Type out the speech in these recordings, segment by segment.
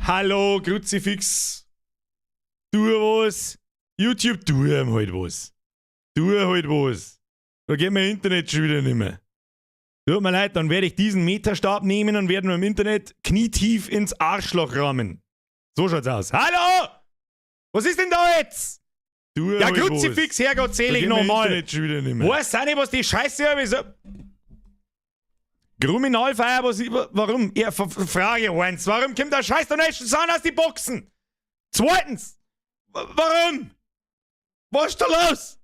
Hallo, Kruzifix. Tu was. YouTube, tu ihm halt was. Tu halt was. Da geht mein Internet schon wieder nicht mehr. Tut mir leid, dann werde ich diesen Meterstab nehmen und werden wir im Internet knietief ins Arschloch rammen. So schaut's aus. Hallo! Was ist denn da jetzt? Du ja, Kruzifix, Herrgott, selig nochmal. Weiß auch nicht, was die Scheiße habe. So. Kriminalfeier, warum? Ja, Frage 1. Warum kommt der scheiß Donation Sound aus die Boxen? Zweitens. Warum? Was ist da los?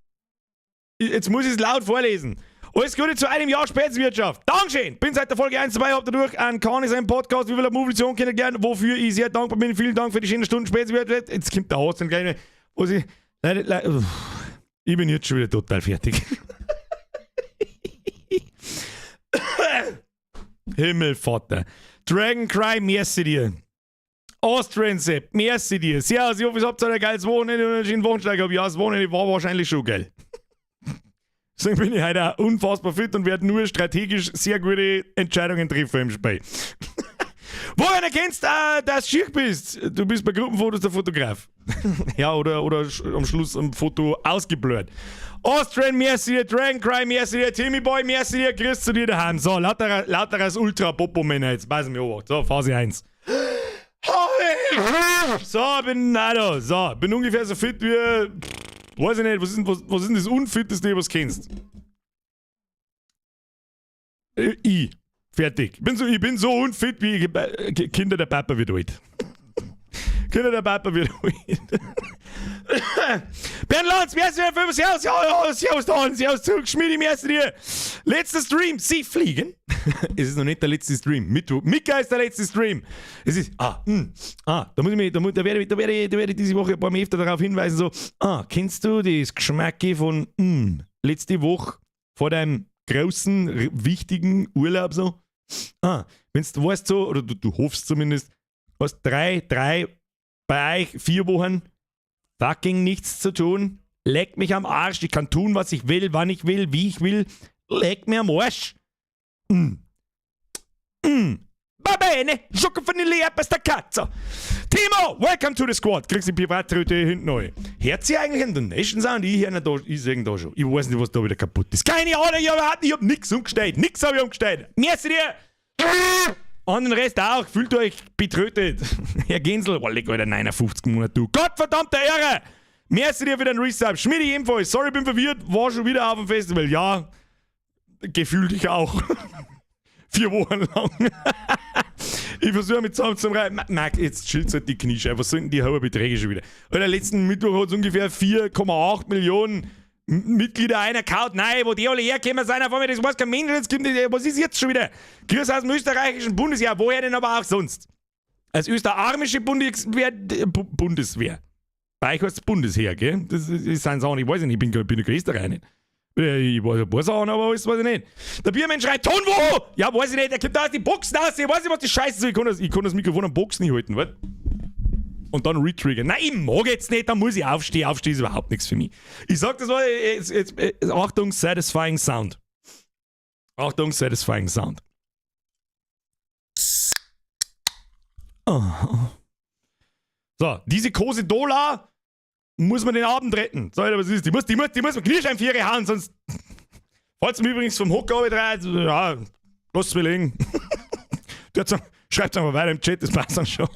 Jetzt muss ich es laut vorlesen. Alles Gute zu einem Jahr Spätzwirtschaft. Dankeschön. Bin seit der Folge 1 dabei, habt ihr durch einen Kani seinen Podcast, wie viel Motivation kennengelernt, wofür ich sehr dankbar bin. Vielen Dank für die schönen Stunden Spätzwirtschaft. Jetzt kommt der Haus dann gleich. Ich bin jetzt schon wieder total fertig. Himmelvater. Dragoncry, merci dir. Austrian Sepp, merci dir. Servus, ich hoffe, ihr habt ein geiles Wochenende und einen schönen Wochensteiger. Ja, das Wochenende war wahrscheinlich schon geil. Deswegen bin ich heute auch unfassbar fit und werde nur strategisch sehr gute Entscheidungen treffen im Spiel. Woran erkennst du, dass du schick bist? Du bist bei Gruppenfotos der Fotograf. Ja, oder am Schluss am Foto ausgeblurrt. Austrian, merci dir. Dragoncry, merci dir. Timmy Boy, merci dir. Grüß zu dir daheim. So, lauter als Ultra-Popo-Männer. Jetzt passen wir an. So, Phase 1. So, bin ungefähr so fit wie... Weiß ich nicht, was ist denn das Unfitteste, was du kennst? Ich. Fertig. Ich bin so unfit wie Kinder der Papa wird alt. Kinder der Papa wird alt. Bernd Lanz, wer ist denn für Servus? Ja, Servus da, Servus zurück, Schmiedi, merci dir. Letzter Stream, Sie fliegen? Es ist noch nicht der letzte Stream. Mika ist der letzte Stream. Es ist, da werde ich diese Woche ein paar Mal öfter darauf hinweisen, so, kennst du das Geschmacke von, letzte Woche vor deinem großen, wichtigen Urlaub so? Wenn du weißt so, oder du hoffst zumindest, hast drei, bei euch 4 Wochen fucking nichts zu tun. Leck mich am Arsch, ich kann tun, was ich will, wann ich will, wie ich will. Leck mir am Arsch. Va bene, gioco vanille per Katze. Timo, welcome to the squad. Kriegst die Privatröte hinten neu. Hört sie eigentlich an den Nation Sound? Ich sehe da schon. Ich weiß nicht, was da wieder kaputt ist. Keine Ahnung, ich hab nix umgestellt. Nix habe ich umgestellt. Merci dir. Und den Rest auch. Fühlt euch betrötet. Herr Gensel, leck Alter, 59 Monate, du. Gottverdammte Ehre. Merci dir für den Resub. Schmidi ebenfalls. Sorry, bin verwirrt. War schon wieder auf dem Festival. Ja, gefühlt ich auch. 4 Wochen lang. Ich versuche mit zusammen zu reiten. Marc, jetzt chillt halt die Kniescheibe. Was sind die hohen Beträge schon wieder? Alter, letzten Mittwoch hat es ungefähr 4,8 Millionen Mitglieder einer Account. Nein, wo die alle herkommen, sind auf einmal, das weiß kein Mensch. Jetzt was ist jetzt schon wieder? Grüß aus dem österreichischen Bundesheer. Woher denn aber auch sonst? Als österreichische Bundeswehr. Bei euch heißt es Bundesheer, gell? Das ist ein Sachen, ich weiß nicht, ich bin ein Österreicher nicht. Ich weiß ein paar Sachen, aber alles weiß ich nicht. Der Biermensch schreit, Ton wo? Ja, weiß ich nicht, der kommt da aus die Boxen aus. Ich weiß nicht, was die Scheiße ist. Ich kann das Mikrofon am Boxen nicht halten, was? Und dann retriggern. Nein, ich mag jetzt nicht, dann muss ich aufstehen. Aufstehen ist überhaupt nichts für mich. Ich sag das mal, Achtung, satisfying Sound. Achtung, satisfying Sound. Oh. So, diese Kose Dola muss man den Abend retten. So, was ist? Die muss man Knirscheinviere hauen, sonst falls mir übrigens vom Hocker runtergeht, ja, lass es mir liegen. Schreibt einfach weiter im Chat, das passt dann schon.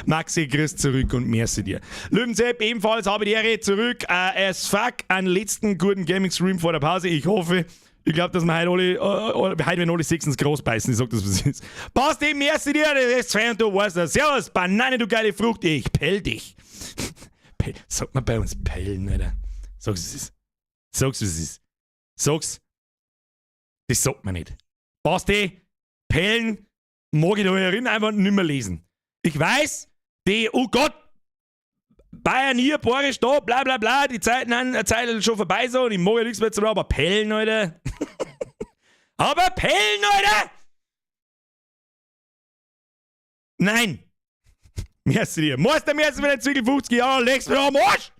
Maxi, grüß zurück und merci dir. Löwensepp, ebenfalls habe ich die Ehre zurück. As fuck, einen letzten guten Gaming-Stream vor der Pause. Ich hoffe, ich glaube, dass wir heute werden alle 6 ins Gras beißen. Ich sag das, was ist. Passt eben, merci dir, das ist 2 und du weißt das. Servus, Banane, du geile Frucht, ich pell dich. Sagt man bei uns pellen, Alter. Sag's, was es ist. Sag's, was es ist. Sag's. Das sagt man nicht. Basti, pellen, mag ich da erinnern, einfach nicht mehr lesen. Ich weiß, oh Gott, Bayern hier, Borisch da, bla bla bla, die Zeiten haben eine Zeit schon vorbei so und ich mag ja nichts mehr zu tun, aber pellen, Alter. Aber pellen, Alter! Nein! Merci dir. Meister, merci für den Zwickel 50 Jahre, legst mir am Arsch!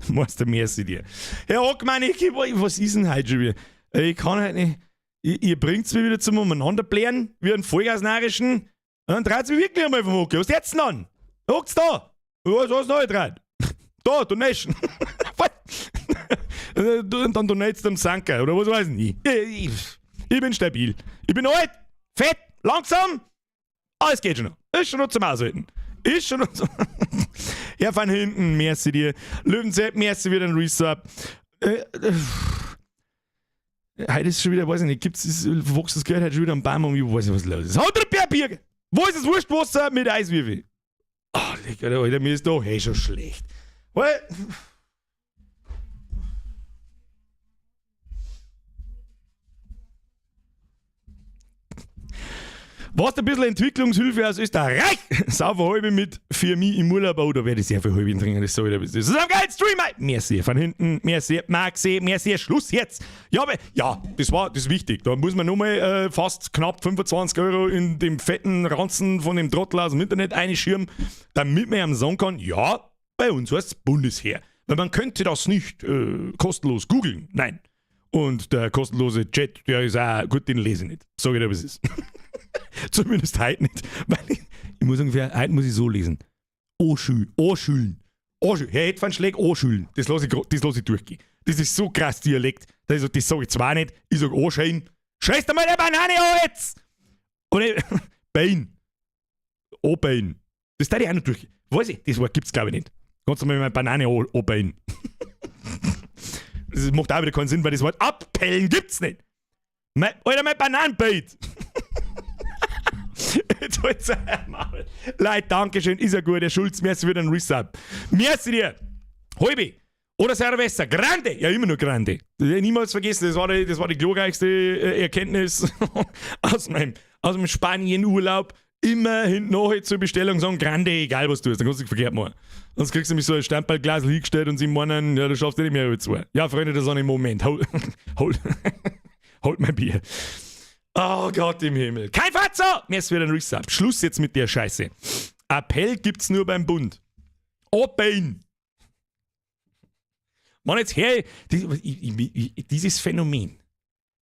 Meister, merci dir. Herr Hockmann, was ist denn heute schon wieder? Ich kann halt nicht. Ihr bringt's mir wieder zum Umeinanderblären, wie einen Vollgasnarischen. Und dann dreht sie mich wirklich einmal vom Hocker. Was jetzt denn an? Hock's da. Was hast du neu dreht? Da, Donation. Und dann donatest du dem Sanker oder was weiß ich. Ich bin stabil. Ich bin alt, fett, langsam. Alles geht schon noch. Ist schon noch zum Aushalten. Ist schon noch zum... Herr van Hinten, merci dir. Löwensepp, merci wieder ein Resub. Heute ist schon wieder, weiß ich nicht, wächst das Geld heute schon wieder am Baum und ich weiß nicht, was los ist. Haut der Bier! Wo ist das Wurstwasser mit Eiswürfel? Oh, Alter, mir ist doch schon schlecht. Well. Was ein bisschen Entwicklungshilfe aus Österreich? Sauber halbe mit für mich im Urlaub, da werde ich sehr viel halbe trinken, das soll wieder bis. Das ist ein geiler Stream, merci von hinten, merci, Maxi, merci, Schluss jetzt. Ja, aber, ja, das ist wichtig. Da muss man nochmal fast knapp 25 € in dem fetten Ranzen von dem Trottel aus dem Internet einschirmen, damit man ihm sagen kann, ja, bei uns heißt es Bundesheer. Weil man könnte das nicht kostenlos googeln, nein. Und der kostenlose Chat, der ist auch, gut, den lese ich nicht. Sag ich dir, was es ist. Zumindest heute nicht. Weil ich muss ungefähr, heute muss ich so lesen. Anschülen. Herr Hetvan schlägt anschülen. Das lasse ich durchgehen. Das ist so krass Dialekt. Das sage ich zwar nicht. Ich sage anschreien. Scheiß dir mal der Banane an jetzt! Oder Bein. Anbein. Das darf ich auch noch durchgehen. Weiß ich, das Wort gibt es glaube ich nicht. Kannst du mal meine Banane anbein. Das macht auch wieder keinen Sinn, weil das Wort abpellen gibt's nicht. Mein Bananenbait. Jetzt holt's einmal. Leute, Dankeschön, ist ja gut. Der Schulz, merci für den Resub. Merci dir. Halbi. Oder Cerveza. Grande. Ja, immer nur Grande. Niemals vergessen, das war die glorreichste Erkenntnis aus meinem Spanien-Urlaub. Immer hinten nachher zur Bestellung sagen, Grande, egal was du hast, dann kannst du dich verkehrt machen. Sonst kriegst du nämlich so ein Stammballglas hingestellt und sie meinen, ja, du schaffst nicht mehr über zwei. Ja, Freunde, das ist auch ein Moment. Holt mein Bier. Oh Gott im Himmel. Kein Fatzer! Mir ist wieder ein Resub. Schluss jetzt mit der Scheiße. Appell gibt's nur beim Bund. Open! Mann, jetzt her, dieses Phänomen.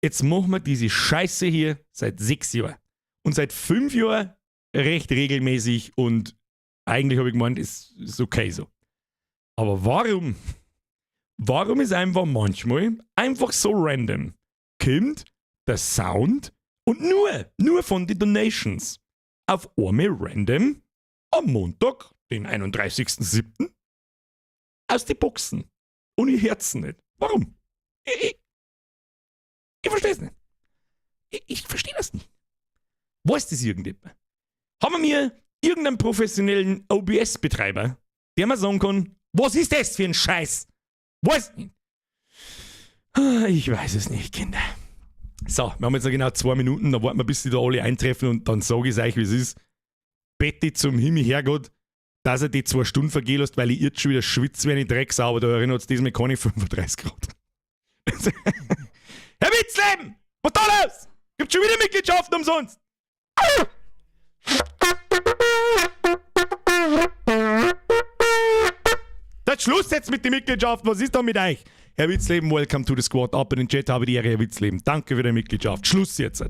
Jetzt machen wir diese Scheiße hier seit 6 Jahren. Und seit 5 Jahren recht regelmäßig und eigentlich habe ich gemeint, ist okay so. Aber warum? Warum ist einfach manchmal einfach so random kommt der Sound und nur von den Donations auf einmal random am Montag, den 31.07. aus die Boxen. Und ich hör's nicht. Warum? Ich verstehe es nicht. Ich verstehe das nicht. Weiß das irgendjemand? Haben wir irgendeinen professionellen OBS-Betreiber, der mir sagen kann, was ist das für ein Scheiß? Weiß nicht. Ich weiß es nicht, Kinder. So, wir haben jetzt noch genau 2 Minuten, dann warten wir, bis die da alle eintreffen und dann sage ich euch, wie es ist. Bette zum Himmel, Herrgott, dass er die 2 Stunden vergehen lässt, weil ich jetzt schon wieder schwitze wie eine Drecksau, aber da erinnert es diesmal keine 35 Grad. Herr Witzleben! Was da los? Gibt schon wieder Mitgliedschaften umsonst? Das Schluss jetzt mit den Mitgliedschaften. Was ist da mit euch? Herr Witzleben, welcome to the squad. Ab in den Chat habe die Ehre, Herr Witzleben. Danke für die Mitgliedschaft. Schluss jetzt.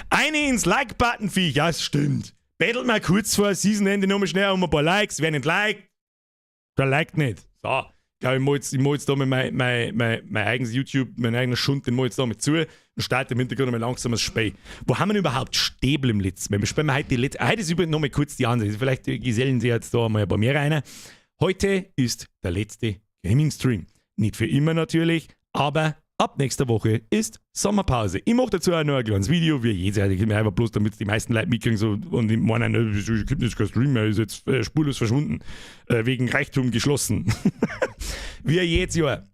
Eine ins Like-Button, Viech. Ja, es stimmt. Bettelt mal kurz vor Seasonende nochmal schnell um ein paar Likes. Wer nicht liked, der liked nicht. So. Ich glaube, ich mache jetzt da mit mein eigenes YouTube, mein eigener Schund, den mache ich jetzt da mit zu und starte im Hintergrund mal langsam das Spiel. Wo haben wir denn überhaupt Stäbel im Litz? Wir spielen heute die letzte. Heute ist übrigens nochmal kurz die andere. Vielleicht gesellen sie jetzt da mal ein paar mehr rein. Heute ist der letzte Gaming-Stream. Nicht für immer natürlich, aber ab nächster Woche ist Sommerpause. Ich mache dazu auch noch ein kleines Video, wie jedes Jahr. Ich mir einfach bloß, damit die meisten Leute mitkriegen so, und die meinen, es gibt jetzt kein Stream mehr, ist jetzt spurlos verschwunden. Wegen Reichtum geschlossen. Wie jedes Jahr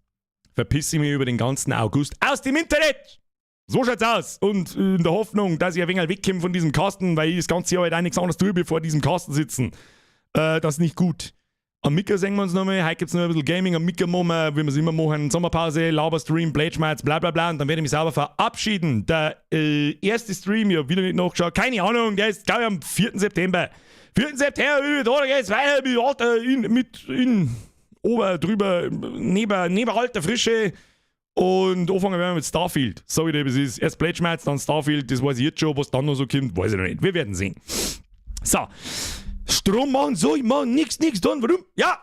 verpisse ich mich über den ganzen August aus dem Internet. So schaut's aus. Und in der Hoffnung, dass ich ein wenig wegkomme von diesem Kasten, weil ich das ganze Jahr halt auch nichts anderes tue, bevor diesem Kasten sitzen. Das ist nicht gut. Am Mika sehen wir uns nochmal, heute gibt es noch ein bisschen Gaming, am Mika machen wir, wie wir es immer machen, Sommerpause, Laberstream, Blade-Schmerz, bla bla bla, und dann werde ich mich sauber verabschieden. Der erste Stream, ich habe wieder nicht nachgeschaut, keine Ahnung, der ist, glaube ich, am 4. September. 4. September, da geht's weiter mit ober, drüber, neben alter Frische und anfangen werden wir mit Starfield. So wie das ist. Erst Blade-Schmerz, dann Starfield, das weiß ich jetzt schon, was dann noch so kommt, weiß ich noch nicht. Wir werden sehen. So. Strom machen, so, ich mach nix tun, warum? Ja,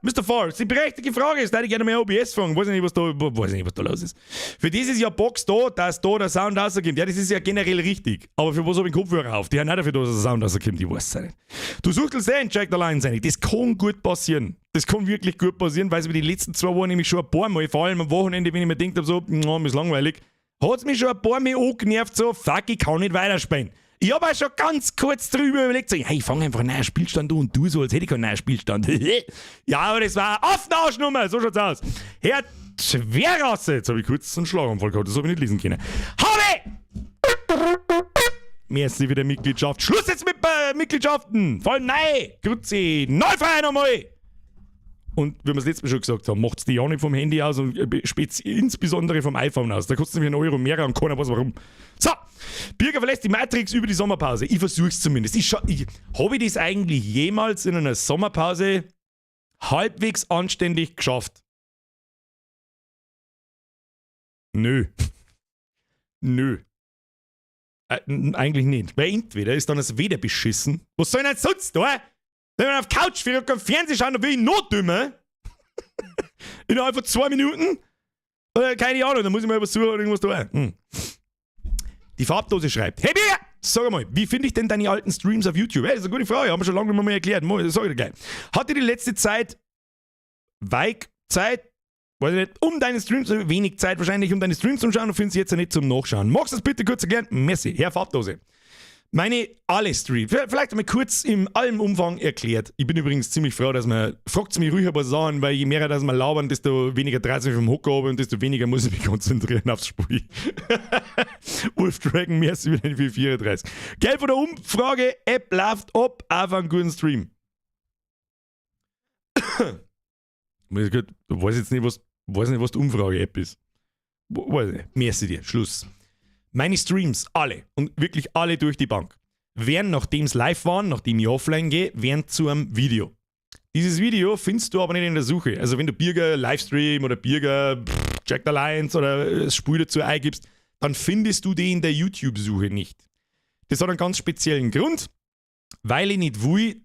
Mr. Farr, die berechtigte Frage ist, ich gerne mehr OBS fragen, weiß nicht, was da los ist. Für das ist ja Box da, dass da der Sound rauskommt. Ja, das ist ja generell richtig. Aber für was habe ich Kopfhörer auf? Die haben nicht dafür, dass der Sound rauskommt, ich weiß es nicht. Du suchst den Jack the Lion sein. Das kann gut passieren. Das kann wirklich gut passieren, weil es über die letzten 2 Wochen nämlich schon ein paar Mal, vor allem am Wochenende, wenn ich mir denkt habe, so, mir ist langweilig, hat es mich schon ein paar Mal angenervt, so, fuck, ich kann nicht weiterspielen. Ich habe auch schon ganz kurz drüber überlegt, so, hey, ich fange einfach einen neuen Spielstand an und tu so, als hätte ich keinen neuen Spielstand. Ja, aber das war eine Affenarschnummer, so schaut's aus. Herr Schwerrasse, jetzt habe ich kurz einen Schlaganfall gehabt, das habe ich nicht lesen können. Habe! Merci für die Mitgliedschaft. Schluss jetzt mit Mitgliedschaften! Voll nein! Grüezi! Neufeier nochmal! Und wie wir es letztes Mal schon gesagt haben, macht es die ja nicht vom Handy aus und insbesondere vom iPhone aus. Da kostet es nämlich €1 mehr und keiner weiß warum. So, Birger verlässt die Matrix über die Sommerpause. Ich versuch's zumindest. Habe ich das eigentlich jemals in einer Sommerpause halbwegs anständig geschafft? Nö. Eigentlich nicht. Weil entweder ist dann das Wetter beschissen. Was soll ich denn sonst da? Wenn man auf der Couch fährt und kein Fernsehen schauen, dann will ich noch dümmer. Innerhalb von 2 Minuten? Oder keine Ahnung, dann muss ich mal was suchen oder irgendwas da. Die Farbdose schreibt: Hey Birger, sag mal, wie finde ich denn deine alten Streams auf YouTube? Hey, das ist eine gute Frage, haben wir schon lange nicht mehr erklärt. Sag ich dir gleich. Hatte die letzte Zeit Zeit, weiß ich nicht, um deine Streams, wenig Zeit wahrscheinlich, um deine Streams zu schauen und findest jetzt ja nicht zum Nachschauen. Magst du das bitte kurz erklären? Merci, Herr Farbdose. Meine alle Streams, vielleicht einmal kurz in allem Umfang erklärt. Ich bin übrigens ziemlich froh, dass man, fragt mich ruhig ein paar Sachen, weil je mehr dass wir labern, desto weniger dreht es mich vom Hocker ab und desto weniger muss ich mich konzentrieren aufs Spiel. Wolf Dragon, merci für den 434. Geld von der Umfrage, App läuft ab, auf einen guten Stream. Ich weiß jetzt nicht, was die Umfrage-App ist. Weiß nicht. Merci dir, Schluss. Meine Streams, alle, und wirklich alle durch die Bank, werden, nachdem es live waren, nachdem ich offline gehe, werden zu einem Video. Dieses Video findest du aber nicht in der Suche. Also wenn du Birger Livestream oder Birger Jack the Lions oder das Spiel dazu eingibst, dann findest du die in der YouTube-Suche nicht. Das hat einen ganz speziellen Grund, weil ich nicht will,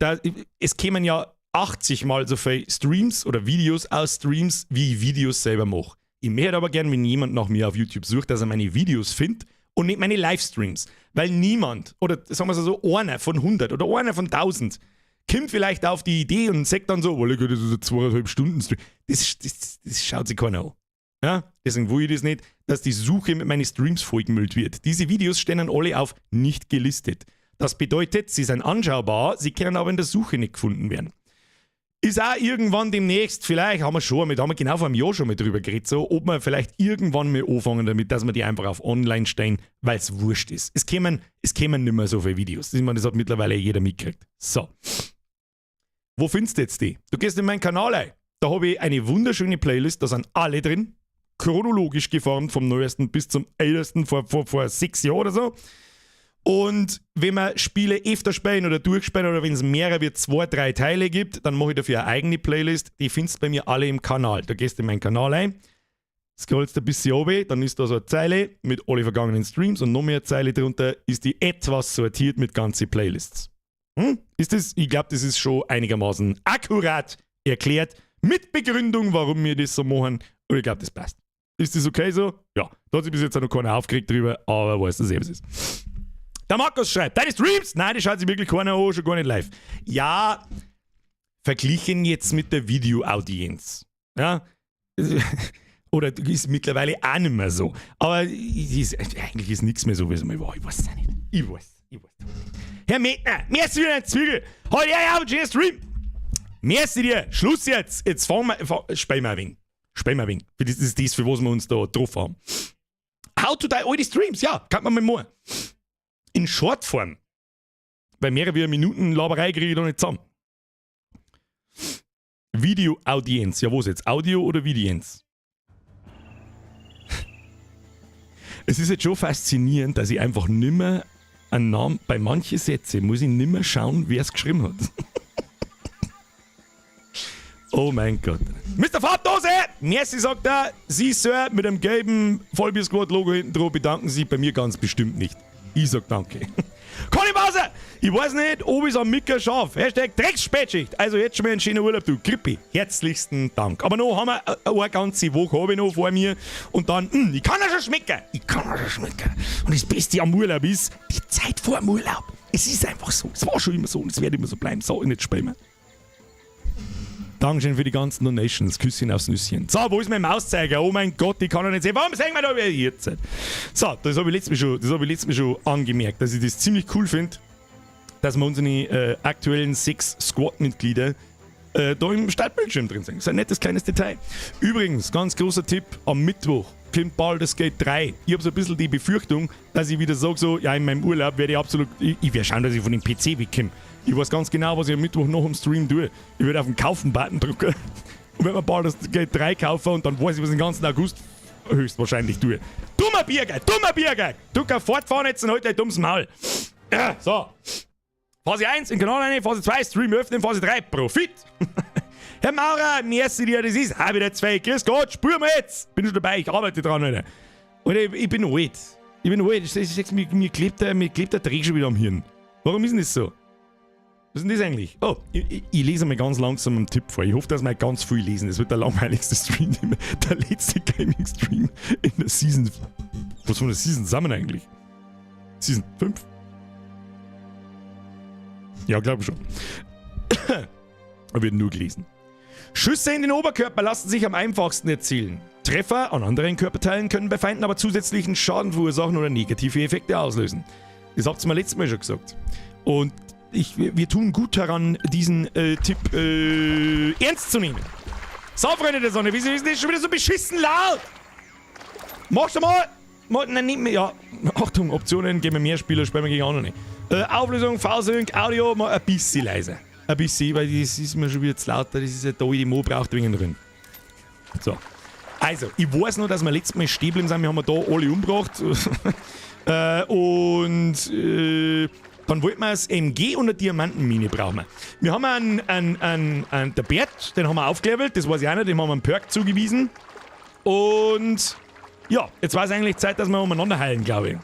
es kämen ja 80 Mal so viele Streams oder Videos aus Streams, wie ich Videos selber mache. Ich möchte aber gerne, wenn jemand nach mir auf YouTube sucht, dass er meine Videos findet und nicht meine Livestreams. Weil niemand, oder sagen wir so, einer von 100 oder einer von 1000 kommt vielleicht auf die Idee und sagt dann so, das ist ein 2,5 Stunden Stream. Das schaut sich keiner an. Ja? Deswegen will ich das nicht, dass die Suche mit meinen Streams vollgemüllt wird. Diese Videos stehen dann alle auf nicht gelistet. Das bedeutet, sie sind anschaubar, sie können aber in der Suche nicht gefunden werden. Ist auch irgendwann demnächst, vielleicht haben wir genau vor einem Jahr schon mal drüber geredet, so, ob wir vielleicht irgendwann mal anfangen damit, dass wir die einfach auf online stellen, weil es wurscht ist. Es kämen nicht mehr so viele Videos. Ich meine, das hat mittlerweile jeder mitgekriegt. So. Wo findest du jetzt die? Du gehst in meinen Kanal ein. Da habe ich eine wunderschöne Playlist, da sind alle drin. Chronologisch geformt, vom neuesten bis zum ältesten, vor 6 Jahren oder so. Und wenn wir Spiele öfter spielen oder durchspielen oder wenn es mehrere wie 2, 3 Teile gibt, dann mache ich dafür eine eigene Playlist. Die findest du bei mir alle im Kanal. Da gehst du in meinen Kanal ein, scrollst ein bisschen runter, dann ist da so eine Zeile mit alle vergangenen Streams und noch mehr eine Zeile drunter ist die etwas sortiert mit ganzen Playlists. Ist das? Ich glaube, das ist schon einigermaßen akkurat erklärt, mit Begründung, warum wir das so machen. Und ich glaube, das passt. Ist das okay so? Ja. Da hat sich bis jetzt auch noch keiner aufgeregt drüber, aber weiß, dass es ist. Der Markus schreibt, deine Streams? Nein, die schaut sich wirklich keiner an, schon gar nicht live. Ja, verglichen jetzt mit der Videoaudienz. Ja, oder ist mittlerweile auch nicht mehr so. Aber eigentlich ist nichts mehr so, wie es mal war. Ich weiß es nicht. Ich weiß. Herr Metner, merci für deinen Zwiegel. Heute ja, schönen Stream. Merci dir. Schluss jetzt. Jetzt spielen wir ein wenig. Das ist das, für was wir uns da drauf haben. How to die all die Streams? Ja, kann man mal machen. In Shortform. Bei mehrere wie Minuten Laberei kriege ich da nicht zusammen. Video-Audienz. Ja, wo ist jetzt? Audio oder Vidienz? Es ist jetzt schon faszinierend, dass ich einfach nimmer einen Namen, bei manchen Sätzen muss ich nimmer schauen, wer es geschrieben hat. Oh mein Gott. Mr. Farbdose! Merci, sagt er. Sie, Sir, mit dem gelben Vollbier-Squad-Logo hinten drauf bedanken Sie bei mir ganz bestimmt nicht. Ich sag danke. Conny Bowser! Ich weiß nicht, ob ich es am Micker schaffe. Hashtag Drecksspätschicht. Also jetzt schon mal einen schönen Urlaub, du Krippi. Herzlichsten Dank. Aber noch haben wir eine ganze Woche habe ich noch vor mir. Und dann, ich kann ja schon schmecken. Und das Beste am Urlaub ist, die Zeit vor dem Urlaub. Es ist einfach so. Es war schon immer so und es wird immer so bleiben. So, nicht spämen. Dankeschön für die ganzen Donations. Küsschen aufs Nüsschen. So, wo ist mein Mauszeiger? Oh mein Gott, ich kann ja nicht sehen. Warum sehen wir da wieder jetzt? So, das habe ich letztes Mal schon angemerkt, dass ich das ziemlich cool finde, dass wir unsere aktuellen 6 Squad-Mitglieder da im Startbildschirm drin sind. Das ist ein nettes kleines Detail. Übrigens, ganz großer Tipp, am Mittwoch kommt Baldur's Gate 3. Ich habe so ein bisschen die Befürchtung, dass ich wieder sage, so, ja, in meinem Urlaub werde ich werde schauen, dass ich von dem PC wegkomme. Ich weiß ganz genau, was ich am Mittwoch noch im Stream tue. Ich werde auf den Kaufen-Button drücken und werde mir Baldur's Gate 3 kaufen und dann weiß ich, was ich den ganzen August höchstwahrscheinlich tue. Dummer Biergeil! Du kannst fortfahren jetzt und halt dein dummes Maul. Ja, so. Phase 1 in Kanal rein, Phase 2 Stream öffnen, Phase 3 Profit. Herr Maurer, merci dir, das ist auch wieder 2. Grüß Gott, spür mir jetzt. Bin schon dabei, ich arbeite dran, Alter. Und ich bin alt. Mir klebt der Dreh schon wieder am Hirn. Warum ist denn das so? Was ist denn das eigentlich? Oh, ich lese mal ganz langsam einen Tipp vor. Ich hoffe, dass wir ganz viel lesen. Das wird der langweiligste Stream, der letzte Gaming-Stream in der Season. Was von der Season zusammen eigentlich? Season 5? Ja, glaube schon. Wird nur gelesen. Schüsse in den Oberkörper lassen sich am einfachsten erzielen. Treffer an anderen Körperteilen können bei Feinden aber zusätzlichen Schaden verursachen oder negative Effekte auslösen. Das habt ihr mir letztes Mal schon gesagt. Und wir tun gut daran, diesen Tipp ernst zu nehmen. So, Freunde der Sonne, wieso ist das schon wieder so beschissen laut? Machst du mal? Nein, nicht mehr. Ja, Achtung, Optionen, geben wir mehr Spieler, spielen wir gegen andere nicht. Auflösung, V-Sync, Audio, mal ein bisschen leiser. Ein bisschen, weil das ist mir schon wieder zu laut, das ist ja da, die Mo braucht wegen drin. So. Also, ich weiß noch, dass wir letztes Mal stehen geblieben sind, wir haben da alle umgebracht. Dann wollten wir das MG und eine Diamantenmine brauchen. Wir haben der Bert, den haben wir aufgelevelt, das weiß ich auch nicht, dem haben wir einen Perk zugewiesen. Und ja, jetzt war es eigentlich Zeit, dass wir umeinander heilen, glaube ich.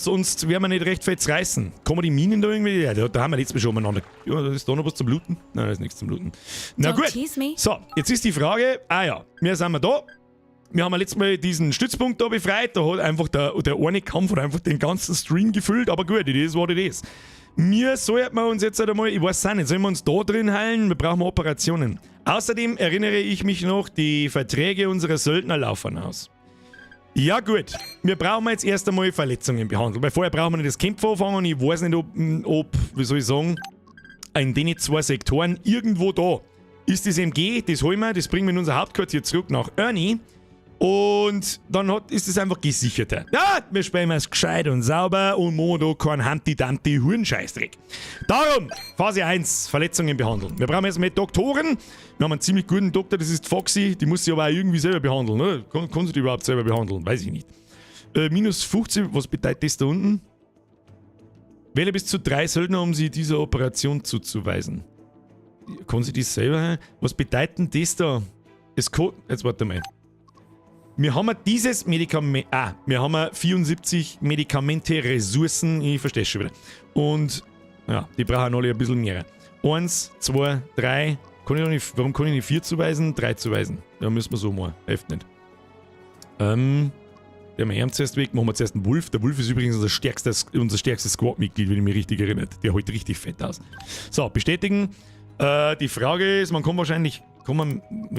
Sonst werden wir nicht recht fett reißen. Kann man die Minen da irgendwie? Ja, da haben wir letztes Mal schon umeinander. Ja, ist da noch was zum Looten? Nein, da ist nichts zum Looten. Na gut. So, jetzt ist die Frage, wir sind da. Wir haben letztes Mal diesen Stützpunkt da befreit. Da hat einfach der eine Kampf hat einfach den ganzen Stream gefüllt. Aber gut, das ist, was das ist. Wir sollten uns jetzt einmal, ich weiß auch nicht, sollen wir uns da drin heilen? Wir brauchen Operationen. Außerdem erinnere ich mich noch, die Verträge unserer Söldner laufen aus. Ja gut, wir brauchen jetzt erst einmal Verletzungen behandeln. Weil vorher brauchen wir nicht das Kämpfen anfangen. Ich weiß nicht, ob wie soll ich sagen, in den 2 Sektoren irgendwo da ist das MG, das holen wir, das bringen wir in unser Hauptquartier zurück nach Ernie. Und dann ist es einfach gesicherter. Ja, wir spielen es gescheit und sauber und machen da keinen Humpty-Dumpty-Hurenscheißdreck. Darum, Phase 1, Verletzungen behandeln. Wir brauchen erstmal Doktoren. Wir haben einen ziemlich guten Doktor, das ist Foxy. Die muss sich aber auch irgendwie selber behandeln. Ne? Kann sie die überhaupt selber behandeln? Weiß ich nicht. Minus 50, was bedeutet das da unten? Wähle bis zu 3 Söldner, um sie dieser Operation zuzuweisen. Kann sie das selber? Was bedeutet das da? Jetzt warte mal. Wir haben dieses Medikament. Wir haben 74 Medikamente, Ressourcen. Ich verstehe es schon wieder. Und ja, die brauchen alle ein bisschen mehr. 1, 2, 3. Warum kann ich nicht 4 zuweisen? 3 zuweisen. Ja, müssen wir so machen. Hilft nicht. Der haben wir zuerst weg. Machen wir zuerst einen Wolf. Der Wolf ist übrigens unser stärkstes Squad-Mitglied, wenn ich mich richtig erinnere. Der hält richtig fett aus. So, bestätigen. Die Frage ist, wenn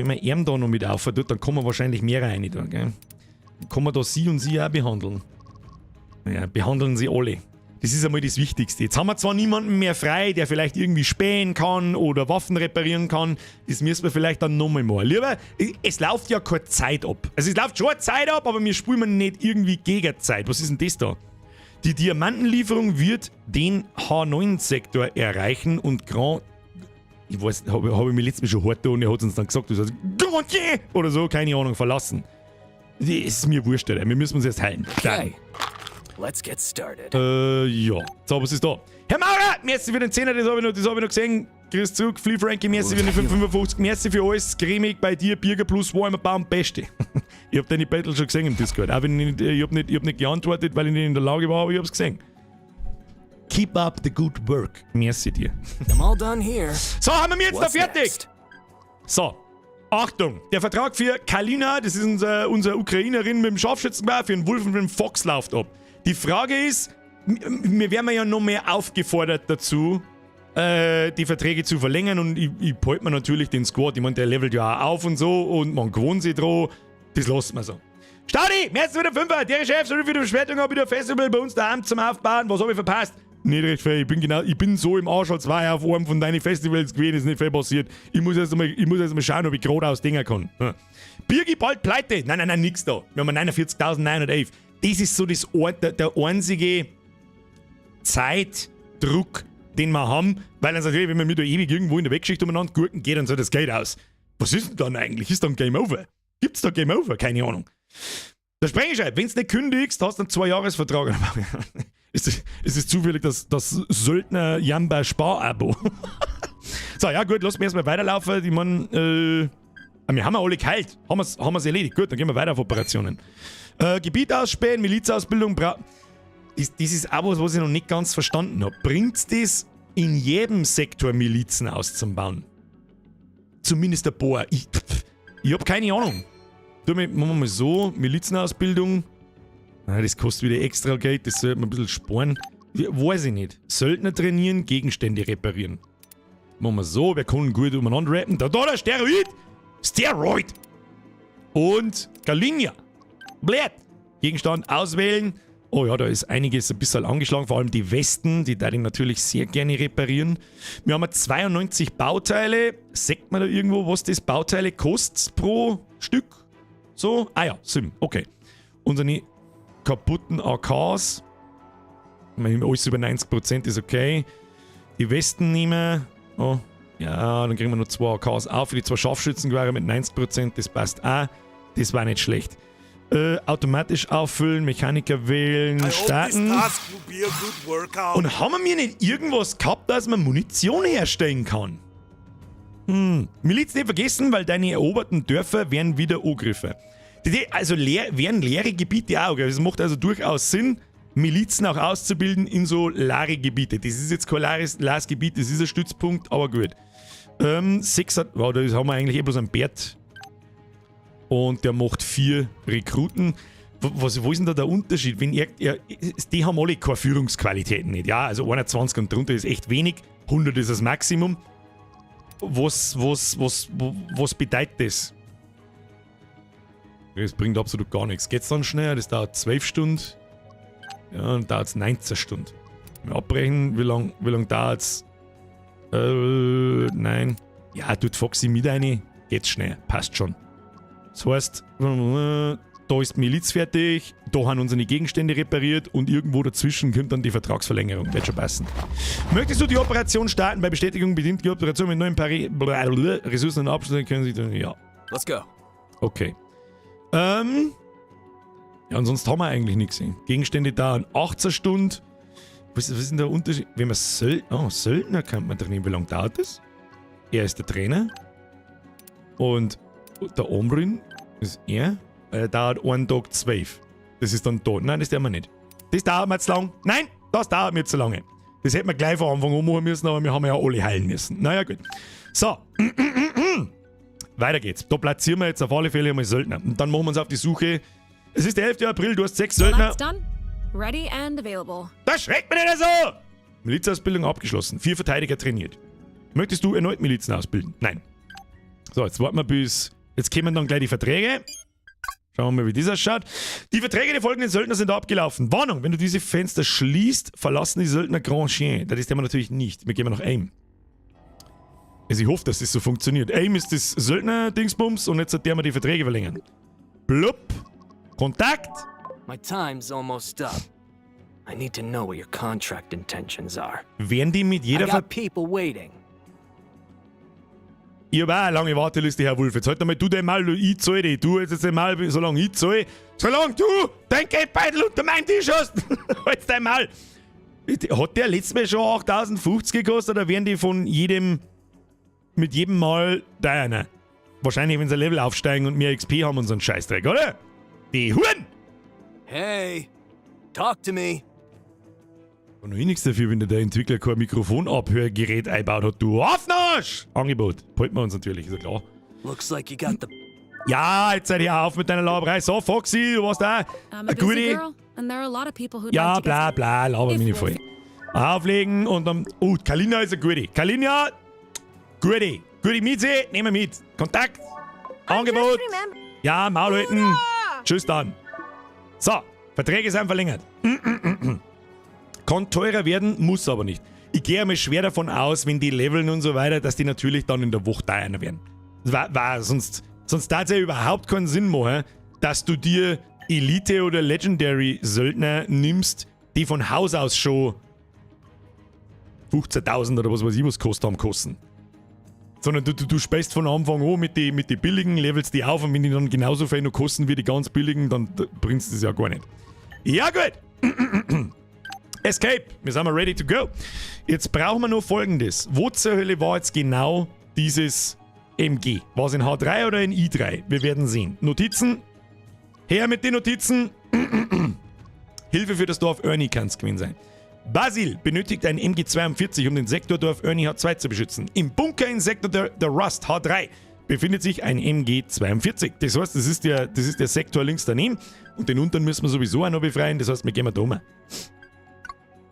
man ihn da noch mit auftut, dann kann man wahrscheinlich mehr rein. Da, gell? Kann man da sie und sie auch behandeln? Ja, behandeln sie alle. Das ist einmal das Wichtigste. Jetzt haben wir zwar niemanden mehr frei, der vielleicht irgendwie spähen kann oder Waffen reparieren kann. Das müssen wir vielleicht dann nochmal machen. Lieber, es läuft ja keine Zeit ab. Also es läuft schon eine Zeit ab, aber wir spielen nicht irgendwie gegen Zeit. Was ist denn das da? Die Diamantenlieferung wird den H9-Sektor erreichen und ich weiß, habe ich mir letztes Mal schon hart da und er hat uns dann gesagt, du sagst, oder so, keine Ahnung, verlassen. Das ist mir wurscht, Alter. Wir müssen uns jetzt heilen. Okay. Let's get started. Ja. So, was ist da? Herr Maurer, merci für den 10er, das hab ich noch gesehen. Grüß zurück, Flea Frankie, merci für den 555, merci für alles. Cremig bei dir, Birger plus Warmer Baum, Beste. Ich hab deine Battle schon gesehen im Discord. Auch wenn ich hab nicht geantwortet, weil ich nicht in der Lage war, aber ich hab's gesehen. Keep up the good work. Merci dir. I'm all done here. So, haben wir jetzt da What's fertig. next? So, Achtung. Der Vertrag für Kalina, das ist unsere Ukrainerin mit dem Scharfschützengewehr, für den Wolf und für den Fox läuft ab. Die Frage ist, wir werden ja noch mehr aufgefordert dazu, die Verträge zu verlängern und ich behalte mir natürlich den Squad. Ich meine, der levelt ja auch auf und so und man gewohnt sich dran. Das lassen wir so. Stadi, jetzt wieder Fünfer. Der Chef soll für die Verspätung auch wieder ein Festival bei uns daheim zum Aufbauen. Was habe ich verpasst? Nicht recht viel. Ich bin so im Arsch, als war ich auf einem von deinen Festivals gewesen, ist nicht viel passiert. Ich muss erst mal schauen, ob ich geradeaus Dinger kann. Ja. Birgi bald pleite. Nein, nix da. Wir haben 49.911. Das ist so der einzige Zeitdruck, den wir haben, weil dann natürlich, wenn man mit da ewig irgendwo in der Weggeschichte umeinander gurken geht, dann so das Geld aus. Was ist denn dann eigentlich? Ist dann Game Over? Gibt's da Game Over? Keine Ahnung. Da spreche ich halt, wenn du nicht kündigst, hast du einen 2-Jahres-Vertrag. Ist es zufällig das Söldner-Jamba-Spar-Abo? So, ja gut, lass mich erstmal weiterlaufen. Ich meine, wir haben ja alle geheilt. Haben wir's erledigt. Gut, dann gehen wir weiter auf Operationen. Gebiet ausspähen, Milizausbildung. Das ist auch was ich noch nicht ganz verstanden habe. Bringt das in jedem Sektor Milizen auszubauen? Zumindest ein paar. Ich habe keine Ahnung. Machen wir mal so, Milizenausbildung. Das kostet wieder extra Geld, das sollte man ein bisschen sparen. Weiß ich nicht. Söldner trainieren, Gegenstände reparieren. Machen wir so, wir können gut umeinander rappen. Da der Steroid! Steroid! Und Galinia. Blät! Gegenstand auswählen. Oh ja, da ist einiges ein bisschen angeschlagen, vor allem die Westen, die darf ich natürlich sehr gerne reparieren. Wir haben 92 Bauteile. Sagt man da irgendwo, was das Bauteile kostet pro Stück? So? Ah ja, 7, okay. Unsere kaputten AKs. Alles über 90% ist okay. Die Westen nehmen. Oh, ja, dann kriegen wir noch 2 AKs auf. Für die 2 Scharfschützengewehre mit 90%, das passt auch. Das war nicht schlecht. Automatisch auffüllen, Mechaniker wählen, starten. Und haben wir nicht irgendwas gehabt, dass man Munition herstellen kann? Miliz nicht vergessen, weil deine eroberten Dörfer werden wieder angegriffen. Also wären leere Gebiete auch. Es macht also durchaus Sinn, Milizen auch auszubilden in so leere Gebiete. Das ist jetzt kein leeres Gebiet, das ist ein Stützpunkt, aber gut. 6 hat, wow, da haben wir eigentlich bloß einen Bert. Und der macht 4 Rekruten. Wo ist denn da der Unterschied? Wenn die haben alle keine Führungsqualitäten nicht. Ja, also 21 und drunter ist echt wenig. 100 ist das Maximum. Was bedeutet das? Das bringt absolut gar nichts. Geht's dann schnell? Das dauert 12 Stunden. Ja, dann dauert es 19 Stunden. Wir abbrechen, wie lang dauert es? Nein. Ja, tut Foxy mit rein. Geht's schnell. Passt schon. Das heißt, da ist die Miliz fertig, da haben unsere Gegenstände repariert und irgendwo dazwischen kommt dann die Vertragsverlängerung. Wird schon passen. Möchtest du die Operation starten? Bei Bestätigung bedingt die Operation mit neuen Ressourcen und Abschlüssen können Sie dann. Ja. Let's go. Okay. Ja, ansonsten haben wir eigentlich nichts. Gegenstände dauern 18 Stunden. Was ist denn der Unterschied? Wenn man Söldner kann man doch nehmen. Wie lange dauert das? Er ist der Trainer. Und der Omrin ist er. Dauert 1 Tag 12. Das ist dann da. Nein, das darf man nicht. Das dauert mir zu lang. Nein, das dauert mir zu lange. Das hätten wir gleich von Anfang an machen müssen, aber wir haben ja alle heilen müssen. Naja, gut. So. Weiter geht's. Da platzieren wir jetzt auf alle Fälle einmal Söldner. Und dann machen wir uns auf die Suche. Es ist der 11. April, du hast 6 Söldner. Ready and available. Das schreckt mich nicht so! Milizausbildung abgeschlossen. 4 Verteidiger trainiert. Möchtest du erneut Milizen ausbilden? Nein. So, jetzt warten wir bis... Jetzt kommen dann gleich die Verträge. Schauen wir mal, wie das ausschaut. Die Verträge der folgenden Söldner sind abgelaufen. Warnung, wenn du diese Fenster schließt, verlassen die Söldner Grand Chien. Das ist wir natürlich nicht. Wir gehen nach AIM. Also ich hoffe, dass das so funktioniert. AIM ist das Söldner-Dingsbums und jetzt hat der mal die Verträge verlängern. Blub. Kontakt. My time's almost up. I need to know what your contract intentions are. Werden die mit I jeder got people waiting. Ich habe auch eine lange Warteliste, Herr Wolf. Jetzt halt mal du den mal, ich zahle dich. Du jetzt mal, solange ich zahle. Solange du dein Geldbeutel unter meinen Tisch hast. Halt dein Mal. Hat der letztes Mal schon 8.050 gekostet oder werden die von jedem, mit jedem Mal deiner? Wahrscheinlich, wenn sie ein Level aufsteigen und mehr XP haben und so einen Scheißdreck, oder? Die Huren! Hey, talk to me. Und noch nichts dafür, wenn der Entwickler kein Mikrofonabhörgerät einbaut hat. Du Affenarsch! Angebot. Behalten wir uns natürlich, ist ja klar. Looks like you got the. Ja, jetzt seid ihr auf mit deiner Laberei. So, Foxy, du warst da. I'm a Eine busy gute. girl, and there are a lot of people who'd Ja, like to bla get bla, laber mich nicht voll. Auflegen und dann. Oh, Kalina ist eine gute. Kalina, gute. Gute Mieze, nehmen wir mit. Kontakt. Angebot. Ja, Maul halten. Tschüss dann. So, Verträge sind verlängert. Kann teurer werden, muss aber nicht. Ich gehe einmal schwer davon aus, wenn die leveln und so weiter, dass die natürlich dann in der Woche teurer werden. Sonst darf es ja überhaupt keinen Sinn machen, dass du dir Elite- oder Legendary-Söldner nimmst, die von Haus aus schon 15.000 oder was weiß ich was kostet haben kosten. Sondern du spielst von Anfang an mit die billigen, levelst die auf und wenn die dann genauso viel noch kosten wie die ganz billigen, dann bringst du das ja gar nicht. Ja gut! Escape, wir sind mal ready to go. Jetzt brauchen wir nur Folgendes. Wo zur Hölle war jetzt genau dieses MG? War es in H3 oder in I3? Wir werden sehen. Notizen. Her mit den Notizen. Hilfe für das Dorf Ernie kann es gewesen sein. Basil benötigt ein MG42, um den Sektordorf Ernie H2 zu beschützen. Im Bunker in Sektor der Rust H3 befindet sich ein MG42. Das heißt, das ist der Sektor links daneben und den unteren müssen wir sowieso auch noch befreien. Das heißt, wir gehen da oben.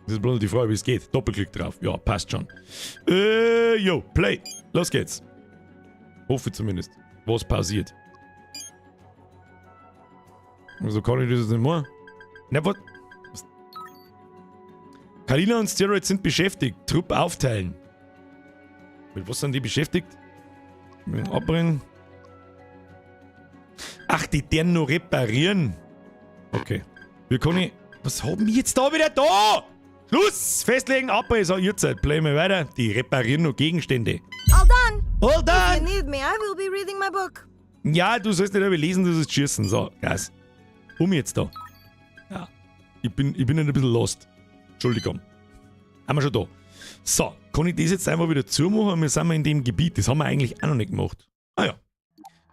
Das ist bloß noch die Frage, wie es geht. Doppelklick drauf. Ja, passt schon. Play. Los geht's. Hoffe zumindest. Was pausiert. Also kann ich das jetzt nicht mehr. Na, was? Kalina und Steroid sind beschäftigt. Trupp aufteilen. Mit was sind die beschäftigt? Mit dem Abbrennen. Ach, die deren noch reparieren. Okay. Wie kann ich... Was haben wir jetzt da wieder da? Schluss! Festlegen, Abbrennen. So, ihr Zeit. Play mal weiter. Die reparieren noch Gegenstände. All done. All If done! you need me, I will be reading my book. Ja, du sollst nicht aber lesen, du sollst schießen. So, Gas. Jetzt da. Ja. Ich bin ein bisschen lost. Entschuldigung. Haben wir schon da. So, kann ich das jetzt einfach wieder zumachen? Wir sind in dem Gebiet. Das haben wir eigentlich auch noch nicht gemacht. Ah ja.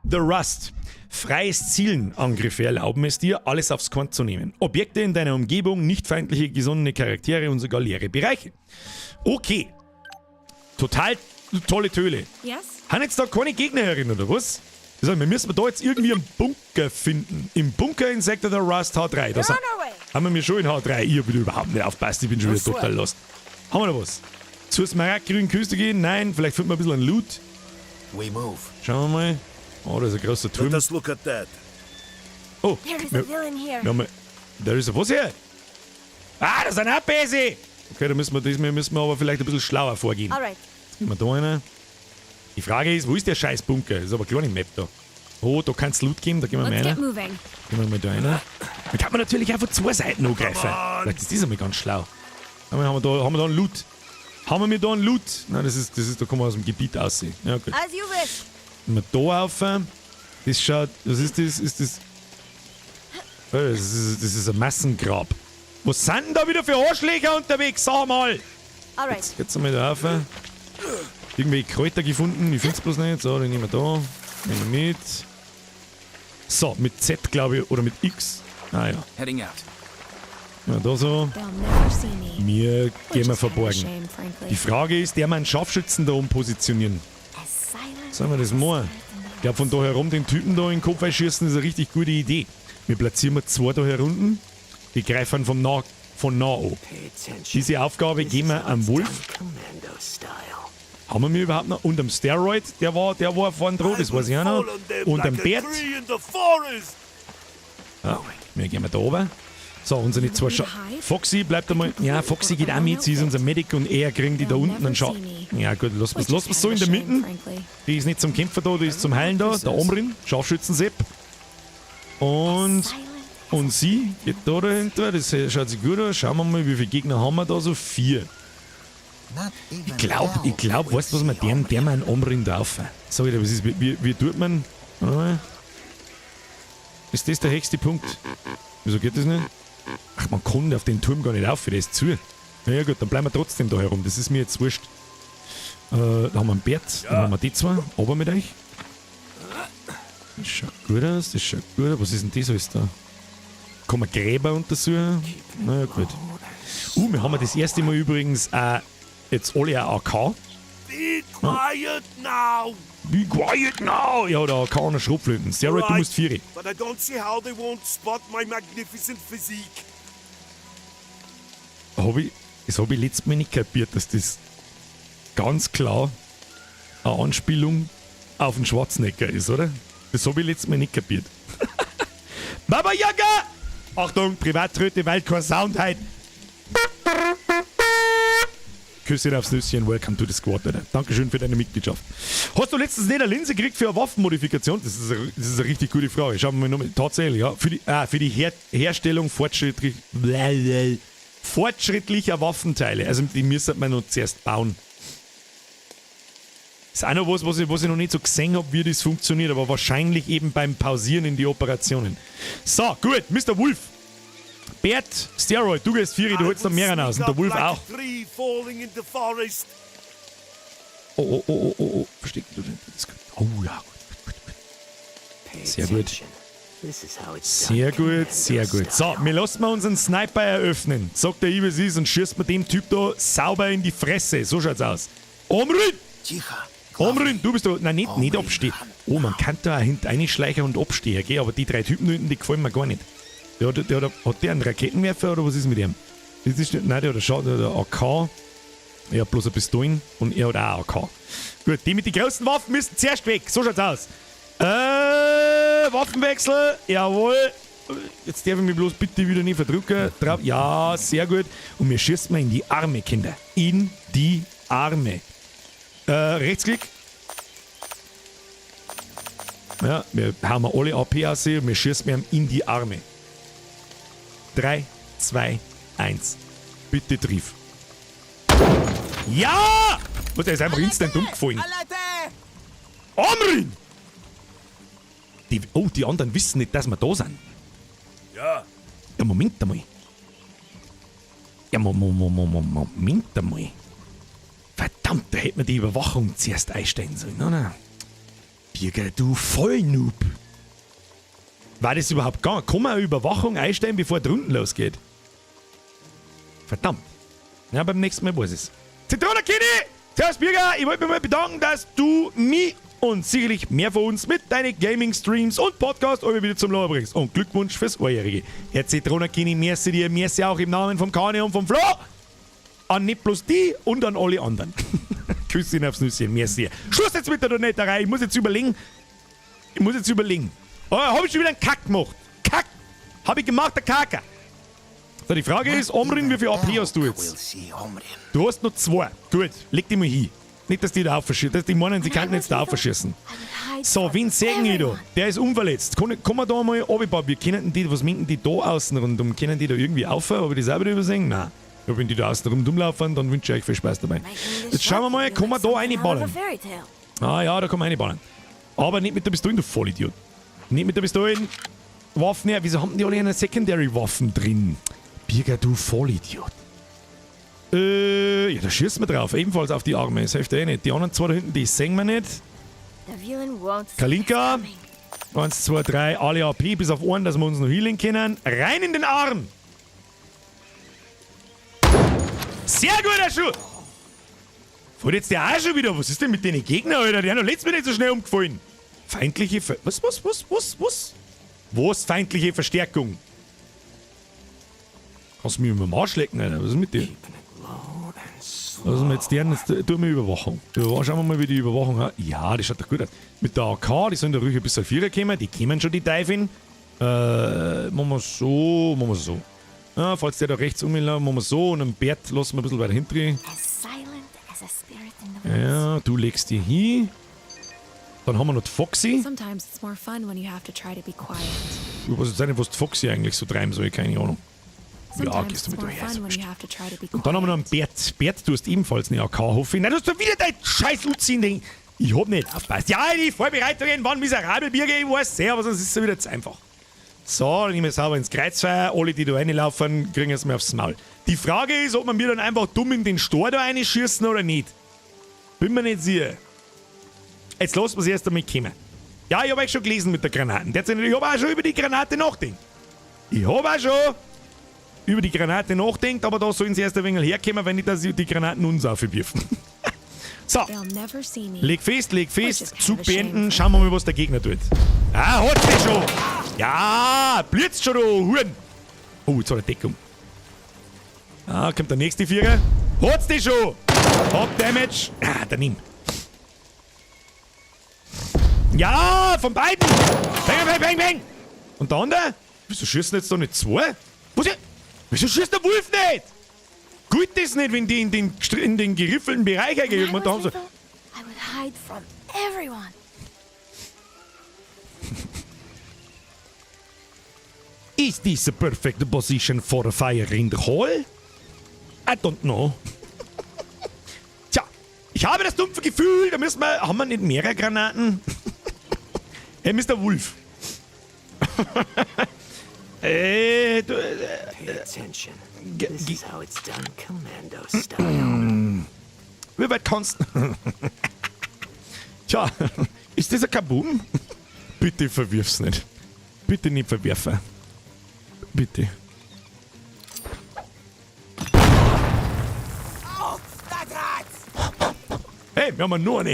The Rust. Freies Zielen. Angriffe erlauben es dir, alles aufs Konto zu nehmen. Objekte in deiner Umgebung, nicht feindliche, gesonnene Charaktere und sogar leere Bereiche. Okay. Total tolle Töle. Yes? Haben jetzt da keine Gegner herin, oder was? Das heißt, wir müssen da jetzt irgendwie einen Bunker finden. Im Bunker in Sektor der Rust H3. Da We're on our way. haben wir mir schon in H3. Ich hab wieder überhaupt nicht aufpasst. Ich bin schon wieder total lost. Haben wir da was? Zur smaragdgrünen Küste gehen? Nein, vielleicht finden wir ein bisschen Loot. We move. Schauen wir mal. Oh, da ist ein großer Turm. Let us look at that. Oh, There is a wir, villain here. wir haben, da ist ein was hier? Ah, das ist ein Abbesi! Okay, da müssen wir aber vielleicht ein bisschen schlauer vorgehen. All right. Gehen wir da rein. Die Frage ist, wo ist der scheiß Bunker? Das ist aber eine kleine Map da. Oh, da kann es Loot geben, da gehen wir mal Let's get rein. moving. Gehen wir mal da rein. Da kann man natürlich auch von zwei Seiten angreifen. Vielleicht ist das einmal ganz schlau. Haben wir da einen Loot? Haben wir da einen Loot? Nein, da kann man aus dem Gebiet aussehen. Ja, gut. As you wish. Wenn wir da rauf, das schaut, was ist das? Ist das? Oh, das ist ein Massengrab. Was sind denn da wieder für Arschläger unterwegs? Sag mal! All right. Jetzt einmal da rauf. Irgendwelche Kräuter gefunden, ich find's bloß nicht. So, den nehmen wir da. Nehmen wir mit. So, mit Z, glaube ich, oder mit X. Ah ja. Heading out. Ja, da so. They'll never see me. Wir Which gehen wir is kind of a verborgen. shame, frankly. Die Frage ist, der man einen Scharfschützen da umpositionieren. As silent. Sollen wir das machen? Ich glaube, von da herum den Typen da in den Kopf einschießen ist eine richtig gute Idee. Wir platzieren wir zwei da herunten. Die greifen von nah an. Pay attention. Diese Aufgabe geben wir am Wolf. Commando style. Haben wir mir überhaupt noch? Und am Steroid, der war vorne dran, das weiß ich auch noch. Und am Bert. Ja, wir gehen wir da oben. So, unsere zwei Foxy bleibt einmal. Ja, Foxy geht auch mit, sie ist unser Medic und er kriegen die da unten einen Schau. Ja gut, lass Which uns is so kind in of a der shame, Mitte. frankly. Die ist nicht zum Kämpfen da, die ist zum Heilen da. Der Omrin, Scharfschützensepp. Und sie geht da dahinter, das schaut sich gut aus. Schauen wir mal, wie viele Gegner haben wir da? So 4. Ich glaub, weißt du, was man der mal einen Omrin drauf. Sag ich dir, was ist, wie tut man? Warte mal. Ist das der höchste Punkt? Wieso geht das nicht? Ach, man kann auf den Turm gar nicht auf, der ist zu. Na ja gut, dann bleiben wir trotzdem da herum, das ist mir jetzt wurscht. Da haben wir einen Bert, dann haben wir die zwei. Ober mit euch. Das schaut gut aus, Was ist denn das alles da? Kann man Gräber untersuchen? Na ja gut. Wir haben das erste Mal übrigens jetzt alle ein AK. Be quiet now. Be quiet now! Ja, der AK und der Schrotflinten. Steroid, du musst 4. But I don't see how they won't spot my magnificent physique. Das hab ich letztes Mal nicht kapiert, dass das ganz klar eine Anspielung auf den Schwarzenegger ist, oder? Das habe ich letztes Mal nicht kapiert. Baba Yaga! Achtung, Privattröte, weil kein Sound heute. Küsschen aufs Nüsschen, welcome to the squad, Alter. Dankeschön für deine Mitgliedschaft. Hast du letztens nicht eine Linse gekriegt für eine Waffenmodifikation? Das ist eine richtig gute Frage. Schauen wir mal nochmal. Tatsächlich, ja. Für die Herstellung fortschrittlicher Waffenteile. Also die müsste man noch zuerst bauen. Ist auch noch was ich noch nicht so gesehen habe, wie das funktioniert, aber wahrscheinlich eben beim Pausieren in die Operationen. So, gut, Mr. Wolf. Bert, Steroid, du gehst 4, du holst da mehr raus und der Wolf auch. Oh. Versteck du denn? Oh ja, gut. Sehr gut. Sehr gut. So, wir lassen unseren Sniper eröffnen. Sagt der Ives ist und schießt mir dem Typ da sauber in die Fresse. So schaut's aus. Omrin, du bist da. Nein, nicht abstehen. Oh, man kann da hinten reinschleichen und abstehen, gell? Aber die 3 Typen hinten, die gefallen mir gar nicht. Hat der einen Raketenwerfer oder was ist mit ihm? Der hat einen AK. Er hat bloß eine Pistolen und er hat auch AK. Gut, die mit den großen Waffen müssen zuerst weg. So schaut's aus. Waffenwechsel. Jawohl. Jetzt darf ich mich bloß bitte wieder nicht verdrücken. Ja, sehr gut. Und wir schießen mal in die Arme, Kinder. In die Arme. Rechtsklick. Ja, wir haben alle AP aussehen und wir schießen mir in die Arme. 3, 2, 1. Bitte triff. Ja! Und der ist einfach instant umgefallen. Amrin! Die anderen wissen nicht, dass wir da sind. Ja. Ja, Moment einmal. Moment einmal. Verdammt, da hätte man die Überwachung zuerst einstellen sollen, oder? Birger, du Vollnoob. War das überhaupt gar nicht? Kann man eine Überwachung einstellen, bevor die Runden losgeht? Verdammt. Ja, beim nächsten Mal weiß ich es. Zitronenkind! Servus Birger, ich wollte mich mal bedanken, dass du mich und sicherlich mehr von uns mit deinen Gaming-Streams und Podcast alle wieder zum Laufen bringst. Und Glückwunsch fürs Einjährige. Herr Zitronenkini, merci dir, merci auch im Namen vom Kani und vom Flo. An nicht bloß die und an alle anderen. Küsschen aufs Nüsschen, merci. Schluss jetzt mit der Donetterei, ich muss jetzt überlegen. Oh, hab ich schon wieder einen Kack gemacht. Kack! Hab ich gemacht, der Kacker. So, die Frage ist, Omrin, wie viel AP hast du jetzt? Du hast noch 2. Gut, leg die mal hin. Nicht, dass die da aufverschießen. Die meinen, sie könnten jetzt da aufverschießen. So, wen sägen ich da? Der ist unverletzt. Kann man da mal runterbauen? Wir kennen die, was minken die da außen rundum? Können die da irgendwie aufhören? Aber die selber übersehen? Nein. Ja, wenn die da außen rumlaufen, dann wünsche ich euch viel Spaß dabei. Jetzt schauen wir mal, kann man da reinballen? Ah ja, da kann man reinballen. Aber nicht mit der Pistole, du Vollidiot. Nicht mit der Pistole. Waffen her. Wieso haben die alle eine Secondary-Waffen drin? Birger, du Vollidiot. Ja, da schießen wir drauf. Ebenfalls auf die Arme. Das hilft eh nicht. Die anderen 2 da hinten, die sehen wir nicht. Kalinka. 1, 2, 3. Alle AP bis auf 1, dass wir uns noch healen können. Rein in den Arm. Sehr guter Schuh. Fällt jetzt der auch schon wieder? Was ist denn mit den Gegnern, Alter? Die haben doch letztes Mal nicht so schnell umgefallen. Feindliche Was? Was feindliche Verstärkung? Kannst du mich mit dem Arsch lecken, Alter? Was ist mit dir? Also jetzt tun wir Überwachung. Schauen wir mal, wie die Überwachung hat. Ja, das schaut doch gut aus. Mit der AK, die sollen da ruhig ein bisschen 4er kommen. Die kommen schon, die Teufel. Machen wir so. Ja, falls der da rechts umlaufen, machen wir so. Und einen Bert lassen wir ein bisschen weiter hinten. Ja, du legst die hin. Dann haben wir noch die Foxy. Sometimes it's more fun when you have to try to be quiet. Ich weiß jetzt nicht, was die Foxy eigentlich so treiben soll, keine Ahnung. Ja, Sometimes gehst du it's mit more daher. fun when you have to try to be Und dann haben wir noch einen quiet. Bert. Bert, du hast ebenfalls eine AK, hoffe ich. Nein, du hast doch wieder dein scheiß Uzi. Ich hab nicht aufpasst. Ja, die Vorbereitungen waren miserabel, Birger, ich weiß sehr, aber sonst ist es wieder zu einfach. So, dann nehmen wir sauber ins Kreuzfeuer. Alle, die da reinlaufen, kriegen es mir aufs Maul. Die Frage ist, ob wir mir dann einfach dumm in den Stor da reinschießen oder nicht. Bin mir nicht sicher. Jetzt lassen wir es erst einmal kommen. Ja, ich habe euch schon gelesen mit der Granaten. Ich habe auch schon über die Granate nachgedacht. Ich habe auch schon über die Granate nachdenkt, aber da sollen sie erst ein wenig herkommen, wenn nicht, dass sie die Granaten uns aufwirfen. So, They'll never see me. leg fest, Which is Zug kind of a beenden, shame. schauen wir mal, was der Gegner tut. Ah, holt's dich schon! Ja, blitzt schon, du Huren! Oh, jetzt hat er Deckung. Ah, kommt der nächste Vierer. Holt's dich schon! Hop Damage. Ah, daneben. Ja, von beiden! Bang, bang, bang, bang! Und der andere? Wieso schießen jetzt da nicht zwei? Wieso schießt der Wolf nicht? Gut das nicht, wenn die in den geriffelten Bereich When I eingehen. Und da haben was sie... little, I would hide from everyone. Is this a perfect position for a fire in the hall? I don't know. Tja, ich habe das dumpfe Gefühl, da müssen wir... Haben wir nicht mehrere Granaten? Hey, Mr. Wolf. Pay attention. This is how it's done commando style. Wie weit kannst Tja, ist das ein Kaboom? Bitte verwirf's nicht. Bitte nicht verwerfen. Bitte. Hey, wir haben nur eine.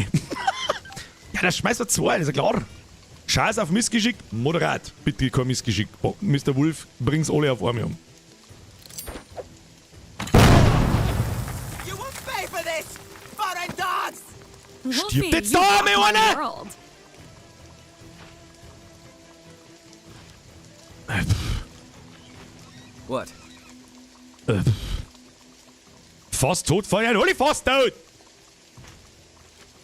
Ja, das schmeißt er zwei, das ist ja klar. Scheiß auf Missgeschick, moderat. Bitte kein Missgeschick. Mr. Wolf, bring's alle auf einmal um. You will pay for this, foreign dogs! Wolfie, jetzt you da, rock mir my einer? world. What? Fast tot, Feuer, hol ich fast tot!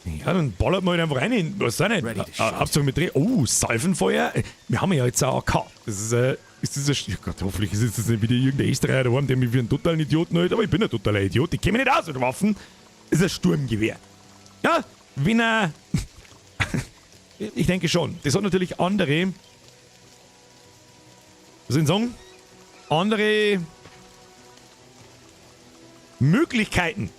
Ja, dann ballert man halt einfach rein. Was auch nicht. Ready to shoot. Hauptsache mit Dreh. Oh, Salvenfeuer. Wir haben ja jetzt auch AK. Das ist das oh Gott, hoffentlich ist das nicht wieder irgendein Österreicher daheim, der mich wie einen totalen Idioten hält. Aber ich bin ein totaler Idiot. Ich kenne mich nicht aus mit Waffen. Das ist ein Sturmgewehr. Ja, wenn er... ich denke schon. Das hat natürlich andere... Was soll ich sagen? Andere... Möglichkeiten.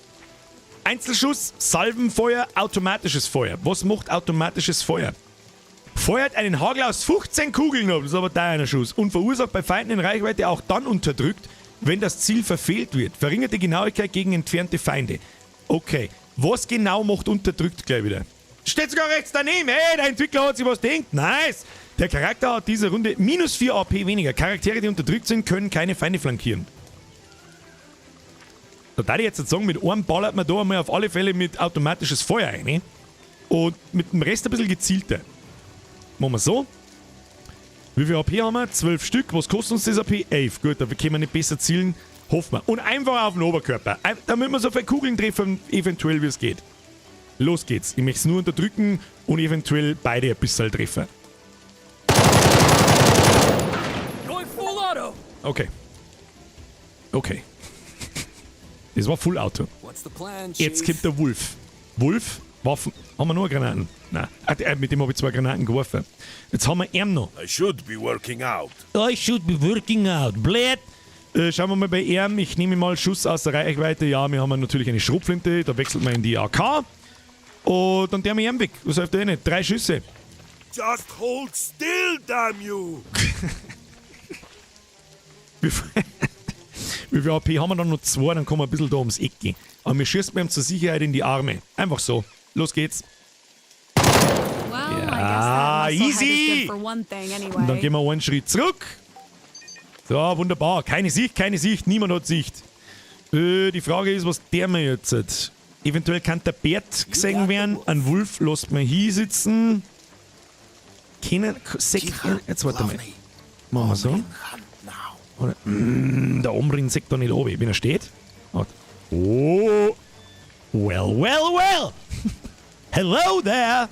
Einzelschuss, Salvenfeuer, automatisches Feuer. Was macht automatisches Feuer? Feuert einen Hagel aus 15 Kugeln ab, das ist aber teurer Schuss, und verursacht bei Feinden in Reichweite auch dann unterdrückt, wenn das Ziel verfehlt wird. Verringert die Genauigkeit gegen entfernte Feinde. Okay, was genau macht unterdrückt gleich wieder? Steht sogar rechts daneben. Hey, der Entwickler hat sich was gedacht. Nice. Der Charakter hat diese Runde minus 4 AP weniger. Charaktere, die unterdrückt sind, können keine Feinde flankieren. Da darf ich jetzt sagen, mit einem ballert man da einmal auf alle Fälle mit automatisches Feuer rein. Und mit dem Rest ein bisschen gezielter. Machen wir so. Wie viel AP haben wir? 12 Stück. Was kostet uns das AP? 11. Gut, da können wir nicht besser zielen. Hoffen wir. Und einfach auf den Oberkörper. Damit wir so viele Kugeln treffen, eventuell wie es geht. Los geht's. Ich möchte es nur unterdrücken und eventuell beide ein bisschen treffen. Going full auto! Okay. Okay. Das war Full Auto. What's the plan, Jetzt Chief? kommt der Wolf. Wolf, Waffen. Haben wir nur Granaten? Nein. Mit dem habe ich 2 Granaten geworfen. Jetzt haben wir ihn noch. I should be working out. I should be working out. Blöd. Schauen wir mal bei ihm. Ich nehme mal Schuss aus der Reichweite. Ja, wir haben natürlich eine Schrotflinte. Da wechselt man in die AK. Und dann der wir ihn weg. Was hilft der nicht? 3 Schüsse. Just hold still, damn you! Wie viel AP haben wir dann noch? 2, dann kommen wir ein bisschen da ums Eck gehen. Aber wir schießen ihm zur Sicherheit in die Arme. Einfach so. Los geht's. Well, I guess that muscle head easy. is good for one thing anyway. Und dann gehen wir einen Schritt zurück. So, wunderbar. Keine Sicht, keine Sicht. Niemand hat Sicht. Die Frage ist, was der mir jetzt hat. Eventuell kann der Bert gesehen werden. Ein Wolf lässt man hier sitzen. Jetzt warte mal. Machen wir so. Oder, der Omrin sagt da nicht oben, wenn er steht. Oh. Well, well, well. Hello there.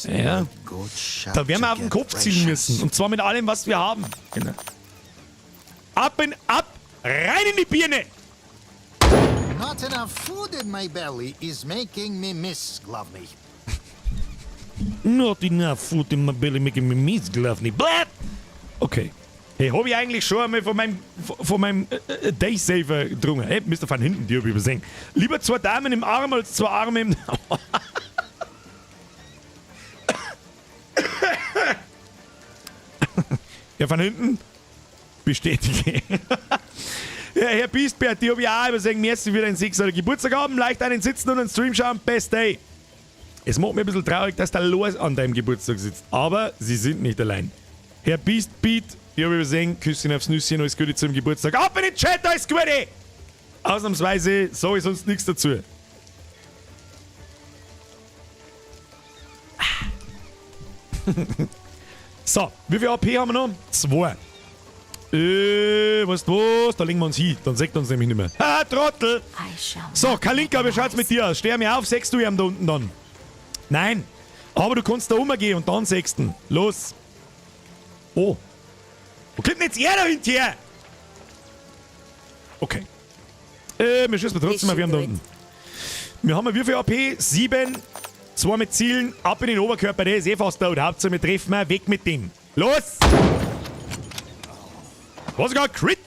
Ja. Da werden wir auf den Kopf ziehen müssen. Und zwar mit allem, was wir haben. Genau. Ab und ab. Rein in die Birne. Not enough food in my belly is making me miss Glovney. Not enough food in my belly making me miss Glovney. Bläh. Okay. Hey, hab ich eigentlich schon einmal von meinem Daysaver getrunken? Hey, Mr. Van Hinten, die hab ich übersehen. Lieber 2 Damen im Arm als 2 Arme im... Ja, Van Hinten? Bestätige. Ja, Herr Biestbert, die habe ich auch übersehen. Merci für deinen 6. Geburtstag haben. Leicht einen sitzen und einen Stream schauen. Best day. Es macht mir ein bisschen traurig, dass der Lars an deinem Geburtstag sitzt. Aber sie sind nicht allein. Herr Beastbeat, die habe ich übersehen. Küsschen aufs Nüsschen, alles Gute zum Geburtstag. Ab in den Chat, alles Gute! Ausnahmsweise sage ich sonst nichts dazu. So, wie viel AP haben wir noch? 2. Weißt du was? Da legen wir uns hin. Dann sagt er uns nämlich nicht mehr. Ha, Trottel! I shall So, not Kalinka, wie make schaut's mit noise. dir aus? Steh mir auf, sechst du ihm da unten dann. Nein. Aber du kannst da rumgehen und dann sechsten. Los. Oh. Wo kommt denn jetzt er da hinterher? Okay. Wir schießen trotzdem auf ihn da unten. Wir haben wie viel AP? 7. 2 mit Zielen. Ab in den Oberkörper, der ist eh fast tot. Hauptsache wir treffen ihn. Weg mit dem. Los! Was sogar Crit?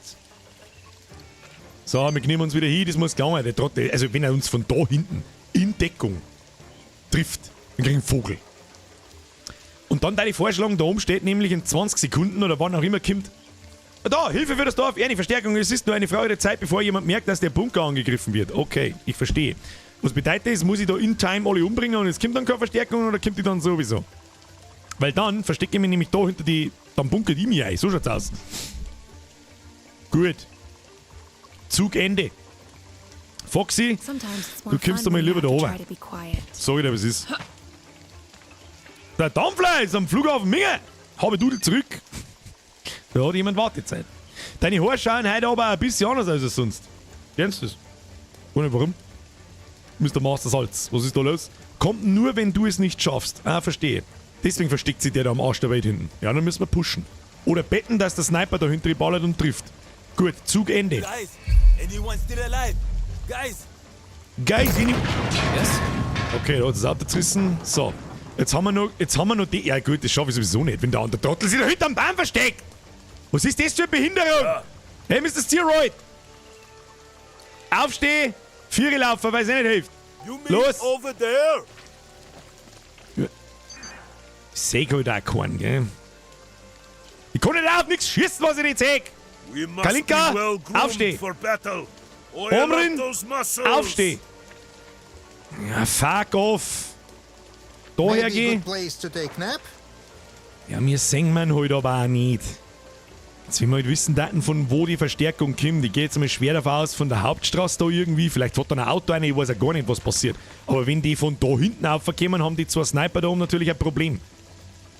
So, wir nehmen uns wieder hin, das muss klar sein. Der Trottel, also wenn er uns von da hinten in Deckung trifft, dann kriegen wir einen Vogel. Und dann da die Vorschlagung, da oben steht nämlich in 20 Sekunden oder wann auch immer kommt. Da, Hilfe für das Dorf, eine Verstärkung. Es ist nur eine Frage der Zeit, bevor jemand merkt, dass der Bunker angegriffen wird. Okay, ich verstehe. Was bedeutet das? Muss ich da in Time alle umbringen und es kommt dann keine Verstärkung oder kommt die dann sowieso? Weil dann verstecke ich mich nämlich da hinter die. Dann bunkert die mich ein. So schaut's aus. Gut. Zug Ende. Foxy, Sometimes it's du more kommst fun doch mal when you lieber da have to oben. try to be quiet. Sag ich dir, was ist. Der Dampfler ist am Flughafen Minge. Habe Dudel zurück. Da hat jemand Wartezeit. Deine Haare schauen heute aber ein bisschen anders aus als sonst. Kennst du das? Ohne warum? Mr. Master Salz, was ist da los? Kommt nur, wenn du es nicht schaffst. Ah, verstehe. Deswegen versteckt sich der da am Arsch der Welt hinten. Ja, dann müssen wir pushen. Oder betten, dass der Sniper da hinter die ballert und trifft. Gut, Zug Ende. Guys, anyone still alive? Guys, Guys, okay, da hat das Auto zerrissen. So, jetzt haben wir noch die. Ja gut, das schaffe ich sowieso nicht, wenn der andere Trottel sich da hinterm Baum versteckt. Was ist das für eine Behinderung? Ja. Hey, Mr. Steroid. Aufsteh, Viere laufen, weil es nicht hilft. You mean Los. over there? Ich seh halt auch keinen, gell? Ich kann nicht auf nichts schießen, was ich nicht sehe. We must Kalinka, be well groomed aufsteh. for battle. Oil Omrin, up those muscles. Aufsteh. Ja, fuck off. Daher Maybe geh. good place to take nap? Ja, wir sehen man halt aber auch nicht. Jetzt will wir halt wissen, Daten von wo die Verstärkung kommt. Ich gehe jetzt mal schwer davon aus, von der Hauptstraße da irgendwie. Vielleicht fährt dann ein Auto rein, ich weiß ja gar nicht, was passiert. Aber wenn die von da hinten aufkommen, haben die zwei Sniper da oben natürlich ein Problem.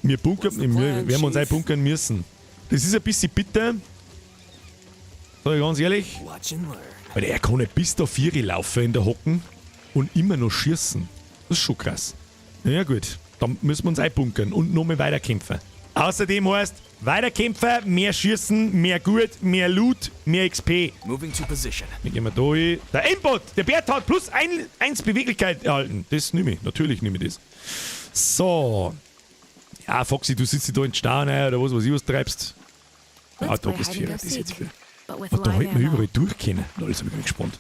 Wir bunkern, wir werden uns einbunkern müssen. Das ist ein bisschen bitter. Sag ich ganz ehrlich. Watch and learn. Weil er kann nicht bis da 4 laufen in der Hocken und immer noch schießen. Das ist schon krass. Ja gut, dann müssen wir uns einbunkern und nochmal weiterkämpfen. Außerdem heißt, weiterkämpfen, mehr schießen, mehr Gut, mehr Loot, mehr XP. Moving to position. Wie gehen wir da hin? Der Aimbot, der Bert hat plus 1 Beweglichkeit erhalten. Das nehme ich, natürlich nehme ich das. So. Ja, Foxy, du sitzt da in Stau rein oder was ich treibst. Der Let's play Auto ist hide and für go das jetzt seek, für. but with Und da live hätten wir ammo. überall durchkennen. Da ist ich gespannt.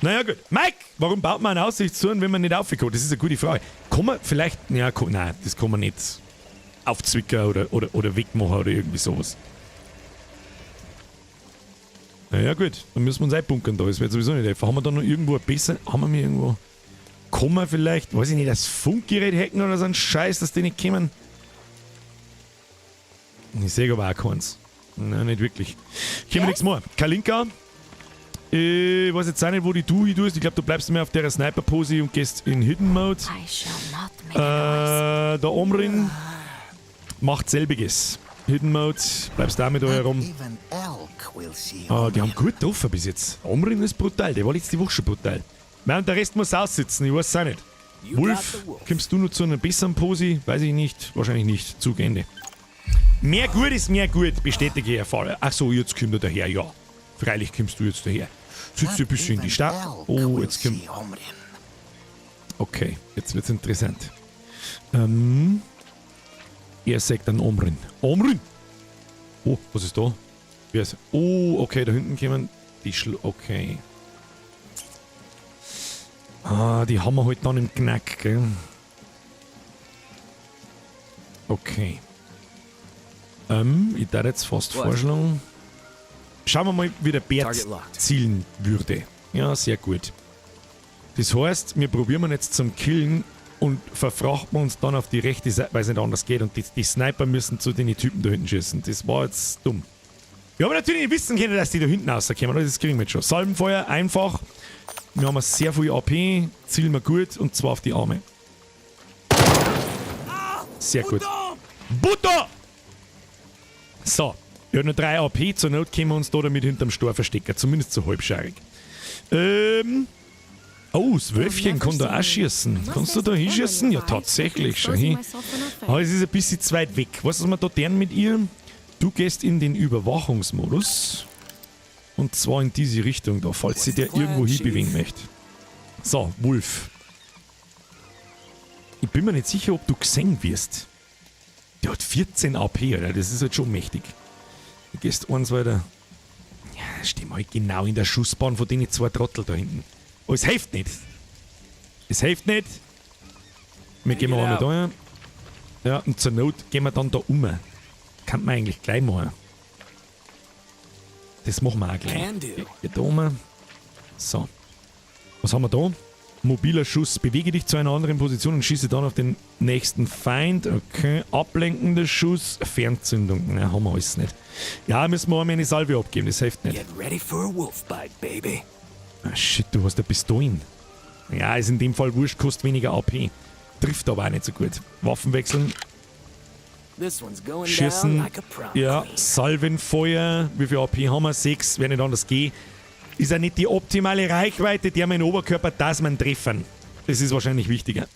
Naja, gut. Mike, warum baut man einen Aussichtsturm, wenn man nicht raufkommt? Das ist eine gute Frage. Kann man vielleicht. Ja, nein, das kann man nicht aufzwicken oder wegmachen oder irgendwie sowas. Naja, gut. Dann müssen wir uns einbunkern da. Das wird sowieso nicht helfen. Haben wir da noch irgendwo ein besser. Haben wir mir irgendwo. Kann man vielleicht, weiß ich nicht, das Funkgerät hacken oder so ein Scheiß, dass die nicht kommen? Ich sehe aber auch keins. Nein, nicht wirklich. Können wir nichts mehr. Kalinka. Ich weiß jetzt auch nicht, wo die du hin tust. Ich glaube, du bleibst mehr auf der Sniper-Pose und gehst in Hidden Mode. I shall not make a noise. Der Omrin macht selbiges. Hidden Mode, bleibst da mit euch herum. Even elk will see. Ah, die haben gut getroffen bis jetzt. Omrin ist brutal, der war letzte Woche schon brutal. Nein, der Rest muss aussitzen, ich weiß es auch nicht. You Wolf, got the wolf. kommst du noch zu einer besseren Pose? Weiß ich nicht, wahrscheinlich nicht. Zug Ende. Mehr gut ist mehr gut, bestätige ich Erfahrung. Ach so, jetzt kommt er daher, ja. Freilich kommst du jetzt daher. Sitzt du ein bisschen in die Stadt. Oh, jetzt kommt. Okay, jetzt wird's interessant. Er sagt dann Omrin. Omrin! Oh, was ist da? Wer ist? Oh, okay, da hinten kommen die okay. Ah, die haben wir halt dann im Knack, gell? Okay. Ich darf jetzt fast Was? vorschlagen. Schauen wir mal, wie der Bert Target locked. zielen würde. Ja, sehr gut. Das heißt, wir probieren jetzt zum Killen und verfrachten uns dann auf die rechte Seite, weil es nicht anders geht. Und die Sniper müssen zu den Typen da hinten schießen. Das war jetzt dumm. Wir haben natürlich nicht wissen können, dass die da hinten rauskommen. Das kriegen wir jetzt schon. Salbenfeuer, einfach. Wir haben sehr viel AP, zielen wir gut und zwar auf die Arme. Sehr gut. Butter! So, wir haben noch 3 AP. Zur Not können wir uns da damit hinterm Stor verstecken. Zumindest so halbscharig. Oh, das Wölfchen kann da auch schießen. Kannst du da hinschießen? Ja, tatsächlich schon. Hin. Aber es ist ein bisschen zu weit weg. Was wir da tun mit ihr? Du gehst in den Überwachungsmodus. Und zwar in diese Richtung da, falls sie der irgendwo hinbewegen möchte. So, Wolf. Ich bin mir nicht sicher, ob du gesehen wirst. Der hat 14 AP, Alter. Das ist halt schon mächtig. Du gehst eins weiter. Ja, stehen halt genau in der Schussbahn von den 2 Trottel da hinten. Aber es hilft nicht. Es hilft nicht. Wir gehen mal da. Ja, und zur Not gehen wir dann da um. Kann man eigentlich gleich machen. Das machen wir auch gleich. Can do. Hier da oben. So. Was haben wir da? Mobiler Schuss. Bewege dich zu einer anderen Position und schieße dann auf den nächsten Feind. Okay. Ablenkender Schuss. Fernzündung. Nein, haben wir alles nicht. Ja, müssen wir einmal eine Salve abgeben. Das hilft nicht. Get ready for a wolf bite, baby. Ah, shit, du hast ja Pistolen. Ja, ist in dem Fall wurscht, kostet weniger AP. Trifft aber auch nicht so gut. Waffen wechseln. This one's going Schießen. down like a prom Ja, queen. Salvenfeuer. Wie viel AP haben wir? 6. Wäre nicht anders gehen. Ist ja nicht die optimale Reichweite, die haben wir im Oberkörper, dass man treffen. Das ist wahrscheinlich wichtiger.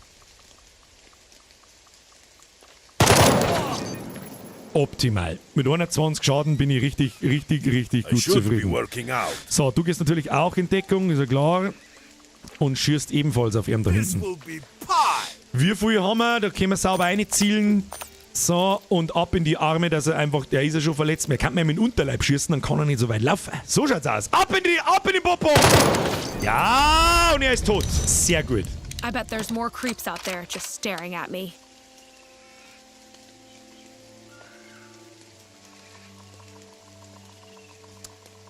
Optimal. Mit 21 Schaden bin ich richtig I gut should be zufrieden. working out. So, du gehst natürlich auch in Deckung, ist ja klar. Und schießt ebenfalls auf ihn da This hinten. will be pie. Wie viel haben wir? Da können wir sauber reinzielen. So, und ab in die Arme, dass er einfach, der ist ja schon verletzt. Wir kann ihm in den Unterleib schießen, dann kann er nicht so weit laufen. So schaut's aus. Ab in die Popo! Ja, und er ist tot. Sehr gut. I bet there's more creeps out there just staring at me.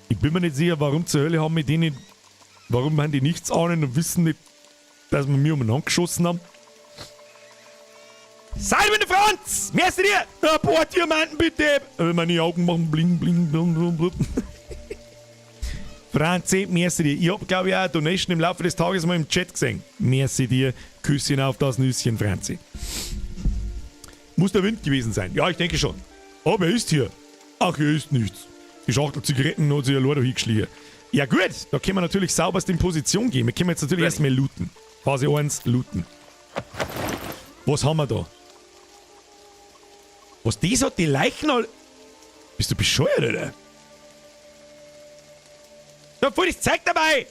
Ich bin mir nicht sicher, warum zur Hölle haben wir die nicht, warum haben die nichts ahnen und wissen nicht, dass wir mir umeinander geschossen haben. Salve Franz! Merkst du dir? Ein paar Diamanten bitte! Meine Augen machen bling, bling, bling, bling, bling. Franzi, merci dir. Ich hab, glaube ich, auch eine Donation im Laufe des Tages mal im Chat gesehen. Merci dir. Küsschen auf das Nüsschen, Franzi. Muss der Wind gewesen sein. Ja, ich denke schon. Aber er ist hier. Ach, hier ist nichts. Die Schachtel Zigaretten hat sich ja leider hingeschlichen. Ja gut, da können wir natürlich sauberst in Position gehen. Wir können jetzt natürlich erstmal looten. Phase 1, looten. Was haben wir da? Was das hat, die Leichen all... Bist du bescheuert, oder? Da voll das Zeug dabei!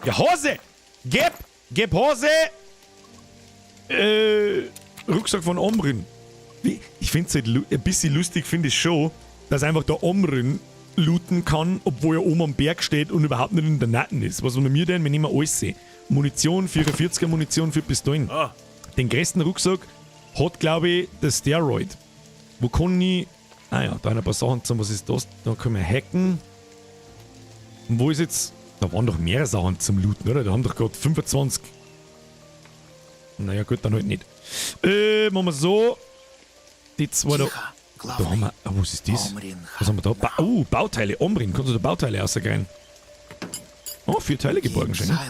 Ja, Hose! Geb Hose! Rucksack von Omrin. Ich finde es halt ein bisschen lustig, finde ich schon, dass einfach der Omrin looten kann, obwohl er oben am Berg steht und überhaupt nicht in der Natten ist. Was wollen wir denn? Wir nehmen alles sehen. Munition, 44er Munition für Pistolen. Den größten Rucksack hat, glaube ich, der Steroid. Wo kann ich... Ah ja, da ein paar Sachen zum. Was ist das? Da können wir hacken. Und wo ist jetzt... Da waren doch mehrere Sachen zum Looten, oder? Da haben doch gerade 25... Naja gut, dann halt nicht. Machen wir so. Die zwei da... Da haben wir... Ah, was ist das? Was haben wir da? Bauteile. Omrin. Kannst du da Bauteile rausgreifen? Oh, 4 Teile geborgen schon. Ne?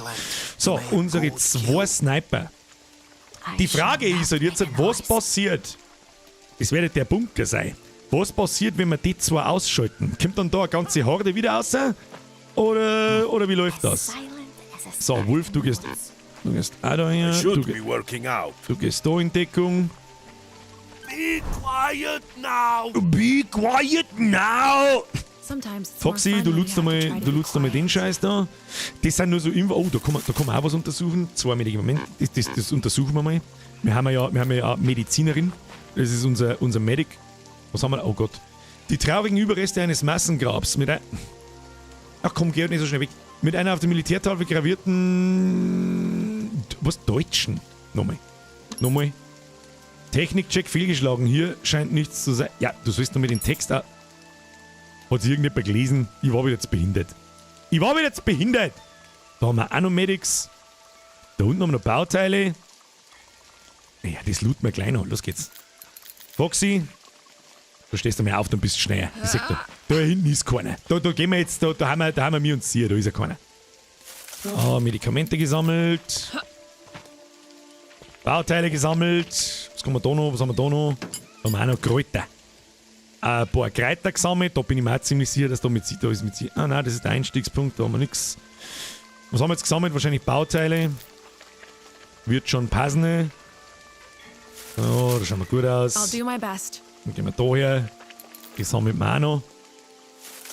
So, unsere 2 Sniper. Die Frage ist halt jetzt, was passiert? Das wird der Bunker sein. Was passiert, wenn wir die 2 ausschalten? Kommt dann da eine ganze Horde wieder raus? Oder wie läuft das? So, Wolf, du gehst auch da I her. should be working out. Du gehst da in Deckung. Be quiet now. Be quiet now! Sometimes it's more Foxy, fun du when you lutst have to try to be einmal den quiet. Scheiß da. Das sind nur so Info. Oh, da kann man auch was untersuchen. 2 Medikamente. Das untersuchen wir mal. Wir haben ja eine Medizinerin. Das ist unser Medic. Was haben wir? Oh Gott. Die traurigen Überreste eines Massengrabs mit Ach komm, geh halt nicht so schnell weg. Mit einer auf der Militärtafel gravierten... Was? Deutschen? Nochmal. Technikcheck fehlgeschlagen. Hier scheint nichts zu sein. Ja, du sollst noch mit dem Text auch... Hat sich irgendjemand gelesen? Ich war wieder jetzt behindert. Da haben wir auch noch Medics. Da unten haben wir noch Bauteile. Ja, das looten wir gleich noch. Los geht's. Foxy, du stehst einmal auf, dann bist du schneller. Ich sag dir, da hinten ist keiner. Da gehen wir jetzt, da haben wir mir und sie, da ist ja keiner. So, Medikamente gesammelt. Bauteile gesammelt. Was haben wir da noch? Da haben wir auch noch Kräuter. Ein paar Kräuter gesammelt. Da bin ich mir auch ziemlich sicher, dass da ist mit sie. Ah nein, das ist der Einstiegspunkt, da haben wir nichts. Was haben wir jetzt gesammelt? Wahrscheinlich Bauteile. Wird schon passen. So, das schaut mal gut aus. I'll do my best. Dann gehen wir da her. Gesammelt wir auch noch.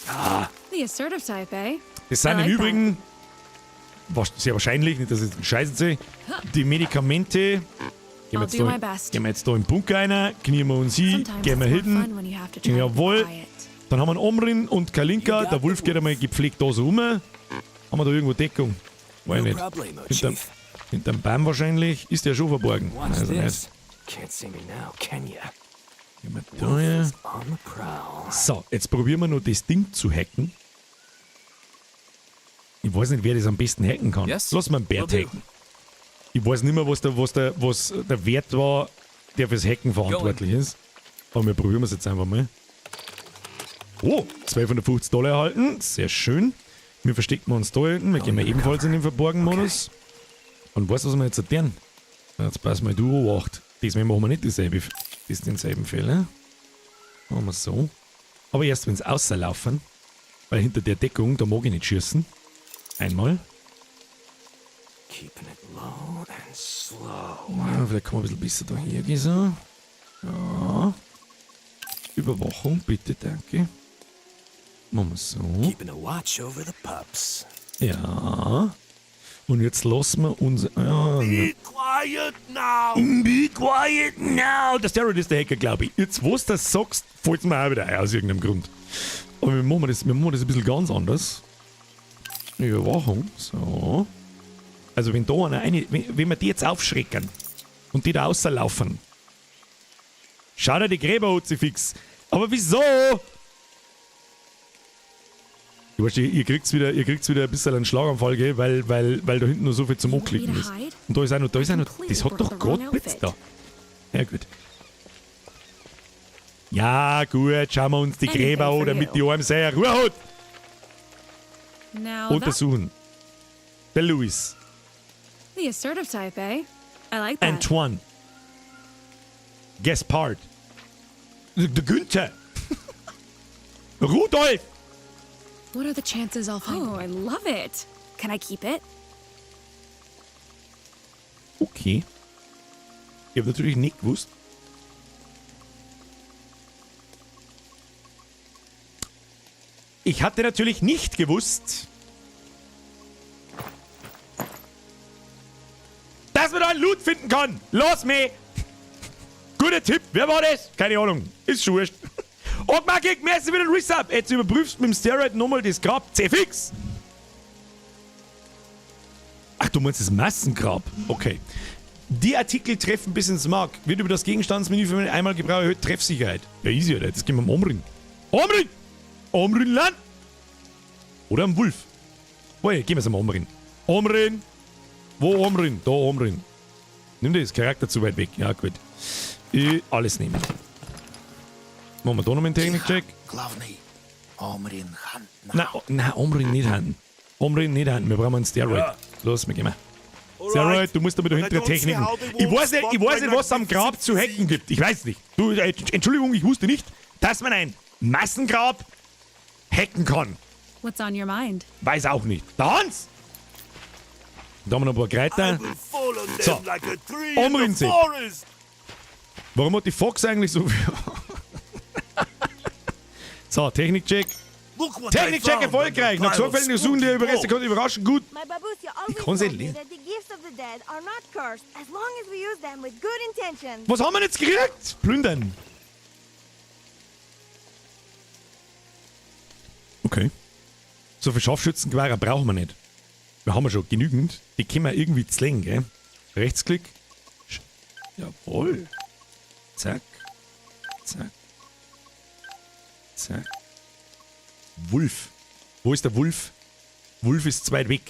Ah, The assertive type, eh? das sind I im like Übrigen, sehr wahrscheinlich, nicht dass ich scheißen sehe, die Medikamente. Gehen wir I'll do my best. Gehen wir jetzt da in den Bunker rein, knien wir uns hin, Sometimes gehen wir it's more hinten. fun when you have to try to be Jawohl. quiet. Dann haben wir einen Omrin und Kalinka. Der Wolf geht einmal gepflegt da so rum. Haben wir da irgendwo Deckung? Weiß No nicht. problemo, Hinterm, Chief. hinterm Baum wahrscheinlich. Ist der schon verborgen? Watch Also nicht. this. Can't see me now, can ya? Gehen wir da her. On the prowl. So, jetzt probieren wir noch das Ding zu hacken. Ich weiß nicht, wer das am besten hacken kann. Yes, Lass mal einen Bert will do. hacken. Ich weiß nicht mehr, was der Wert war, der fürs Hacken verantwortlich ist. Aber wir probieren es jetzt einfach mal. Oh, $1250 erhalten. Sehr schön. Wir verstecken uns da hinten. Wir gehen wir ebenfalls in den Verborgen-Modus. Und weißt du, was wir jetzt erklären? Jetzt pass mal du 8. Diesmal machen wir nicht denselben Fehler. Machen wir so. Aber erst, wenn es außerlaufen. Weil hinter der Deckung, da mag ich nicht schießen. Einmal. Keeping it low and slow. Ja, vielleicht kann man ein bisschen besser da hergehen. So. Ja. Überwachung, bitte, danke. Machen wir so. Keeping a watch over the pups. Ja. Und jetzt lassen wir uns. Ja, Be quiet now! be quiet now! Der Steroid ist der Hacker, glaube ich. Jetzt, wo du das sagst, fällt es mir auch wieder ein, aus irgendeinem Grund. Aber wir machen das ein bisschen ganz anders. Überwachung, so. Also, wenn da wenn wir die jetzt aufschrecken und die da außerlaufen, schau dir die Gräber fix. Aber wieso? Ihr kriegt's wieder ein bisschen einen Schlaganfall, gell? Weil da hinten nur so viel zum Anklicken ist. Und da ist auch noch, das hat doch gerade Blitz da. Ja, gut. Ja, gut, schauen wir uns die Gräber an, damit die Arme sehr Ruhe hat. Now that, Untersuchen. Der Louis. the assertive type, eh? I like that. Antoine. Gaspard. Der Günther. Rudolf. What are the chances I'll find? Oh, I love it. Can I keep it? Okay. Ich habe natürlich nicht gewusst. Ich hatte natürlich nicht gewusst, dass man da einen Loot finden kann. Los, me! Guter Tipp. Wer war das? Keine Ahnung. Ist schon wurscht. Und Magik, mir ist wieder ein Resub. Jetzt überprüfst du mit dem Steroid nochmal das Grab. C-Fix. Ach, du meinst das Massengrab? Okay. Die Artikel treffen bis ins Mark. Wird über das Gegenstandsmenü für einmal Gebrauch erhöht. Treffsicherheit. Ja, easy, Alter. Jetzt gehen wir am Omrin. Omrin! Omrin Land! Oder am Wolf. Oh, ja, gehen wir es am Omrin. Omrin! Wo Omrin? Da Omrin. Nimm das Charakter zu weit weg. Ja, gut. Alles nehmen. Machen wir da noch einen Technik-Check. Glavny, Omrin Hand. Nein, Omrin nicht haben. Omrin nicht haben. Wir brauchen einen Steroid. Los, wir gehen mal. Steroid, du musst damit hinter der Techniken. Ich weiß nicht, was es am Grab zu hacken gibt. Ich weiß nicht. Du, Entschuldigung, ich wusste nicht, dass man ein Massengrab hacken kann. What's on your mind? Weiß auch nicht. Der Hans! Da haben wir noch ein paar Kräuter. So, Omrin-Sieb. Warum hat die Fox eigentlich so viel? So, Technik-Check. Technik-Check erfolgreich. Nach sorgfältigen Suchen der Überreste konnte überraschen gut. My babusia always kann sie told me lesen. that the gifts of the dead are not cursed as long as we use them with good intentions. Was haben wir jetzt gekriegt? Plündern. Okay. So viel Scharfschützengewehre brauchen wir nicht. Wir haben ja schon genügend. Die können wir irgendwie zlängen, gell? Rechtsklick. Jawohl. Zack. Zack. Zack. Wolf. Wo ist der Wolf? Wolf ist zu weit weg.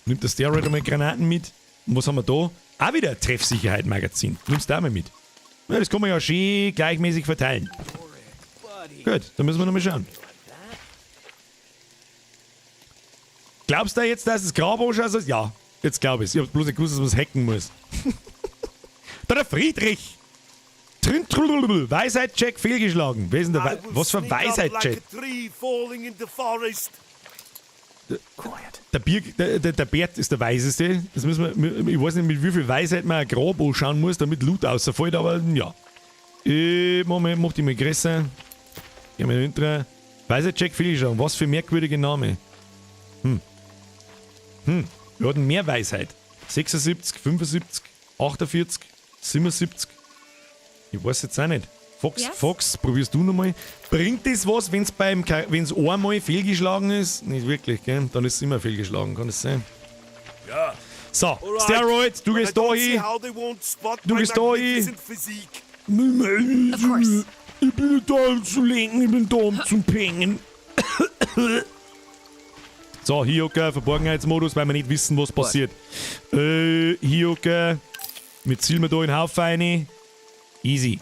Nimmt der Steroid einmal Granaten mit. Und was haben wir da? Auch wieder ein Treffsicherheit-Magazin. Nimmst du auch mal mit. Ja, das kann man ja schön gleichmäßig verteilen. Gut, dann müssen wir nochmal schauen. Glaubst du jetzt, dass das Grab ausschaut? Ja, jetzt glaube ich. Ich hab bloß nicht gewusst, dass man es hacken muss. Da der Friedrich. Weisheit-Check fehlgeschlagen. Wer ist denn der Was für Weisheit-Check? Der Bert ist der Weiseste. Das müssen wir, ich weiß nicht, mit wie viel Weisheit man ein Grab anschauen muss, damit Loot rausfällt, aber ja. Moment, mach die mal größer. Gehen wir hinterher. Weisheit-Check fehlgeschlagen. Was für merkwürdige Name. Wir hatten mehr Weisheit. 76, 75, 48, 77. Ich weiß jetzt auch nicht. Fox, Yes? Fox, probierst du nochmal. Bringt das was, wenn es einmal fehlgeschlagen ist? Nicht wirklich, gell? Dann ist es immer fehlgeschlagen, kann das sein? Ja. So, Alright. Steroid, du I gehst da don't see hin. how they won't spot Du my gehst da hin. magnificent physique. Of course. Ich bin nicht da, um zu lenken, ich bin da, um zu pengen. So, hier okay, Verborgenheitsmodus, weil wir nicht wissen, was passiert. Hier okay. Wir zielen wir da in den Haufen rein. Easy.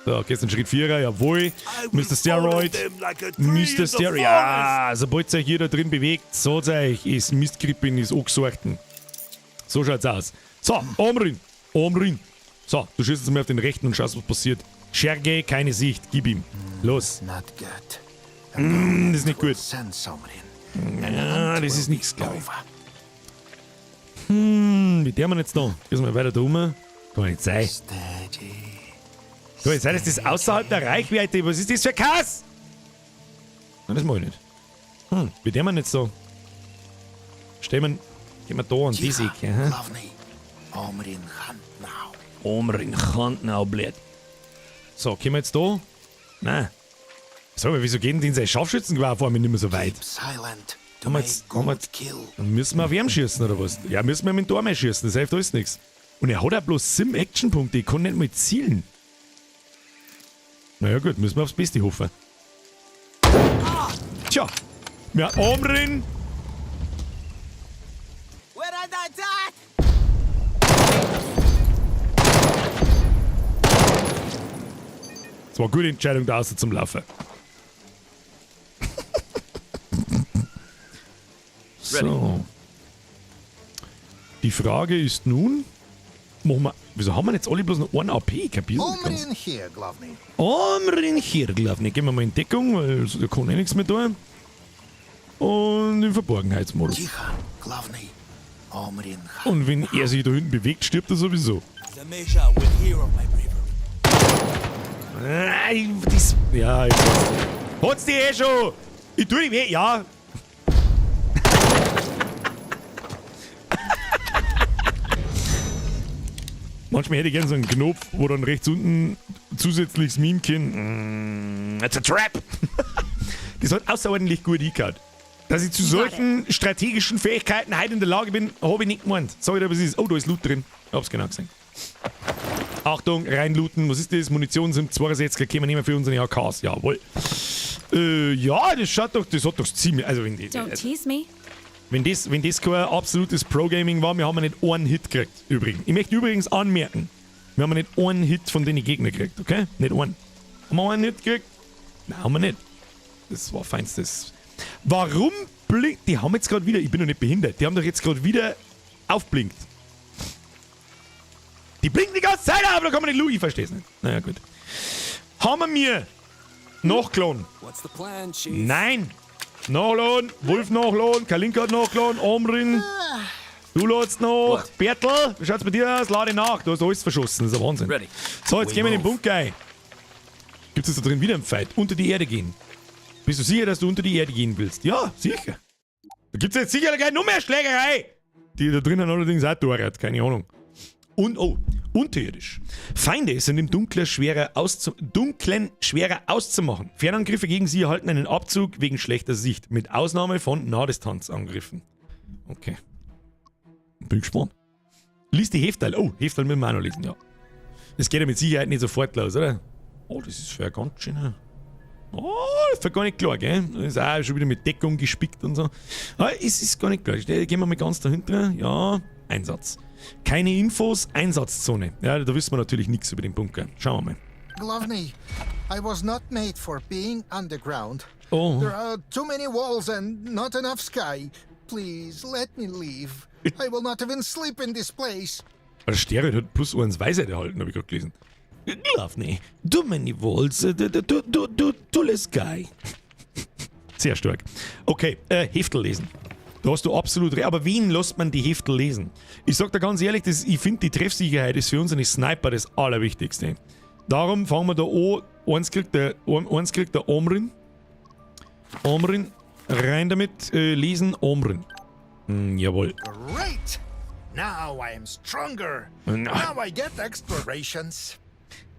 So, gehst in Schritt 4, jawohl. I will Mr. Steroid. follow them like a tree Mr. in the Steroid. Ja, sobald sich hier da drin bewegt, sagt euch, ist Mistkrippin, ist angesorgten. So schaut's aus. So, Arm rein. So, du schießt jetzt mal auf den rechten und schaust, was passiert. Scherge, keine Sicht, gib ihm. Los. Not good. Das ist nicht gut. Send someone in. Ja, das ist nichts, glaube ich. Over. Wie der man jetzt da? Gehen wir weiter da rum. Kann nicht sein. Steady. Kann nicht sein, dass das außerhalb der Reichweite. Was ist das für Kass? Nein, das mach ich nicht. Wie der man jetzt da? Gehen wir da an die Ecke. Lovely. Omrin Hand now. Omrin Kantnau, blöd. So, können wir jetzt da? Nein. So, aber wieso gehen die in sein Scharfschützengewehr vor mir nicht mehr so weit? Silent. To Haben wir make jetzt- good haben wir jetzt- kill. Dann müssen wir auf ihn schießen, oder was? Ja, müssen wir mit dem Tor mal schießen, das hilft alles nichts. Und er hat auch bloß 7 Action-Punkte, ich kann nicht mal zielen. Naja gut, müssen wir aufs Beste hoffen. Tja, wir haben drin. We're under attack! Es war eine gute Entscheidung, da außen zum Laufen. So. Die Frage ist nun, wieso haben wir jetzt alle bloß noch 1 AP? Kapierst du das Ganze? Omrin here, Glovny. Omrin hier, glaube ich. Gehen wir mal in Deckung, weil da kann eh nichts mehr tun. Und im Verborgenheitsmodus. Jihan, Glovny. Omrin Hand. Und wenn er sich da hinten bewegt, stirbt er sowieso. Zamesha will hear of my bravery. Ja, ich weiß. Hat's die eh schon? Ich tue nicht weh, ja. Manchmal hätte ich gerne so einen Knopf, wo dann rechts unten zusätzliches Meme kommt. It's a trap! Das hat außerordentlich gut hingehört. Dass ich zu solchen strategischen Fähigkeiten heute in der Lage bin, habe ich nicht gemeint. Sag ich dir, was ist. Oh, da ist Loot drin. Ich hab's genau gesehen. Achtung, reinlooten. Was ist das? Munition sind 62er, können wir nehmen für unsere AKs. Jawohl. Ja, das hat doch ziemlich. Also, Don't tease me. wenn das kein absolutes Pro-Gaming war, wir haben nicht einen Hit gekriegt. Übrigens. Ich möchte übrigens anmerken, wir haben nicht einen Hit von den Gegnern gekriegt, okay? Nicht einen. Haben wir einen Hit gekriegt? Nein, haben wir nicht. Das war feinstes. Warum blinkt? Die haben jetzt gerade wieder, ich bin doch nicht behindert, die haben doch jetzt gerade wieder aufblinkt. Die blinken die ganze Zeit, aber da kann man nicht schauen, ich verstehe es nicht. Naja, gut. Haben wir mir nachgeladen? What's the plan, Chief? Nein! Nachladen, Wolf nachladen, Kalinka hat nachgeladen, Omrin. Du ladst noch. What? Bertel, wie schaut's bei dir aus? Lade nach, du hast alles verschossen, das ist ein Wahnsinn. Ready. So, jetzt We gehen wir in den move. Bunker ein. Gibt es da drin wieder einen Fight? Unter die Erde gehen. Bist du sicher, dass du unter die Erde gehen willst? Ja, sicher. Da gibt es jetzt sicher gleich noch mehr Schlägerei. Die da drinnen allerdings auch durchhat, keine Ahnung. Und, oh, unterirdisch. Feinde sind im Dunklen schwerer auszumachen. Fernangriffe gegen sie erhalten einen Abzug wegen schlechter Sicht, mit Ausnahme von Nahdistanzangriffen. Okay. Bin gespannt. Lies die Hefteil. Oh, Hefteil müssen wir auch noch lesen, ja. Das geht ja mit Sicherheit nicht sofort los, oder? Oh, das ist für ein ganz schöner Oh, das war gar nicht klar, gell? Das ist auch schon wieder mit Deckung gespickt und so. Aber es ist gar nicht klar. Gehen wir mal ganz dahinter. Ja, Einsatz. Keine Infos, Einsatzzone. Ja, da wissen wir natürlich nichts über den Bunker. Schauen wir mal. Glovney, I was not made for being underground. Oh. There are too many walls and not enough sky. Please, let me leave. I will not even sleep in this place. Der Steroid hat +1 Weisheit erhalten, habe ich gerade gelesen. Glovney, too many walls, too less sky. Sehr stark. Okay, Heftel lesen. Da hast du absolut recht. Aber wen lässt man die Heftel lesen? Ich sag dir ganz ehrlich, ich finde, die Treffsicherheit ist für unsere Sniper das Allerwichtigste. Darum fangen wir da an. Eins kriegt der Omrin. Omrin, rein damit. Lesen, Omrin. Jawohl. Great! Now I am stronger. Now I get explorations.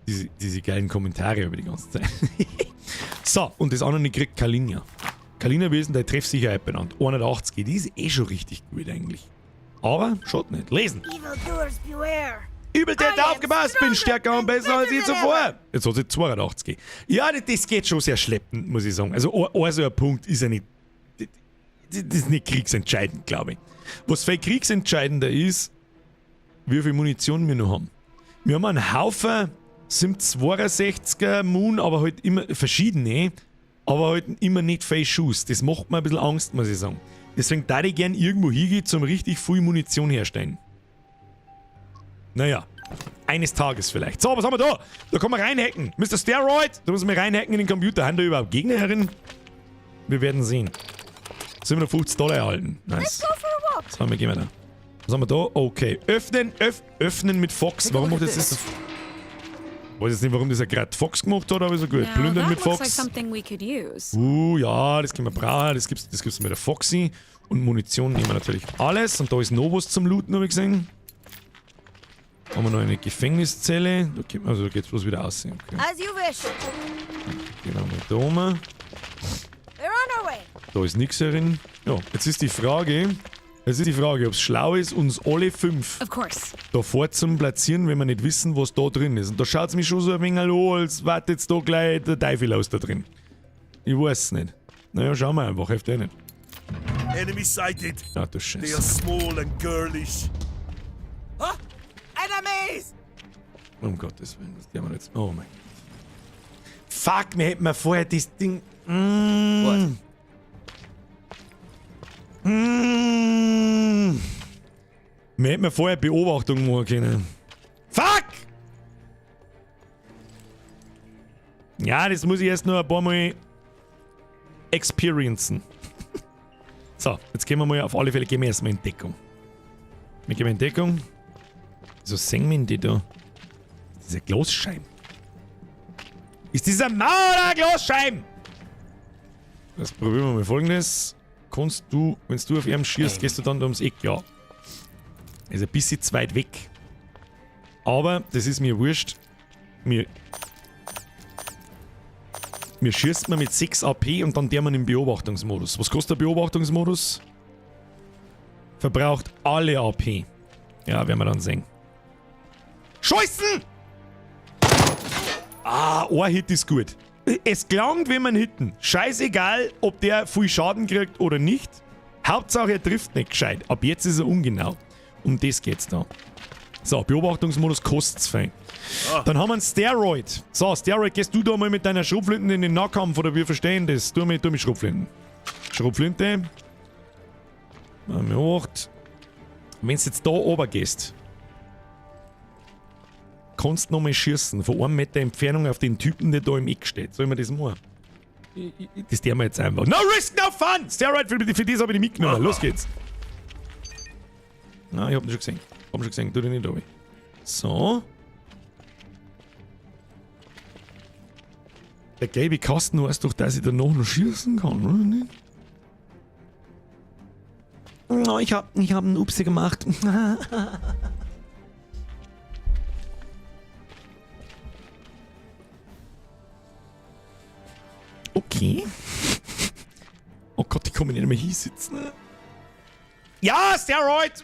Diese geilen Kommentare über die ganze Zeit. So, und das andere kriegt Kalinia. Kalinia, wie ist denn der Treffsicherheit benannt? 180, die ist eh schon richtig gut eigentlich. Aber, schaut nicht. Lesen. Evildoers beware. Übeltäter, aufgepasst, bin stärker und besser als je zuvor. Jetzt hat sie 82. Ja, das geht schon sehr schleppend, muss ich sagen. Also, so ein Punkt ist ja nicht. Das ist nicht kriegsentscheidend, glaube ich. Was viel kriegsentscheidender ist, wie viel Munition wir noch haben. Wir haben einen Haufen 762er Moon, aber halt immer verschiedene, aber halt immer nicht viel Schuss. Das macht mir ein bisschen Angst, muss ich sagen. Deswegen da ich gern irgendwo hingehen, zum richtig viel Munition herstellen. Naja, eines Tages vielleicht. So, was haben wir da? Da kann man reinhacken. Mr. Steroid, da muss man reinhacken in den Computer. Haben da überhaupt Gegner herin? Wir werden sehen. $750 erhalten. Nice. So, wir gehen wir da. Was haben wir da? Okay. Öffnen mit Fox. Warum macht das das? Ich weiß jetzt nicht, warum das gerade Fox gemacht hat, aber ist ja gut. Now, Plündern that mit looks Fox. like something we could use. Ja, das können wir brauchen. Das gibt's mit der Foxy. Und Munition nehmen wir natürlich alles. Und da ist noch was zum Looten, habe ich gesehen. Haben wir noch eine Gefängniszelle. Da geht's bloß wieder aus. Okay. As you wish. Gehen wir mal da oben. We're on our way. Da ist nichts drin. Ja, jetzt ist die Frage, ob es schlau ist, uns alle 5 Of course. da vorzum platzieren, wenn wir nicht wissen, was da drin ist. Und da schaut es mich schon so ein wenig an, als wartet jetzt da gleich der Teufel aus da drin. Ich weiß es nicht. Naja, schauen wir einfach, hilft eh nicht. Enemy sighted. Ach du They are Scheiße. small and girlish. Huh? Enemies! Um Gottes Willen, was haben wir jetzt? Oh mein Gott. Fuck, wir hätten mal vorher das Ding. What? Wir hätten vorher Beobachtung machen können. Fuck! Ja, das muss ich erst noch ein paar Mal experiencen. So, jetzt gehen wir mal auf alle Fälle erstmal in Deckung. Wir gehen in Deckung. So sehen wir die da. Diese Glasscheiben. Ist dieser Mauer oder Glasscheiben? Jetzt probieren wir mal Folgendes. Kannst du, wenn du auf ihn schießt, gehst du dann da ums Eck? Ja. Ist ein bisschen zu weit weg. Aber das ist mir wurscht. Mir schießt man mit 6 AP und dann der man im Beobachtungsmodus. Was kostet der Beobachtungsmodus? Verbraucht alle AP. Ja, werden wir dann sehen. Scheißen! Ein Hit ist gut. Es gelangt, wenn man hitten. Scheißegal, ob der viel Schaden kriegt oder nicht. Hauptsache, er trifft nicht gescheit. Ab jetzt ist er ungenau. Um das geht's da. So, Beobachtungsmodus kostet's fein. Dann haben wir einen Steroid. So, Steroid, gehst du da mal mit deiner Schrotflinte in den Nahkampf oder wir verstehen das? Tu mit Schrotflinten. Schrotflinte. Machen wir hoch. Wenn du jetzt da oben gehst, kannst du nochmal schießen. Von 1 Meter Entfernung auf den Typen, der da im Eck steht. Soll ich mir das machen? Das tun wir jetzt einfach. No risk, no fun! Steroid, für das habe ich nicht mitgenommen. Los geht's. Na, ich hab ihn schon gesehen. Tu den nicht da. So. Der gelbe Kasten weiß doch, dass ich danach noch schießen kann, oder nicht? Oh, ich hab einen Upsi gemacht. Okay. Oh Gott, ich kann mich nicht mehr hinsitzen. Ja, Steroid!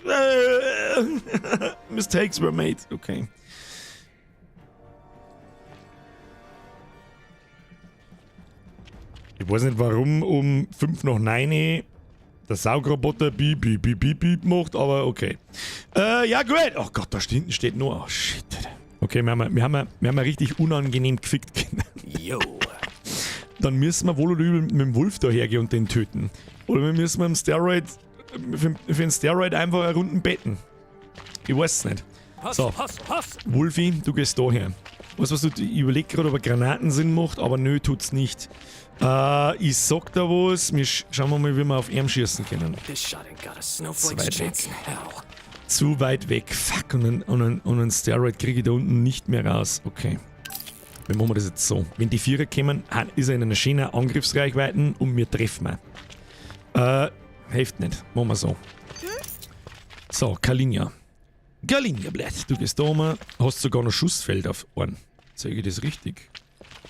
Mistakes were made. Okay. Ich weiß nicht, warum um 5 nach 9 der Saugroboter Beep, Beep, Beep, Beep, Beep macht, aber okay. Ja, gut. Oh Gott, da hinten steht nur. Oh, shit. Okay, wir haben richtig unangenehm gefickt. Yo. Dann müssen wir wohl oder übel mit dem Wolf da hergehen und den töten. Oder wir müssen mit dem Steroid, für den Steroid einfach eine Runden betten. Ich weiß es nicht. So, Wolfi, du gehst da her. Was du, ich überlege gerade, ob er Granaten Sinn macht, aber nö, tut's nicht. Ich sag da was, schauen wir mal, wie wir auf ihn schießen können. This shot ain't got a Zu snowflake's weit weg. chance in hell. Zu weit weg. Fuck, und einen Steroid kriege ich da unten nicht mehr raus. Okay. Wie machen wir das jetzt so? Wenn die Vierer kommen, ist er in einer schönen Angriffsreichweite und wir treffen ihn. Hilft nicht. Machen wir so. So, Kalinja. Kalinja, Blatt. Du gehst da oben, hast sogar noch Schussfeld auf Ohren. Zeige ich das richtig?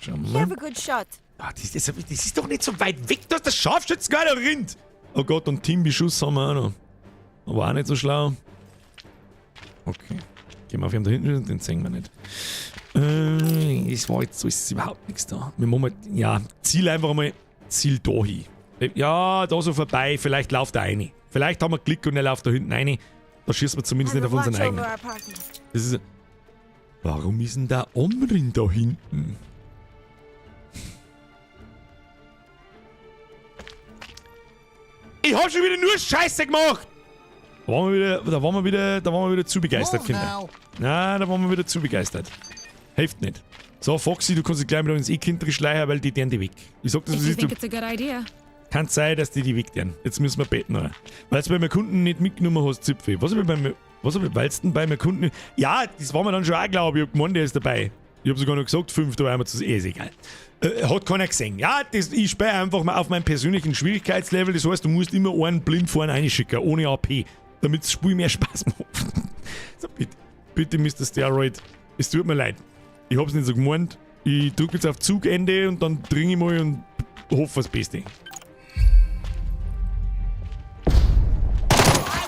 Schauen wir You have mal. a good shot. Ah, das ist doch nicht so weit weg, dass der Scharfschützengeil da rennt. Oh Gott, und Teambeschuss haben wir auch noch. Aber auch nicht so schlau. Okay. Gehen wir auf ihn da hinten, den sehen wir nicht. Das war jetzt so, ist überhaupt nichts da. Wir machen mal, ja, Ziel einfach mal, Ziel da hin. Ja, da so vorbei, vielleicht läuft er rein. Vielleicht haben wir Glück und er läuft da hinten rein. Da schießen wir zumindest I nicht will auf unseren watch over eigenen. our party. Das ist. Warum ist denn der Omrin da hinten? Ich hab schon wieder nur Scheiße gemacht! Da waren wir wieder zu begeistert, Move Kinder. now. Na, da waren wir wieder zu begeistert. Hilft nicht. So, Foxy, du kannst dich gleich mit uns E-Kind schleichen, weil die deren die weg. Ich sag das, If was you ist, think du it's a good idea. kann sein, dass die weg deren. Jetzt müssen wir beten, oder? Weil du bei meinen Kunden nicht mitgenommen hast, Zipfel. Was weil du bei meinen Kunden. Ja, das war mir dann schon auch, glaube ich. Ich hab gemeint, der ist dabei. Ich hab sogar noch gesagt, 5, da waren wir zu. Ist egal. Hat keiner gesehen. Ja, ich sperre einfach mal auf meinen persönlichen Schwierigkeitslevel. Das heißt, du musst immer einen blind vorne reinschicken, ohne AP. Damit das Spiel mehr Spaß macht. So, bitte, Mr. Steroid. Es tut mir leid. Ich hab's nicht so gemeint. Ich drücke jetzt auf Zugende und dann dringe ich mal und hoffe das Beste. I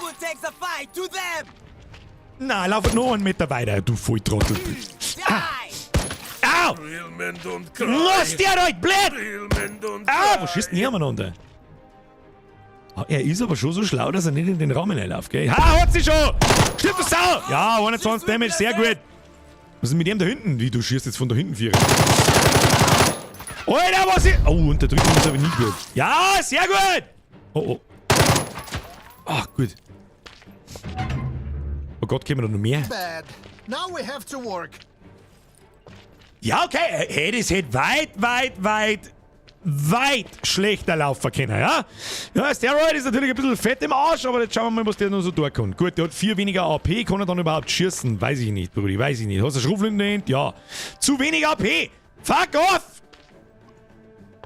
will take the fight to them! Na, lauf noch einen Meter weiter, du Volltrottel. Die! Au! Real men don't cry. Los, Steroid, blöd! Real men don't Au, wo schießt denn hier aneinander? Ah, er ist aber schon so schlau, dass er nicht in den Raum hineinläuft, gell? Ha, hat sie schon! Stirb du Sau! Ja, 21 Damage, sehr gut. Was ist denn mit dem da hinten? Wie, du schießt jetzt von da hinten, Vierer. Alter, was ist... Oh, unterdrücken ist aber nicht gut. Ja, sehr gut! Oh, oh. Ach, gut. Oh Gott, kämen da noch mehr? Bad. Now we have to work. Ja, okay, hey, das hätte weit schlechter laufen können, ja? Ja, Steroid ist natürlich ein bisschen fett im Arsch, aber jetzt schauen wir mal, was der noch so tun kann. Gut, der hat 4 weniger AP, kann er dann überhaupt schießen? Weiß ich nicht, Brudi, weiß ich nicht. Hast du Schrufel in der Hand? Ja. Zu wenig AP! Fuck off!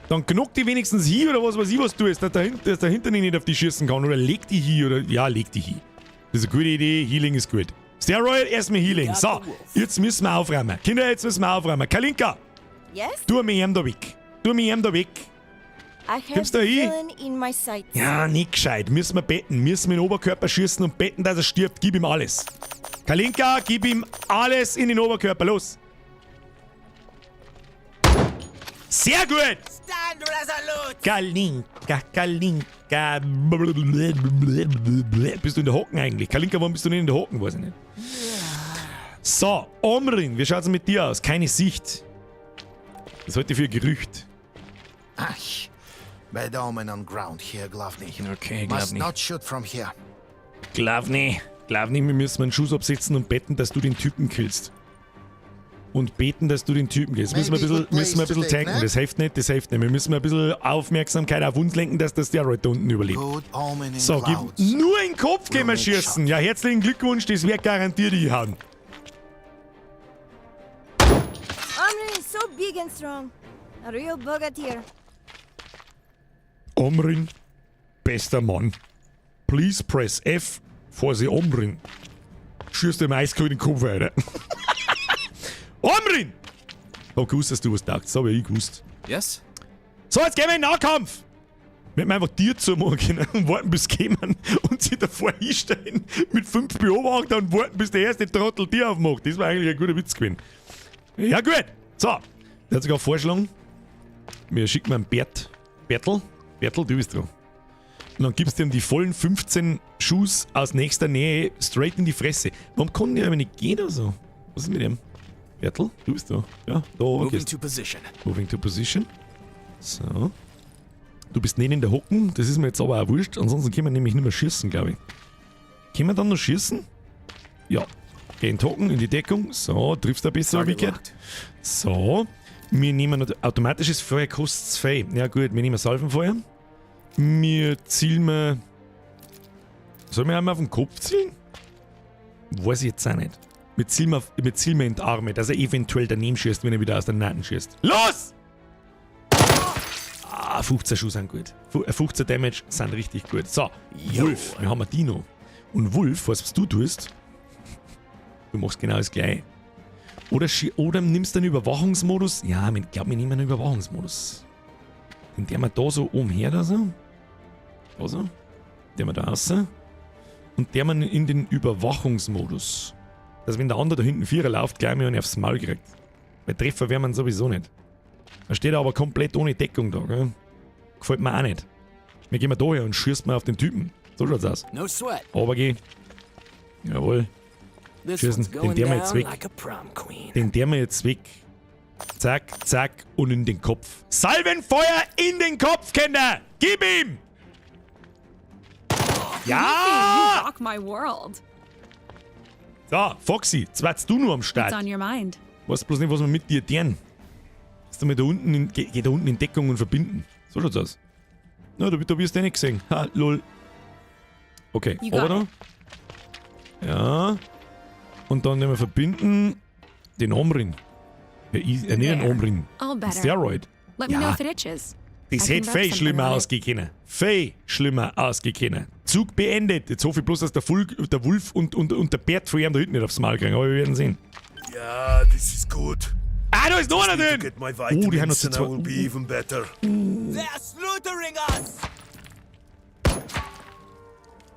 Dann knockt die wenigstens hin, oder was weiß ich, was du tust, dass der hinter nicht auf die schießen kann. Oder leg die hin, oder... Ja, leg die hin. Das ist eine gute Idee, Healing ist gut. Steroid, erstmal Healing. So, jetzt müssen wir aufräumen. Kinder, jetzt müssen wir aufräumen. Kalinka, Yes? tu mir ihm da weg. Tu mir ihm da weg. I have Kommst du the hin? villain in my sights. Ja, nicht gescheit. Müssen wir betten. Müssen wir in den Oberkörper schießen und betten, dass er stirbt. Gib ihm alles. Kalinka, gib ihm alles in den Oberkörper. Los. Sehr gut. Stand resolute! Kalinka. Bist du in der Hocken eigentlich? Kalinka, warum bist du nicht in der Hocken? Weiß ich nicht. So, Omrin, wie schaut's mit dir aus? Keine Sicht. Das halte ich für ein Gerücht. Ach, bad omen on ground here, Glavny. Okay, Must Glavny. not shoot from here. Glavny, wir müssen einen Schuss absetzen und betten, dass du den Typen killst. Und beten, dass du den Typen killst. Müssen wir ein bisschen tanken. Das hilft nicht. Wir müssen ein bisschen Aufmerksamkeit auf uns lenken, dass der Steroid da unten überlebt. Good omen in So, gib clouds. nur in den Kopf gehen wir Roman schießen. Ja, herzlichen Glückwunsch, das wird garantiert ich haben. Omrin is so big and strong. A real bogatir. Omrin, bester Mann. Please press F for the Omrin. Schießt dem eiskalt in den Kopf weiter. Omrin! Hab gewusst, dass du was sagst. Das hab ich gewusst. Yes? So, jetzt gehen wir in den Nahkampf! Wir hätten einfach dir zumachen können und warten, bis sie kommen und sie davor hinstellen mit 5 Beobachtern und warten, bis der erste Trottel dir aufmacht. Das war eigentlich ein guter Witz gewesen. Ja, gut. So, der hat sogar vorgeschlagen, wir schicken mal einen Bert Bertel, du bist dran. Und dann gibst du ihm die vollen 15 Schuss aus nächster Nähe straight in die Fresse. Warum kann der aber nicht gehen oder so? Was ist mit dem? Bertel, du bist da. Ja, da oben Moving gehst to position. Moving to position. So. Du bist nicht in der Hocken, das ist mir jetzt aber auch wurscht. Ansonsten können wir nämlich nicht mehr schießen, glaube ich. Können wir dann noch schießen? Ja. Geh in den Hocken, in die Deckung. So, triffst du ein bisschen umgekehrt. So. Wir nehmen noch automatisches Feuer, kostet's Fei. Ja gut, wir nehmen Salvenfeuer. Wir zielen mal. Sollen wir einmal auf den Kopf zielen? Weiß ich jetzt auch nicht. Wir zielen mal in die Arme, dass er eventuell daneben schießt, wenn er wieder aus der Naten schießt. Los! 15 Schuss sind gut. 15 Damage sind richtig gut. So, Wolf, wir haben ein Dino. Und Wolf, was du tust, du machst genau das gleiche. Oder nimmst du einen Überwachungsmodus. Ja, ich glaube, wir nehmen einen Überwachungsmodus. Den der wir da so umher da so. Da so. Der wir da raus. Und der man in den Überwachungsmodus. Dass wenn der andere da hinten Vierer läuft, gleich mal einen aufs Maul kriegt. Bei Treffer wäre man sowieso nicht. Da steht er aber komplett ohne Deckung da, gell? Gefällt mir auch nicht. Wir gehen mal da her und schießen mal auf den Typen. So schaut's aus. No sweat. Aber geh. Jawohl. This Schießen. one's Den going der wir jetzt down weg. like a prom queen. Den der wir jetzt weg. Zack, zack und in den Kopf. Salvenfeuer in den Kopf, Kinder! Gib ihm! You Ja! rock my world. So, Foxy, jetzt warst du nur am What's Start. on your mind? Weißt bloß nicht, was wir mit dir tun. Jetzt da unten geh da unten in Deckung und verbinden. So schaut's aus. Na, da wirst du nicht gesehen. Ha, lol. Okay, You got aber da. Ja. Und dann nehmen wir verbinden den Omrin. Ja, nicht den Omrin. All Ein better. Steroid. Let me know Ja. if it itches. Das I can hätte rub viel something schlimmer on it. ausgehen. Viel schlimmer ausgehen. Zug beendet. Jetzt hoffe ich bloß, dass der Wolf und der Bert von ihm da hinten nicht aufs Maul kriegen. Aber wir werden sehen. Yeah, this is good. Ah, da ist noch einer Need to drin! get my Oh, die haben noch vitamins zu and I will zweit. be even better. They're slaughtering us!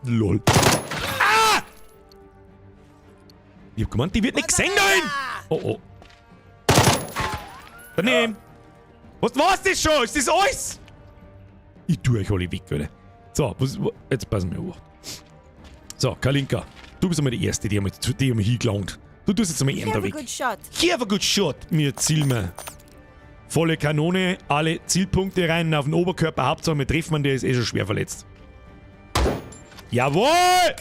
Lol. Ah! Ich hab gemeint, die wird nicht gesehen dahin! Oh oh. Daneben! Was war's das schon? Ist das alles? Ich tue euch alle weg, Alter. So, jetzt passen wir auf. So, Kalinka, du bist einmal die Erste, die einmal hingelangt. Du tust jetzt einmal ihn da Have a weg. good shot. Hier have a good shot. Wir zielen mal. Volle Kanone, alle Zielpunkte rein auf den Oberkörper. Hauptsache, wir treffen, der ist eh schon schwer verletzt. Jawohl!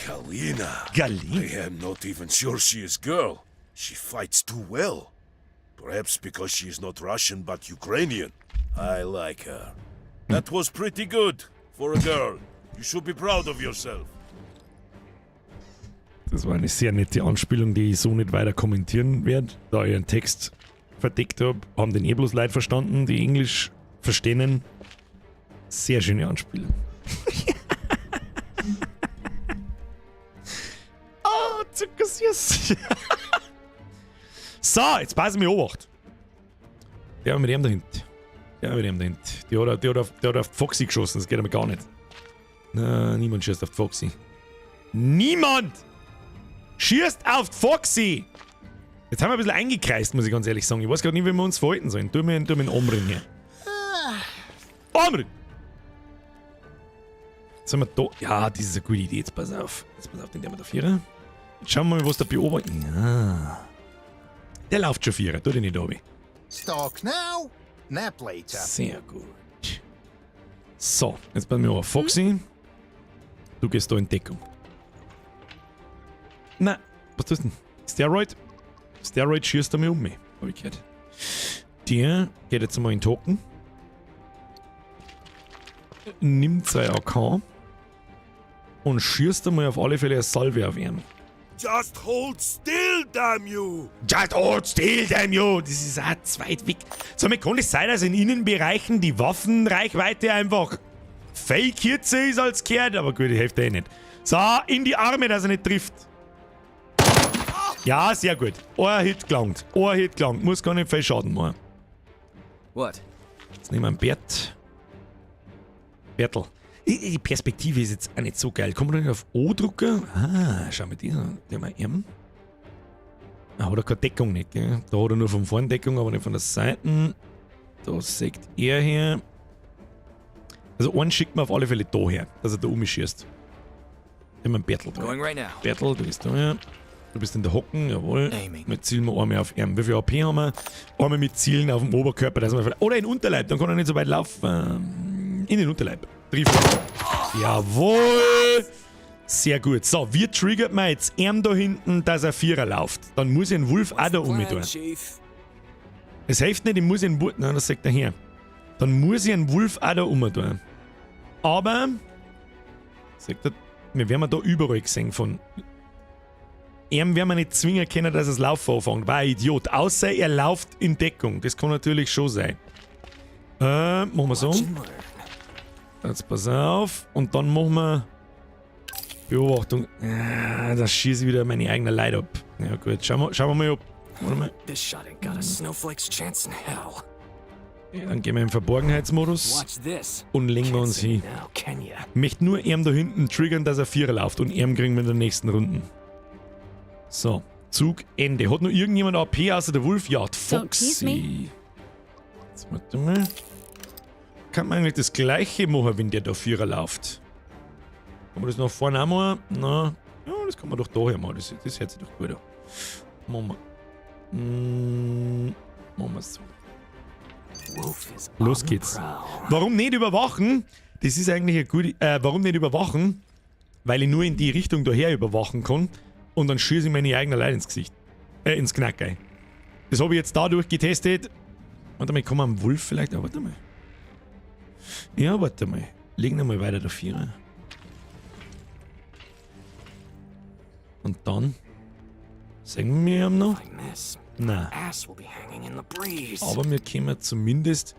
Kalina. Galina. I am not even sure she is girl. She fights too well. Perhaps because she is not Russian but Ukrainian. I like her. That was pretty good for a girl. You should be proud of yourself. Das war eine sehr nette Anspielung, die ich so nicht weiter kommentieren werde, da ich einen Text verdeckt habe. Haben den bloß Leute verstanden, die Englisch verstehen. Sehr schöne Anspielung. Oh, zuckersüß. So, jetzt passen wir Obacht. Der war mit dem dahinter. Der hat auf die Foxy geschossen, das geht aber gar nicht. Na, niemand schießt auf die Foxy. Niemand! Schießt auf die Foxy! Jetzt haben wir ein bisschen eingekreist, muss ich ganz ehrlich sagen. Ich weiß gar nicht, wie wir uns verhalten sollen. Tu mir einen Omrin hier. Omrin! Jetzt sind wir da. Ja, das ist eine gute Idee. Jetzt pass auf. Den der wir da Vierer. Jetzt schauen wir mal, was der beobachtet. Ja. Der läuft schon Vierer. Tu den nicht oben. Stalk now, nap later. Sehr gut. So, jetzt passen wir auf Foxy. Du gehst da in Deckung. Na, was tust du denn? Steroid? Steroid schießt er mir um mich, hab ich gehört. Der geht jetzt mal in den Token. Nimmt sein AK. Und schießt einmal auf alle Fälle eine Salve auf ihn. Just hold still, damn you! Just hold still, damn you! Das ist auch zu weit weg. So, mir kann es sein, dass in Innenbereichen die Waffenreichweite einfach viel kürzer ist als gehört, aber gut, die Hälfte eh nicht. So, in die Arme, dass er nicht trifft. Ja, sehr gut. Ein Hit gelangt. Ein Hit gelangt. Muss gar nicht viel Schaden machen. What? Jetzt nehmen wir einen Bert. Bertel. Die Perspektive ist jetzt auch nicht so geil. Kann man da nicht auf O drücken? Ah, schau mal diesen. Der mal M. Ah, hat er keine Deckung nicht, gell? Da hat er nur von vorn Deckung, aber nicht von der Seite. Da sägt er her. Also einen schickt man auf alle Fälle da her, dass er da umschießt. Immer ein Bertel da. Going right now. Bertel, du bist da, ja. Du bist in der Hocken, jawohl. Aiming. Mit zielen wir einmal auf ihn. Wie viel AP haben wir? Einmal mit Zielen auf dem Oberkörper, dass wir oder in den Unterleib, dann kann er nicht so weit laufen. In den Unterleib. Jawohl! Sehr gut. So, wie triggert man jetzt ihm da hinten, dass er Vierer läuft? Dann muss ich einen Wolf auch da umtun. Chief? Es hilft nicht, ich muss einen Wolf. Nein, das sagt er hier. Dann muss ich einen Wolf auch da umtun. Aber, sagt er, wir werden da überall gesehen von. Ihm werden wir nicht zwingen können, dass er das Laufen anfängt. War ein Idiot. Außer er läuft in Deckung. Das kann natürlich schon sein. Machen wir so. Jetzt pass auf. Und dann machen wir Beobachtung. Da schieße ich wieder meine eigenen Leute ab. Ja gut, schauen wir mal ab. Warte mal. This shot ain't got a snowflake's chance in hell. Ja, dann gehen wir im Verborgenheitsmodus Watch this. und legen wir uns hin. Now, can ya? Ich möchte nur ihm da hinten triggern, dass er Vierer läuft und ihm kriegen wir in der nächsten Runde. So, Zug Ende. Hat noch irgendjemand AP außer der Wolf? Ja, die Don't tease me. Foxy. Jetzt warte mal. Kann man eigentlich das gleiche machen, wenn der da Vierer läuft? Kann man das noch vorne auch mal? Na, ja, das kann man doch daher machen. Das hört sich doch gut an. Machen wir. Machen wir so. Wolf is Los on the geht's. prowl. Warum nicht überwachen? Das ist eigentlich eine gute. Warum nicht überwachen? Weil ich nur in die Richtung daher überwachen kann und dann schieße ich meine eigenen Leute ins Gesicht. Ins Knackei. Das habe ich jetzt dadurch getestet. Warte mal, kann man am Wolf vielleicht. Oh, warte mal. Ja, warte mal. Legen wir mal weiter der Vierer. Und dann. Sagen wir ihm noch? If I miss, Nein. ass will be hanging in the breeze. Aber wir können zumindest.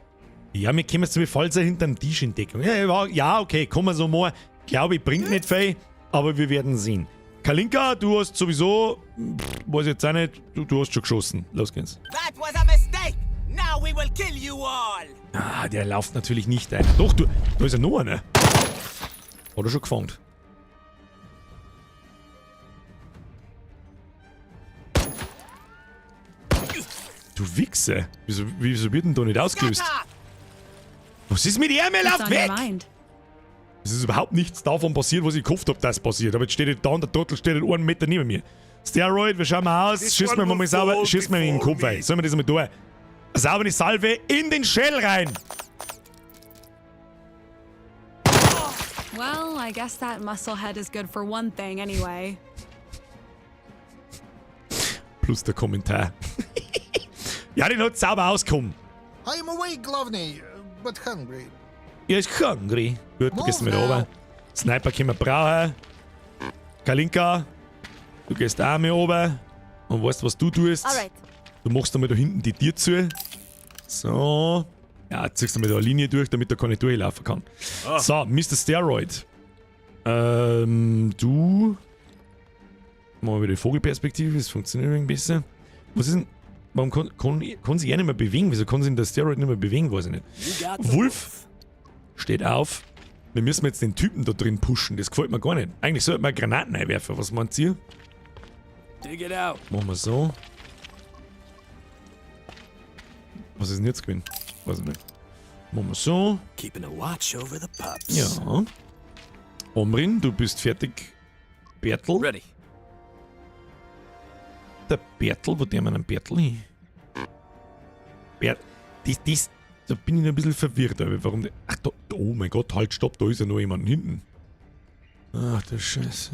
Ja, wir können zumindest, falls er hinterm Tisch in Deckung. Ja, okay, kann man so machen. Glaube ich, bringt nicht viel, aber wir werden sehen. Kalinka, du hast sowieso. Weiß jetzt auch nicht, du hast schon geschossen. Los geht's. That was a mistake! Now we will kill you all! Ah, der läuft natürlich nicht ein. Doch, da ist ja noch einer. Hat er schon gefangen. Du Wichse. Wieso wird denn da nicht ausgelöst? Scatter! Was ist mit ihm? Er What's läuft on your weg! mind? Es ist überhaupt nichts davon passiert, was ich gehofft habe, dass passiert. Aber jetzt steht er da und der Trottel steht einen Meter neben mir. Steroid, wir schauen mal aus. Schießt mir mal sauber, schießt mir in den Kopf ein. Sollen wir das mal tun? Saubere Salve in den Shell rein. Well, I guess that musclehead is good for one thing anyway. Plus der Kommentar. Ja, den hat sauber ausgekommen. I am awake, Glovney, but hungry. Ja, ist hungry. Gut, du gehst mit runter. Sniper können wir brauchen. Kalinka, du gehst auch mit runter. Und weißt, was du tust? Alright. Du machst einmal da hinten die Tür zu. So. Ja, ziehst du mal da eine Linie durch, damit er keine durchlaufen kann. So, Mr. Steroid. Du. Machen wir wieder die Vogelperspektive, das funktioniert ein bisschen. Was ist denn. Warum kann sich er nicht mehr bewegen? Wieso kann sich der Steroid nicht mehr bewegen? Weiß ich nicht. You got the Wolf steht auf. Wir müssen jetzt den Typen da drin pushen. Das gefällt mir gar nicht. Eigentlich sollten wir Granaten einwerfen. Was meint ihr? Dig it out. Machen wir so. Was ist denn jetzt gewesen? Weiß ich nicht. Machen wir so. Keeping a watch over the pups. Ja. Omrin, du bist fertig. Bertel. Ready. Der Bertel, wo der man einen Bertel hin? Da bin ich noch ein bisschen verwirrt, aber warum der. Ach, da, oh mein Gott, halt, stopp, da ist ja noch jemand hinten. Ach, du Scheiße.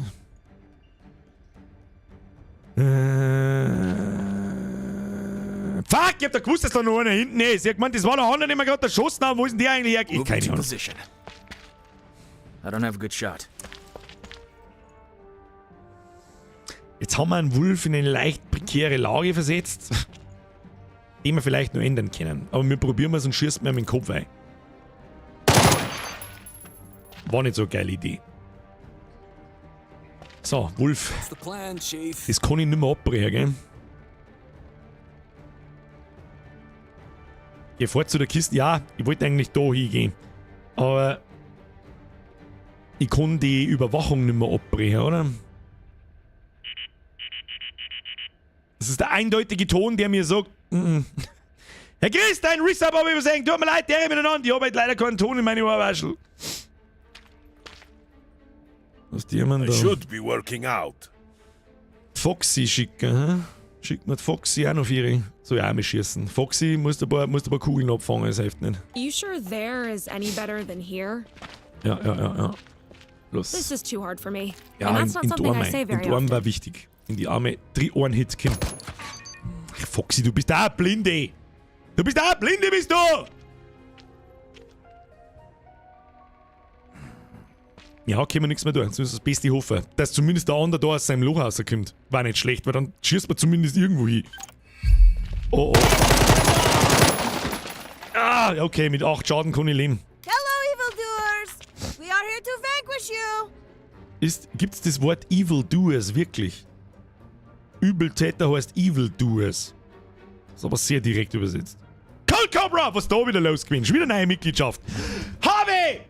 Fuck, ich hab da gewusst, dass da noch einer hinten ist. Ich hab gemeint, das war der andere, den wir gerade erschossen haben. Wo ist denn der eigentlich her? Move Keine into Ahnung. position. I don't have a good shot. Jetzt haben wir einen Wolf in eine leicht prekäre Lage versetzt, die wir vielleicht noch ändern können. Aber wir probieren es und schießen mir mit dem Kopf ein. War nicht so eine geile Idee. So, Wolf. What's the plan, Chief? Das kann ich nicht mehr abbrechen, gell? Geh fort zu der Kiste. Ja, ich wollte eigentlich da hingehen. Aber ich kann die Überwachung nicht mehr abbrechen, oder? Das ist der eindeutige Ton, der mir sagt, Herr Chris, dein Resub habe ich übersehen. Tut mir leid, der miteinander. Ich habe heute leider keinen Ton in meine Ohrwaschel. Was ist jemand I da? should be working out. Foxy schicken, hä? Schickt mir die Foxy auch noch 4. So ja, mich schießen. Foxy, musst ein paar Kugeln abfangen, das hilft nicht. You sure there is any better than here? Ja. Los. This is too hard for me. Ja, and in that's not die something I Arme. say In very die Arme often. war wichtig. In die Arme. 3 Ohren-Hit, Kim. Foxy, du bist auch Blinde. Du bist auch Blinde, bist du! Ja, können wir nichts mehr tun. Jetzt müssen wir das Beste hoffen. Dass zumindest der andere da aus seinem Loch rauskommt. War nicht schlecht, weil dann schießt man zumindest irgendwo hin. Oh. Ah, okay, mit 8 Schaden kann ich leben. Hello, evildoers! We are here to vanquish you! Gibt's das Wort Evildoers wirklich? Übeltäter heißt Evildoers. Das ist aber sehr direkt übersetzt. Cold Cobra, was da wieder los gewesen? Schon wieder eine neue Mitgliedschaft. Harvey!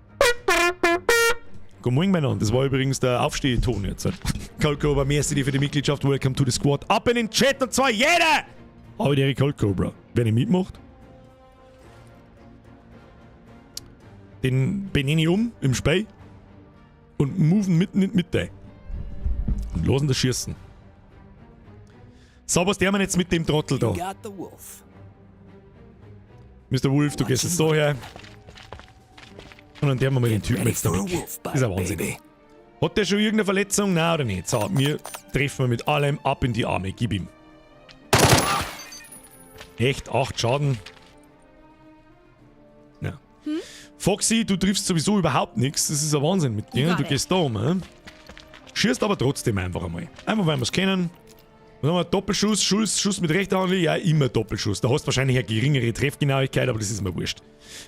Guten Morgen, miteinander. Das war übrigens der Aufstehton jetzt. Cold Cobra, merci dir für die Mitgliedschaft. Welcome to the Squad. Ab in den Chat und zwar jeder! Aber der Cold Cobra. Wer nicht mitmacht, den benenne ich um im Spiel und moven mit der. Und losen das Schießen. So, was der man jetzt mit dem Trottel da? Got the wolf. Mr. Wolf, du gehst jetzt da her. Und dann der wir mal den Typen Ready jetzt da for a weg. wolf Das ist ein bite, Wahnsinn. baby. Hat der schon irgendeine Verletzung? Nein, oder nicht? So, wir treffen mit allem ab in die Arme. Gib ihm. Echt? 8 Schaden? Ja. Foxy, du triffst sowieso überhaupt nichts. Das ist ein Wahnsinn mit dir. Got Du it. gehst da um. Schießt aber trotzdem einfach einmal. Einfach, weil wir es kennen. Dann haben wir Doppelschuss, Schuss mit rechter Hand. Ja, immer Doppelschuss. Da hast du wahrscheinlich eine geringere Treffgenauigkeit, aber das ist mir wurscht.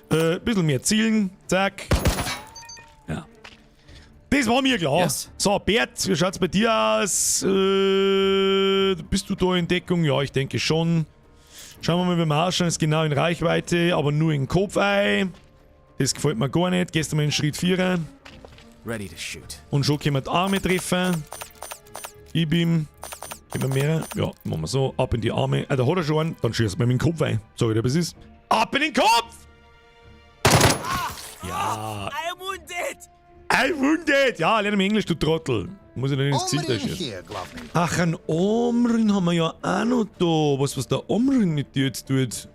Bisschen mehr zielen. Zack. Ja. Das war mir klar. Yes. So, Bert, wie schaut's bei dir aus? Bist du da in Deckung? Ja, ich denke schon. Schauen wir mal, wie wir ausschauen. Ist genau in Reichweite, aber nur in den Kopf ein. Das gefällt mir gar nicht. Gehst du mal in Schritt 4. Ready to shoot. Und schon können wir die Arme treffen. Gib ihm. Gib ihm mehr. Ja, machen wir so. Ab in die Arme. Da hat er schon einen. Dann schießt man mit dem Kopf ein. Sag ich dir, was ist? Ab in den Kopf! Ja. I am wounded! I wounded! Ja, lern mir Englisch, du Trottel. Muss ich nicht ins Gesicht Omrin schießen. here, Glovney. Ach, einen Omrin haben wir ja auch noch da. Was der Omrin mit dir jetzt tut?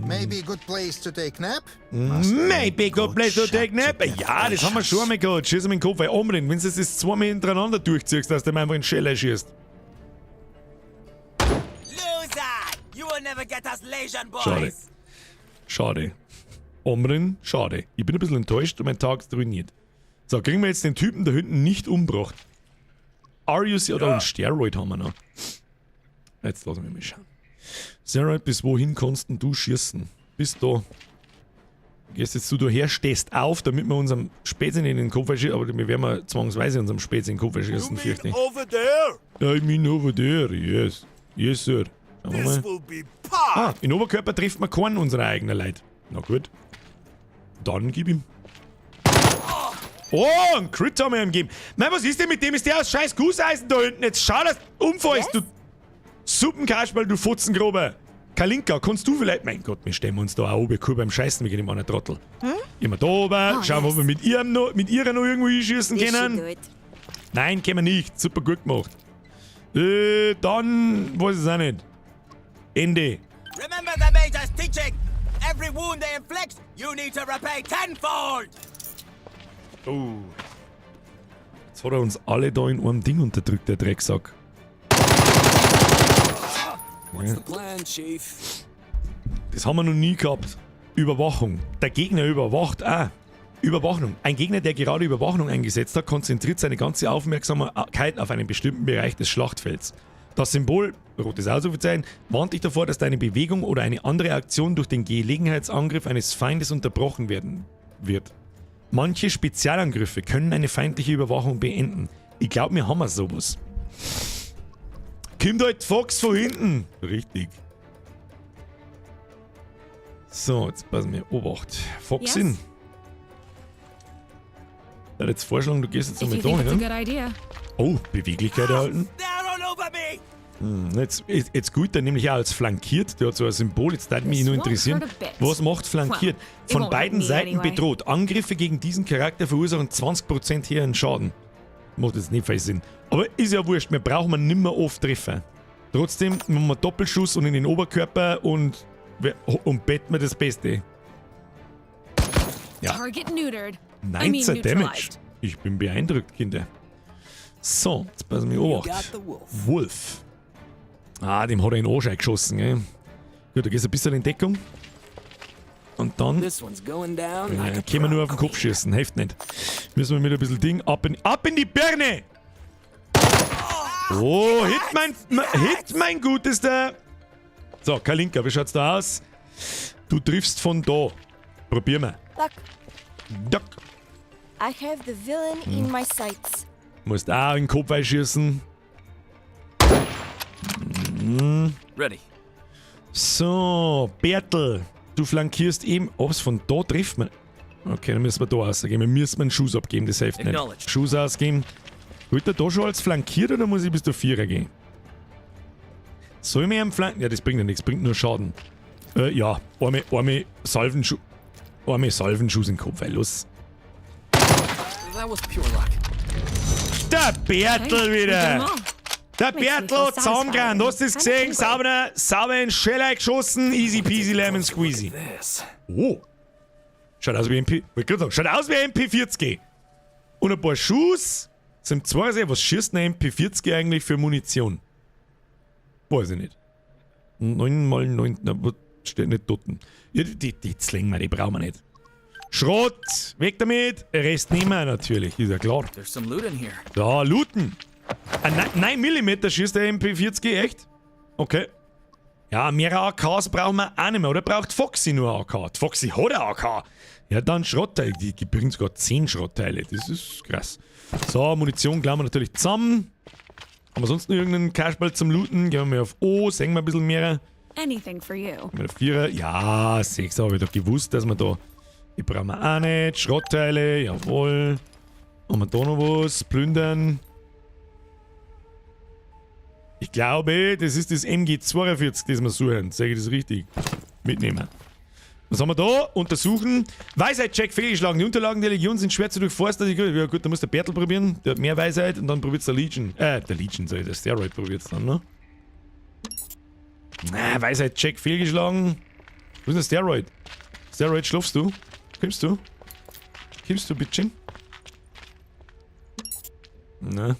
Maybe a good place to take nap? Maybe good place to take nap. Ja, das haben wir schon einmal gehabt. Schieß ihm in den Kopf. Weil Omrin, wenn du das 2 Mal hintereinander durchziehst, dass du ihm einfach in die Schelle schießt. Loser! You will never get us Lasian boys! Schade. Schade. Omrin, schade. Ich bin ein bisschen enttäuscht und mein Tag ist ruiniert. So, kriegen wir jetzt den Typen da hinten nicht umgebracht. Arius oder einen Steroid haben wir noch. Jetzt lassen wir mal schauen. Steroid, bis wohin kannst denn du schießen? Bis da. Gehst jetzt du daher, stehst auf, damit wir unserem Spätzchen in den Kopf schießen, aber wir werden zwangsweise unserem Spätzchen in den Kopf You schießen, fürchte ich. mean over there? I mean over there, yes. Yes, sir. Schauen wir mal. This will be pie! Ah, in Oberkörper trifft man keinen unserer eigenen Leute. Na gut. Dann gib ihm. Oh, ein Crit haben wir ihm gegeben. Nein, was ist denn mit dem? Ist der aus scheiß Gusseisen da hinten? Jetzt schau, dass du umfällst, du Suppenkasperl, du Futzengrober. Kalinka, kannst du vielleicht... Mein Gott, wir stellen uns da auch oben cool beim Scheißen wegen dem anderen Trottel. Immer da oben, schauen wir, ob wir mit ihrer noch irgendwo hinschießen können. Nein, können wir nicht. Super gut gemacht. Dann weiß ich es auch nicht. Ende. Remember the Major's teaching! Every wound they inflict, you need to repay tenfold! Oh. Jetzt hat er uns alle da in einem Ding unterdrückt, der Drecksack. What's the plan, Chief? Das haben wir noch nie gehabt. Überwachung. Der Gegner überwacht auch. Überwachung. Ein Gegner, der gerade Überwachung eingesetzt hat, konzentriert seine ganze Aufmerksamkeit auf einen bestimmten Bereich des Schlachtfelds. Das Symbol, rotes Ausrufezeichen, warnt dich davor, dass deine Bewegung oder eine andere Aktion durch den Gelegenheitsangriff eines Feindes unterbrochen werden wird. Manche Spezialangriffe können eine feindliche Überwachung beenden. Ich glaube, wir haben sowas. Kommt halt Fox von hinten. Richtig. So, jetzt passen wir. Obacht. Fox Yes? hin. Ich würde jetzt vorschlagen, du gehst jetzt If einmal you think it's a da hin. good idea. Oh, Beweglichkeit erhalten. They're all over me! Jetzt gut, dann nämlich auch als flankiert. Der hat so ein Symbol. Jetzt würde mich nur interessieren, was macht flankiert? Von beiden Seiten bedroht. Angriffe gegen diesen Charakter verursachen 20% hier einen Schaden. Macht jetzt nicht viel Sinn. Aber ist ja wurscht, wir brauchen nicht mehr oft treffen. Trotzdem machen wir Doppelschuss und in den Oberkörper und betten wir das Beste. Ja. Target neutered. 19 Damage. Ich bin beeindruckt, Kinder. So, jetzt passen wir You auf. got the wolf. Wolf. Ah, dem hat er in den Arsch geschossen, gell? Gut, da gehst du ein bisschen in Deckung. Und dann This one's going down like a können wir nur auf den prom Kopf schießen. Hilft nicht. Müssen wir mit ein bisschen Ding ab in die Birne! Oh, hit mein Gutester! So, Kalinka, wie schaut's da aus? Du triffst von da. Probier mal. Look, Duck. I have the villain in my sights. Musst auch in den Kopf einschießen. Ready. So, Bertel. Du flankierst eben. Ob's von da trifft man. Okay, dann müssen wir da ausgehen. Wir müssen einen Schuss abgeben, das hilft nicht. Acknowledged. Schuss ausgeben. Wird er da schon als flankiert oder muss ich bis zur 4er gehen? Soll ich mir am Flank... Ja, das bringt ja nichts, bringt nur Schaden. Ja, einmal Salvenschuss in den Kopf, weil los. That was pure luck. Der Bertel wieder! Der Makes me Bertel feel hat zusammengerannt, hast du das gesehen? satisfied. Sauber in Scheller geschossen, easy peasy lemon squeezy. This. Oh. Schaut aus wie schaut aus wie ein MP40. Und ein paar Schuss. Zum Zweiten, was schießt ein MP40 eigentlich für Munition? Weiß ich nicht. 9x9, na, was steht nicht dort? Ja, die Slängen wir, die brauchen wir nicht. Schrott, weg damit. Rest nehmen wir natürlich, ist ja klar. There's some loot in here. Da, looten. 9 mm schießt der MP40, echt? Okay. Ja, mehrere AKs brauchen wir auch nicht mehr. Oder braucht Foxy nur AK? Die Foxy hat ein AK. Ja, dann Schrottteile. Die bringen sogar 10 Schrottteile. Das ist krass. So, Munition klauen wir natürlich zusammen. Haben wir sonst noch irgendeinen Cashball zum Looten? Gehen wir mal auf O, sehen wir ein bisschen mehr. Anything for you. Mit der 4er. Ja, 6 habe ich doch gewusst, dass wir da. Die brauchen wir auch nicht. Schrottteile, jawohl. Haben wir da noch was? Plündern. Ich glaube, das ist das MG42, das wir suchen. Sage ich das richtig? Mitnehmen. Was haben wir da? Untersuchen. Weisheit-Check fehlgeschlagen. Die Unterlagen der Legion sind schwer zu durchforsten. Ja gut, da muss der Bertel probieren. Der hat mehr Weisheit und dann probiert's der Legion. Der Steroid probiert's dann, ne? Weisheit-Check fehlgeschlagen. Wo ist der Steroid? Steroid, schlafst du? Kommst du? Kommst du, Bitchen? Na.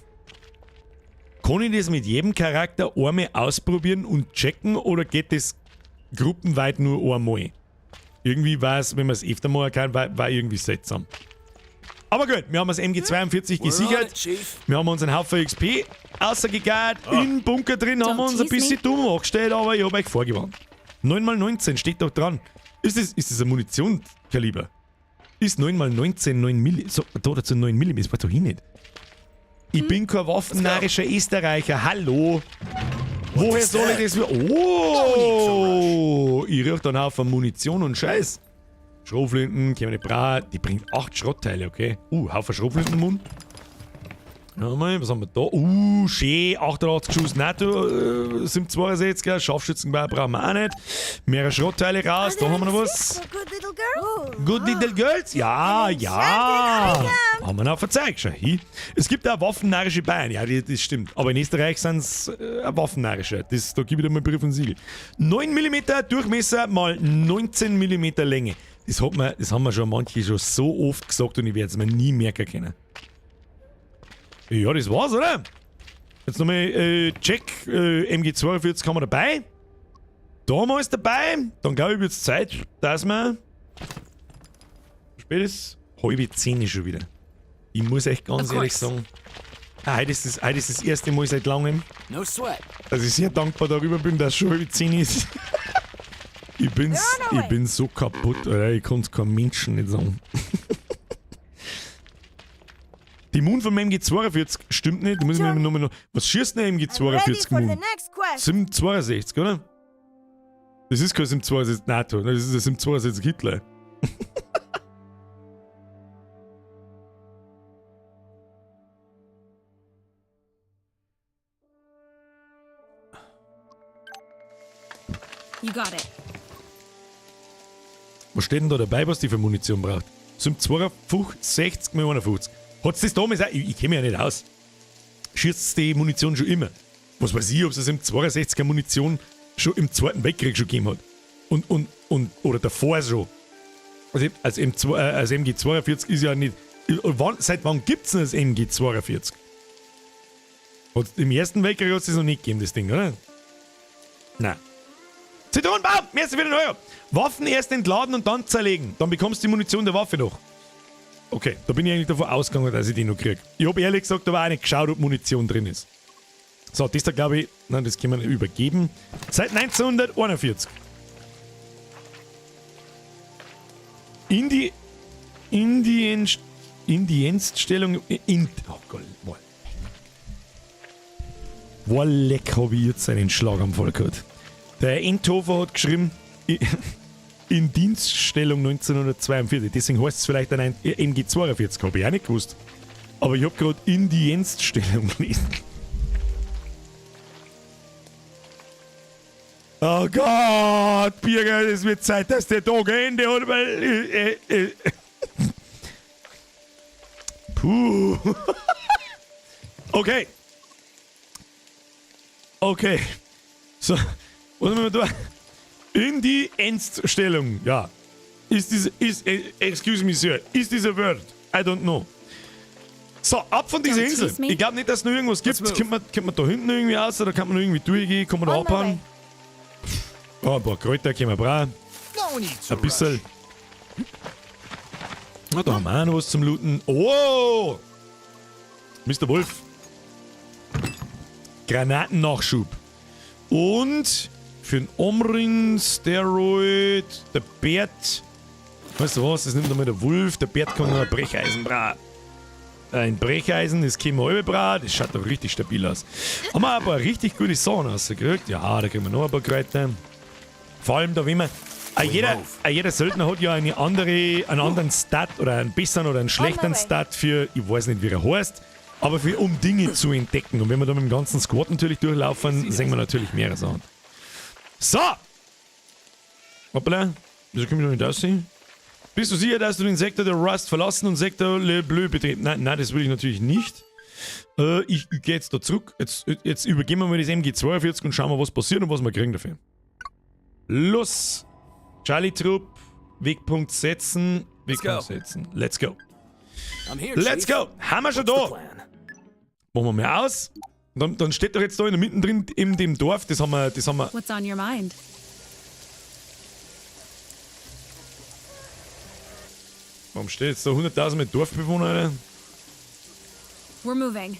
Kann ich das mit jedem Charakter einmal ausprobieren und checken oder geht das gruppenweit nur einmal? Irgendwie war es, wenn man es öfter mal kann, war irgendwie seltsam. Aber gut, wir haben das MG42 gesichert. Chief. Wir haben unseren Haufen XP rausgegart. Im Bunker drin haben wir uns ein bisschen dumm angestellt, aber ich habe euch vorgewarnt. 9x19 steht doch dran. Ist das ein Munitionskaliber? Ist 9x19 9 mm? So, da dazu 9 mm, das war doch nicht. Ich bin kein waffennarrischer Österreicher, hallo! Woher soll ich das? Oh! Ich rieche dann auf Munition und Scheiß. Schrotflinten, können wir nicht brauchen. Die bringt 8 Schrottteile, okay? Haufen Schrotflinten im Mund. Mal, was haben wir da? Schön, 88 Schuss NATO, 762er, Scharfschützengewehr brauchen wir auch nicht. Mehrere Schrottteile raus, da haben wir noch was. Good little girl. Good Little Girls? Ja. Haben wir noch verzeigt, schau hin. Es gibt auch waffennarrische Bayern, ja, das stimmt. Aber in Österreich sind es waffennarrische. Da gebe ich dir mal Brief und Siegel. 9 mm Durchmesser mal 19 mm Länge. Das haben wir schon manche schon so oft gesagt und ich werde es mir nie merken können. Ja, das war's, oder? Jetzt nochmal Check. MG42 haben wir dabei. Da haben wir alles dabei. Dann glaube ich, wird es Zeit, dass wir. Spät ist halbe 10 schon wieder. Ich muss euch ganz ehrlich sagen. Heute ist das erste Mal seit langem, No sweat. dass ich sehr dankbar darüber bin, dass es schon halbe 10 ist. Ich bin so kaputt, Alter. Ich kann es keinem Menschen nicht sagen. Die Mund vom MG42 stimmt nicht. Da muss ich mir nochmal noch. Was schießt denn der I'm ready MG42 for the Mund? next quest. 762, oder? Das ist kein 762 NATO, das ist ein 762 Hitler. You got it. Was steht denn da dabei, was die für Munition braucht? Sind 52, 60 mal 51. Hat's das damals auch? Ich kenne mich ja nicht aus. Schießt die Munition schon immer? Was weiß ich, ob es im 62er Munition schon im Zweiten Weltkrieg schon gegeben hat. Oder davor schon. Also MG 42 ist ja nicht. Seit wann gibt es denn das MG 42? Im Ersten Weltkrieg hat es das noch nicht gegeben, das Ding, oder? Nein. Zitronenbaum! Merci für den Euro! Waffen erst entladen und dann zerlegen. Dann bekommst du die Munition der Waffe noch. Okay, da bin ich eigentlich davon ausgegangen, dass ich die noch kriege. Ich habe ehrlich gesagt aber auch nicht geschaut, ob Munition drin ist. So, das da glaube ich, nein, das können wir übergeben. Seit 1941. Indienststellung oh Gott, war leck, habe ich jetzt einen Schlaganfall gehabt. Der Endhofer hat geschrieben, in Dienststellung 1942. Deswegen heißt es vielleicht ein MG 42, habe ich auch nicht gewusst. Aber ich habe gerade in Dienststellung gelesen. Oh Gott, Birger, es wird Zeit, dass der Tag ein Ende hat, weil... Puh. Okay. Okay. So, was haben wir da? In die Endstellung, ja. Excuse me, Sir, ist dieser Word? I don't know. So, ab von dieser Insel. Ich glaube nicht, dass es noch irgendwas gibt. Kann man da hinten irgendwie aus oder kann man noch irgendwie durchgehen? Kann man da abhauen? Oh, ein paar Kräuter können wir brauchen. Ein bisschen. Na, da haben wir auch noch was zum Looten. Oh! Mr. Wolf. Granatennachschub. Und für den Omrin, Steroid, der Bert. Weißt du was, das nimmt nochmal der Wolf. Der Bert kann noch ein Brecheisen brauchen. Ein Brecheisen, das können wir alle brauchen. Das schaut doch richtig stabil aus. Haben wir ein paar richtig gute Sachen rausgekriegt. Ja, da kriegen wir noch ein paar Kräuter. Vor allem da, wenn man. Jeder Söldner hat ja einen anderen Stat oder einen besseren oder einen schlechteren Stat für, ich weiß nicht, wie er heißt, aber um Dinge zu entdecken. Und wenn wir da mit dem ganzen Squad natürlich durchlaufen, sehen wir natürlich mehrere Sachen. So! Hoppala, wieso komme ich noch nicht aussehen? Bist du sicher, dass du den Sektor der Rust verlassen und Sektor Le Bleu betreten? Nein, das will ich natürlich nicht. Ich gehe jetzt da zurück. Jetzt übergeben wir mal das MG 42 und schauen wir, was passiert und was wir kriegen dafür. Los! Charlie Trupp, Wegpunkt setzen. Wegpunkt setzen. Let's go. Let's go! Haben wir schon da! Machen wir mal aus. Dann steht doch jetzt da mittendrin in dem Dorf, das haben wir. What's on your mind? Warum steht jetzt da 100.000 mit Dorfbewohner, Alter? We're moving.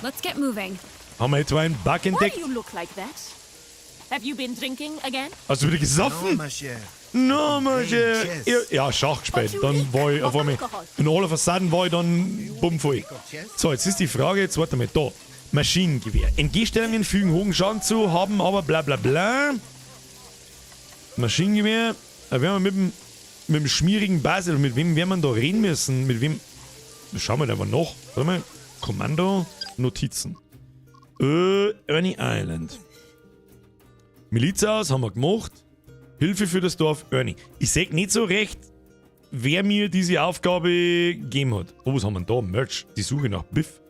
Let's get moving. Haben wir etwa einen Bug entdeckt? You look like that. Have you been drinking again? Hast du wieder gesoffen? No, mon cher. Ja, Schach gespielt. Dann war ich auf einmal. In all of a sudden war ich dann bummvoll. So, jetzt ist die Frage, jetzt warte mal da. Maschinengewehr. NG-Stellungen fügen hohen Schaden zu, haben aber bla bla bla. Maschinengewehr. Da werden wir mit dem schmierigen Basil. Mit wem werden wir da reden müssen? Mit wem? Schauen wir da aber noch. Warte mal. Kommando. Notizen. Ernie Island. Milizaus haben wir gemacht. Hilfe für das Dorf Ernie. Ich sehe nicht so recht, wer mir diese Aufgabe gegeben hat. Oh, was haben wir da? Merch. Die Suche nach Biff.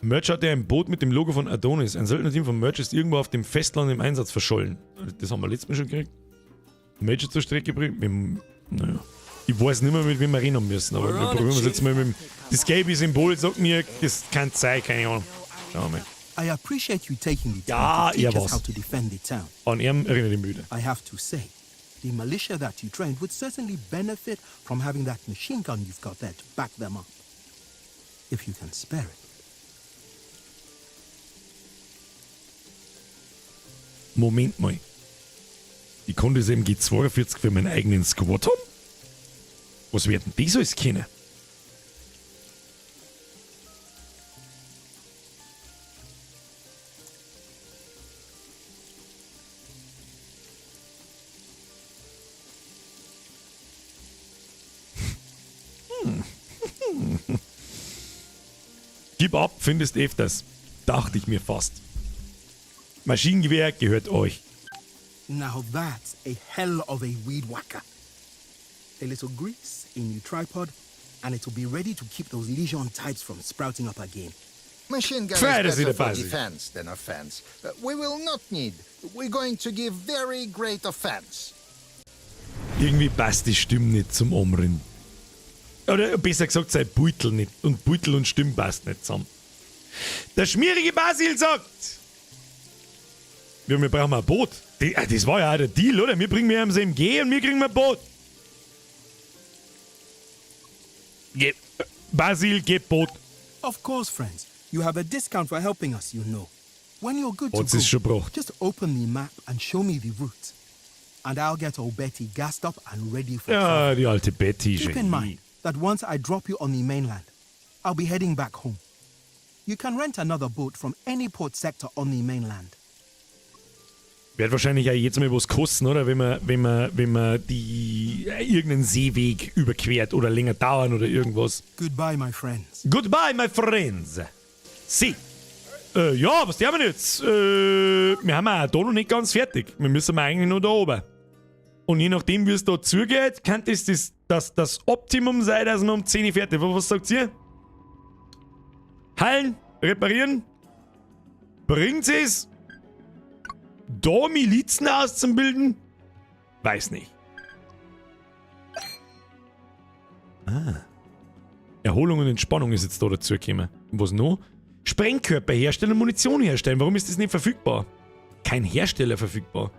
Merch hatte ein Boot mit dem Logo von Adonis. Ein Söldnerteam von Merch ist irgendwo auf dem Festland im Einsatz verschollen. Das haben wir letztes Mal schon gekriegt. Major zur Strecke bringen. Naja. Ich weiß nicht mehr, mit wem wir reden müssen, aber wir probieren es jetzt mal mit dem. Das gelbe Symbol sagt mir, das kann sein, keine Ahnung. Schauen wir mal. I appreciate you taking the Ja, time to teach ihr us how was. to defend the town. An ihm erinnere ich müde. I have to say, the militia that you trained would certainly benefit from having that machine gun you've got there to back them up. If you can spare it. Moment mal. Ich konnte das MG 42 für meinen eigenen Squad haben? Was werden die so alles kennen? Gib ab, findest öfters. Dachte ich mir fast. Maschinengewehr gehört euch. Now that's a hell of a weed whacker. A little grease, a new tripod, and it'll be ready to keep those Legion types from sprouting up again. Machine gun Fred is is in better the for base. defense than offense. We will not need. We're going to give very great offense. Irgendwie passt die Stimme nicht zum Omrin. Oder besser gesagt, sein Beutel nicht. Und Beutel und Stimme passt nicht zusammen. Der schmierige Basil sagt: Ja, wir brauchen ein Boot. Das war ja auch der Deal, oder? Wir bringen mir am SMG und wir kriegen ein Boot. Basil, gib Boot. Of course, friends. You have a discount for helping us, you know. When you're good to What's this schon go, gebracht? just open the map and show me the route. And I'll get old Betty gassed up and ready for Ja, travel. die alte Betty. Keep in mind that once I drop you on the mainland, I'll be heading back home. You can rent another boat from any port sector on the mainland. Wird wahrscheinlich auch jetzt mal was kosten, oder? Wenn man die irgendeinen Seeweg überquert oder länger dauern oder irgendwas. Goodbye, my friends. Goodbye, my friends. Sie. Ja, was tun wir jetzt? Wir haben auch da noch nicht ganz fertig. Wir müssen eigentlich noch da oben. Und je nachdem, wie es da zugeht, kann das Optimum sein, dass wir um 10 Uhr fertig sind. Was sagt ihr? Heilen? Reparieren? Bringt es? Da Milizen auszubilden? Weiß nicht. Erholung und Entspannung ist jetzt da dazu gekommen. Und was noch? Sprengkörper herstellen und Munition herstellen. Warum ist das nicht verfügbar? Kein Hersteller verfügbar.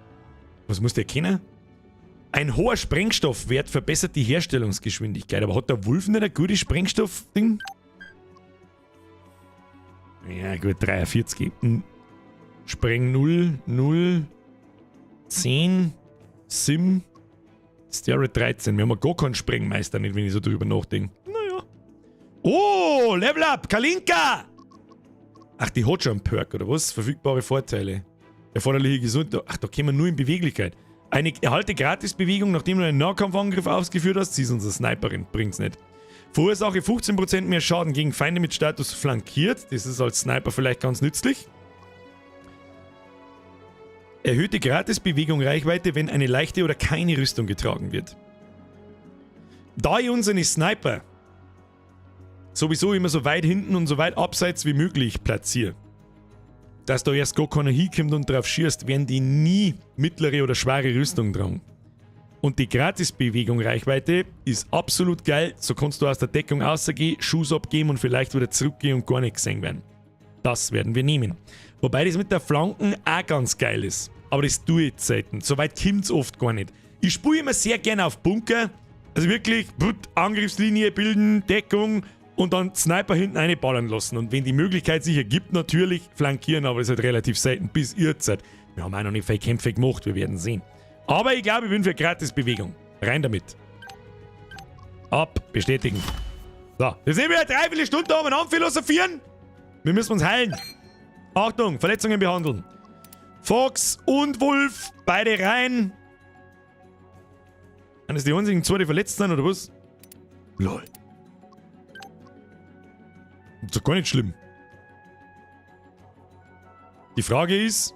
Was muss der kennen? Ein hoher Sprengstoffwert verbessert die Herstellungsgeschwindigkeit. Aber hat der Wolf nicht ein gutes Sprengstoffding? Ja gut, 43. Spreng 0, 0, 10, Sim, Steroid 13. Wir haben ja gar keinen Sprengmeister nicht, wenn ich so drüber nachdenke. Naja. Oh, Level Up, Kalinka! Ach, die hat schon einen Perk, oder was? Verfügbare Vorteile. Erforderliche Gesundheit. Ach, da kommen wir nur in Beweglichkeit. Eine erhalte Gratisbewegung, nachdem du einen Nahkampfangriff ausgeführt hast. Sie ist unsere Sniperin, bringt's nicht. Verursache 15% mehr Schaden gegen Feinde mit Status flankiert. Das ist als Sniper vielleicht ganz nützlich. Erhöhte Gratisbewegung Reichweite, wenn eine leichte oder keine Rüstung getragen wird. Da ich unsere Sniper sowieso immer so weit hinten und so weit abseits wie möglich platziere, dass da erst gar keiner hinkommt und drauf schießt, werden die nie mittlere oder schwere Rüstung tragen. Und die Gratisbewegung Reichweite ist absolut geil, so kannst du aus der Deckung rausgehen, Schuss abgeben und vielleicht wieder zurückgehen und gar nicht gesehen werden. Das werden wir nehmen. Wobei das mit der Flanken auch ganz geil ist. Aber das tue ich selten. So weit kommt es oft gar nicht. Ich spiele immer sehr gerne auf Bunker. Also wirklich Angriffslinie bilden, Deckung und dann Sniper hinten reinballern lassen. Und wenn die Möglichkeit sich ergibt, natürlich flankieren, aber das ist halt relativ selten bis ihr seid. Wir haben auch noch nicht viele Kämpfe gemacht, wir werden sehen. Aber ich glaube, ich bin für Gratisbewegung. Rein damit. Ab, bestätigen. So, wir sind wieder 3 Stunden da, um einen philosophieren. Wir müssen uns heilen. Achtung, Verletzungen behandeln. Fox und Wolf, beide rein. Sind das die einzigen zwei, die verletzt sind, oder was? Lol. Das ist doch gar nicht schlimm. Die Frage ist,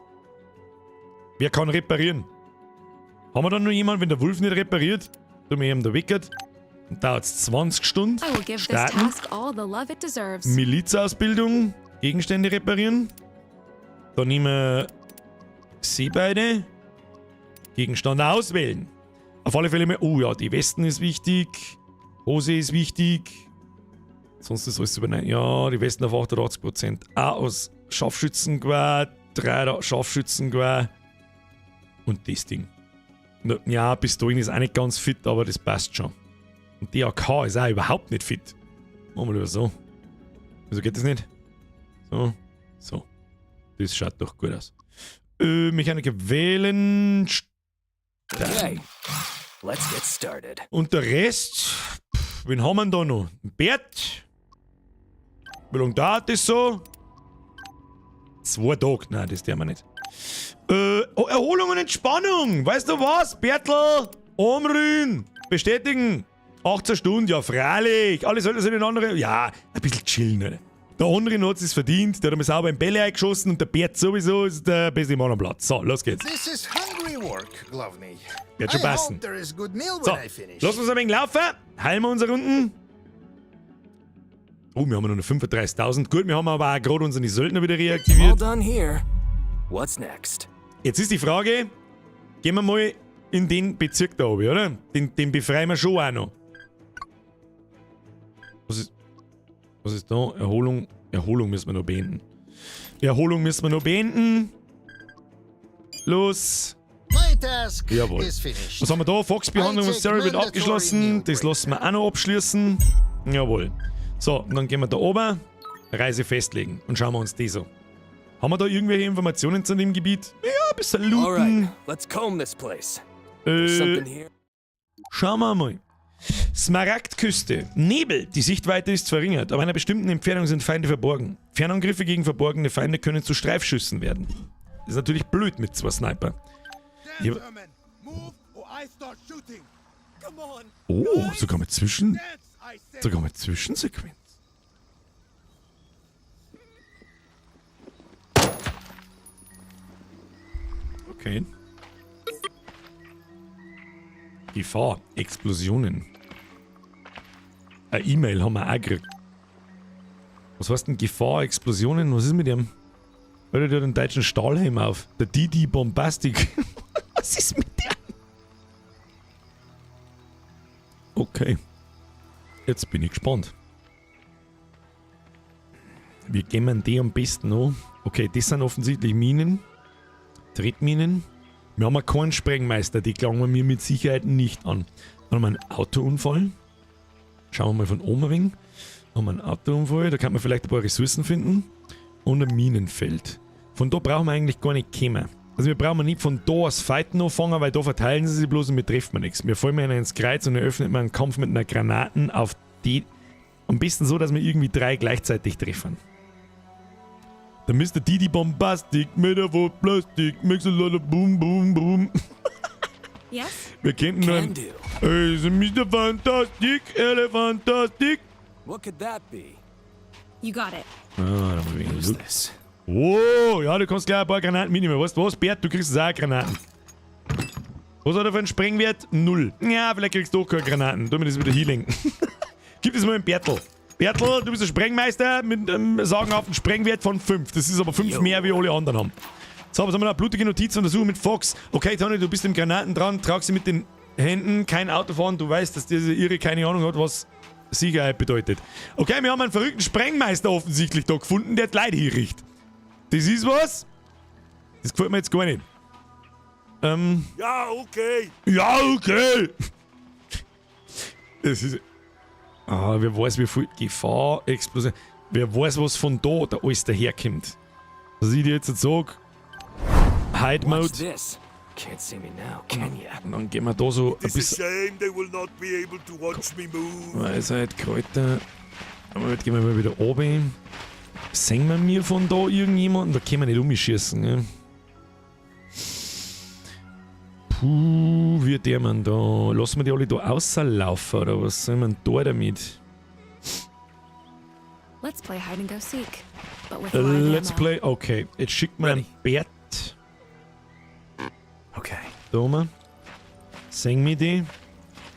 wer kann reparieren? Haben wir dann noch jemanden, wenn der Wolf nicht repariert? Tun wir ihm da weckert. Dann dauert es 20 Stunden. I will give this Starten. task all the love it deserves. Milizausbildung. Gegenstände reparieren. Dann nehmen wir sie beide. Gegenstand auswählen. Auf alle Fälle mal. Oh ja, die Westen ist wichtig. Hose ist wichtig. Sonst ist alles übernehmen. Ja, die Westen auf 88%. Auch aus Scharfschützengewehr. 3 Scharfschützengewehr. Und das Ding. Ja, Pistolen ist auch nicht ganz fit, aber das passt schon. Und die AK ist auch überhaupt nicht fit. Machen wir lieber so. Wieso geht das nicht? So. So. Das schaut doch gut aus. Mechaniker wählen. Okay, let's get started. Und der Rest. Wen haben wir denn da noch? Bert. Wie lange dauert das so? 2 Tage. Nein, das tun wir nicht. Erholung und Entspannung. Weißt du was? Bertel, Omrin, bestätigen. 18 Stunden, ja freilich. Alle sollten sich in andere. Ja, ein bisschen chillen, Alter. Der andere hat es verdient, der hat mir sauber in Bälle eingeschossen und der Bert sowieso ist der beste Mann am Platz. So, los geht's. This is hungry work, Glovney. Wird schon I passen. hope there is good meal So, when I finish. lass uns ein wenig laufen. Heilen wir unsere Runden. Oh, wir haben noch 35.000. Gut, wir haben aber auch gerade unsere Söldner wieder All reaktiviert. done here. What's next? Jetzt ist die Frage, gehen wir mal in den Bezirk da oben, oder? Den befreien wir schon auch noch. Was ist da? Erholung müssen wir noch beenden. Erholung müssen wir noch beenden. Los. My task Jawohl. is finished. Was haben wir da? Fox-Behandlung und Sarah wird abgeschlossen. Das lassen wir auch noch abschließen. Jawohl. So, und dann gehen wir da oben, Reise festlegen und schauen wir uns die so. Haben wir da irgendwelche Informationen zu dem Gebiet? Ja, ein bisschen All looten. right, let's comb this place. There's something here. Schauen wir mal. Smaragdküste. Nebel. Die Sichtweite ist verringert. Ab einer bestimmten Entfernung sind Feinde verborgen. Fernangriffe gegen verborgene Feinde können zu Streifschüssen werden. Das ist natürlich blöd mit 2 Sniper. Hier, Gentlemen, move or I start shooting. Come on. oh, sogar mit Dance, I said. Sogar mit Zwischensequenz. Okay. Gefahr. Explosionen. Eine E-Mail haben wir auch gekriegt. Was heißt denn Gefahr, Explosionen? Was ist mit dem? Alter, der hat einen deutschen Stahlhelm auf. Der Didi Bombastic. Was ist mit dem? Okay. Jetzt bin ich gespannt. Wie gehen wir die am besten an? Okay, das sind offensichtlich Minen. Trittminen. Wir haben keinen Sprengmeister, die klangen wir mir mit Sicherheit nicht an. Dann haben wir einen Autounfall. Schauen wir mal von oben ein wenig. Haben wir einen Autounfall, da kann man vielleicht ein paar Ressourcen finden. Und ein Minenfeld. Von da brauchen wir eigentlich gar nicht kommen. Also wir brauchen nicht von da aus Fighten anfangen, weil da verteilen sie sich bloß und wir treffen nichts. Wir fallen einer ins Kreuz und eröffnet man einen Kampf mit einer Granaten auf die... Am besten so, dass wir irgendwie 3 gleichzeitig treffen. Der Mr. Didi Bombastic, mit der Wort Plastik, makes a lot of boom, boom, boom. Yes? Wir könnten Can dann... do. Hey, ist Mr. Fantastic, Elefantastic. What could that be? You got it. Ah, da haben wir Who's wenig. this? Oh, ja, du kannst gleich ein paar Granaten mitnehmen. Weißt du was, Bert? Du kriegst auch Granaten. Was hat er für einen Sprengwert? 0. Ja, vielleicht kriegst du auch keine Granaten. Tu mir das wieder hinlenken. Gib das mal in Bertel. Bertel, du bist der Sprengmeister mit einem sagenhaften Sprengwert von 5. Das ist aber 5 mehr, wie alle anderen haben. So, was haben wir da? Blutige Notiz untersuchen mit Fox. Okay, Tony, du bist im Granaten dran. Trag sie mit den Händen. Kein Auto fahren. Du weißt, dass diese Irre keine Ahnung hat, was Sicherheit bedeutet. Okay, wir haben einen verrückten Sprengmeister offensichtlich da gefunden, der die Leute hier riecht. Das ist was? Das gefällt mir jetzt gar nicht. Ja, okay. Ja, okay. Das ist... Ah, wer weiß, wie viel Gefahr, Explosion... Wer weiß, was von da alles daherkommt. Was ich dir jetzt sage... Hide What's Mode. this? Can't see me now, can ya? Und dann gehen wir da so ein It's a bisschen... shame they will not be able to watch me move. Weisheit, Kräuter... Aber jetzt gehen wir mal wieder oben. Sehen wir mir von da irgendjemanden? Da können wir nicht umschießen, ne? Puh, wie der man da? Lassen wir die alle da außerlaufen oder was soll man da damit? Let's play hide and go seek. But with live Let's ammo. play. Okay, jetzt schickt mir ein Bert. Okay. Da mal. Sehen wir die?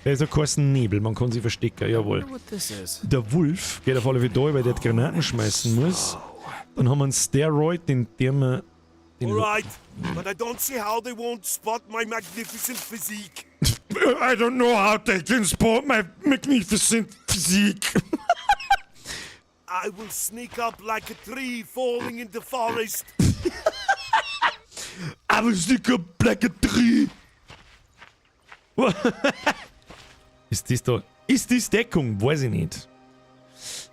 Da ist ein kurzen Nebel, man kann sie verstecken, jawohl. Wonder what this is. Der Wolf geht auf alle Fälle da, weil der die Granaten schmeißen muss. Dann haben wir einen Steroid, den wir... Den Alright, but I don't see how they won't spot my magnificent physique. I don't know how they can spot my magnificent physique. I will sneak up like a tree falling in the forest. I will stick up like a tree. Ist das da? Ist das Deckung? Weiß ich nicht.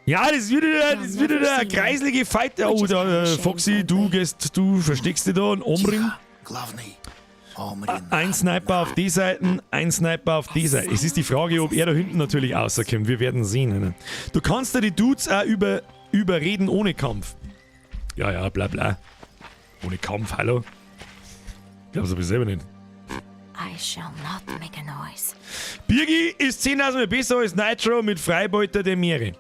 Ja, das ist wieder der kreislige Fighter. Oh, da, Foxy, du versteckst dich da, ein Omring. Glovney. Ein Sniper auf die Seiten, ein Sniper auf die Seite. Es ist die Frage, ob er da hinten natürlich rauskommt. Wir werden sehen. Ne? Du kannst da die Dudes auch überreden ohne Kampf. Ja, bla bla. Ohne Kampf, hallo? Ich glaub's aber selber nicht. I shall not make a noise. Birgi ist 10.000 Mal besser als Nitro mit Freibeuter der Meere.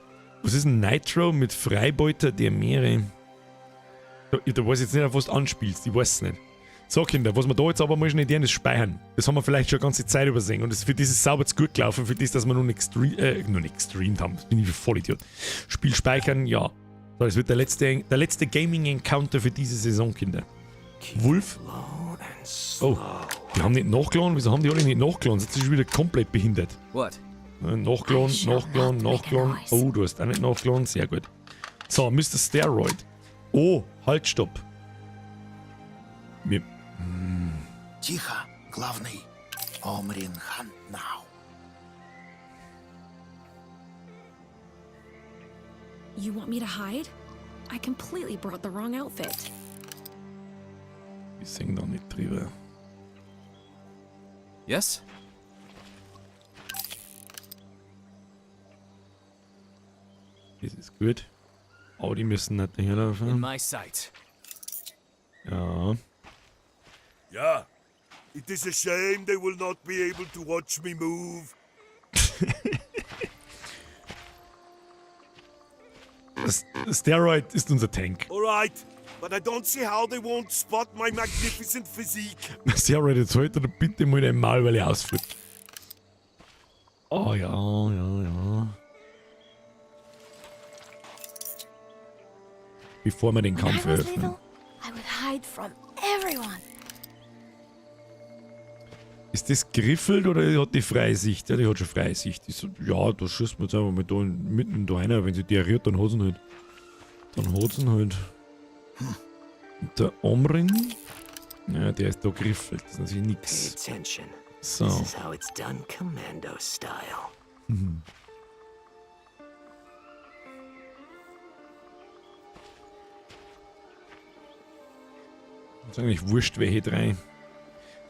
Was ist ein Nitro mit Freibeuter der Meere? Da weiß ich jetzt nicht, auf was du anspielst. Ich weiß es nicht. So, Kinder, was wir da jetzt aber mal schnell tun, ist speichern. Das haben wir vielleicht schon eine ganze Zeit übersehen. Und für das ist sauber zu gut gelaufen, für das, dass wir noch nicht gestreamt haben. Das bin ich wie Vollidiot. Spiel speichern, ja. So, das wird der letzte Gaming-Encounter für diese Saison, Kinder. Wolf. Oh, die haben nicht nachgeladen. Wieso haben die alle nicht nachgeladen? Jetzt ist wieder komplett behindert. What? Nachgeladen. Oh, du hast auch nicht nachgeladen. Sehr gut. So, Mr. Steroid. Oh, halt, stopp. Wir... Тихо, главный. Omrin hunt now. You want me to hide? I completely brought the wrong outfit. Ich sing da nicht drüber. Yes? Das ist gut. Aber die müssen nicht In daherlaufen. my sight. Ja. Yeah. It is a shame they will not be able to watch me move. Das Steroid ist unser Tank. Alright, but I don't see how they won't spot my magnificent physique. Steroid, jetzt halt er bitte mal dein Maul, weil er ausflippt. Oh ja. Bevor wir den Kampf eröffnen. I would hide from everyone. Ist das griffelt oder hat die freie Sicht? Ja, die hat schon freie Sicht. Die so, ja, da schießt man jetzt einfach mal da mitten da rein. Wenn sie diarriert, dann hat sie ihn halt. Und der Omrin? Ja, der ist da griffelt. Das ist natürlich Pay nix. attention. So. This is how it's done commando style. Ist eigentlich wurscht, welche drei.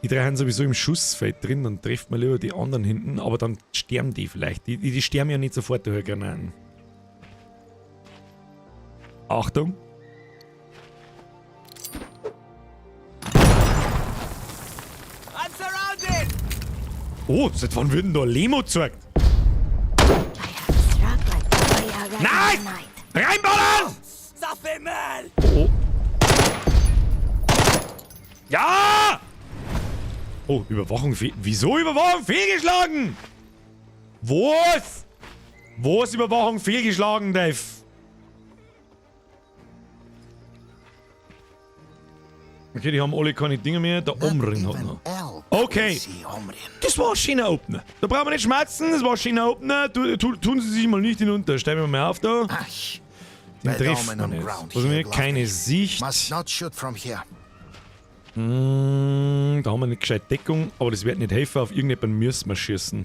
Die drei haben sowieso im Schussfeld drin, dann trifft man lieber die anderen hinten, aber dann sterben die vielleicht. Die sterben ja nicht sofort durch Granaten. Achtung! I'm surrounded! Oh, seit wann wird denn da Lemo gezeigt? Nein! Reinballern! Ça fait mal! Oh. Ja! Oh, Überwachung wieso Überwachung fehlgeschlagen? Was? Wo ist Überwachung fehlgeschlagen, Dave? Okay, die haben alle keine Dinge mehr. Der Omrin hat noch. Okay. Das war ein schöner Opener. Da brauchen wir nicht schmerzen, das war ein schöner Opener. Tun Sie sich mal nicht hinunter. Stellen wir mal auf da. Den trifft man nicht. Also wir keine Sicht. Must not shoot from here. Da haben wir nicht gescheit Deckung, aber das wird nicht helfen. Auf irgendjemanden müssen wir schießen.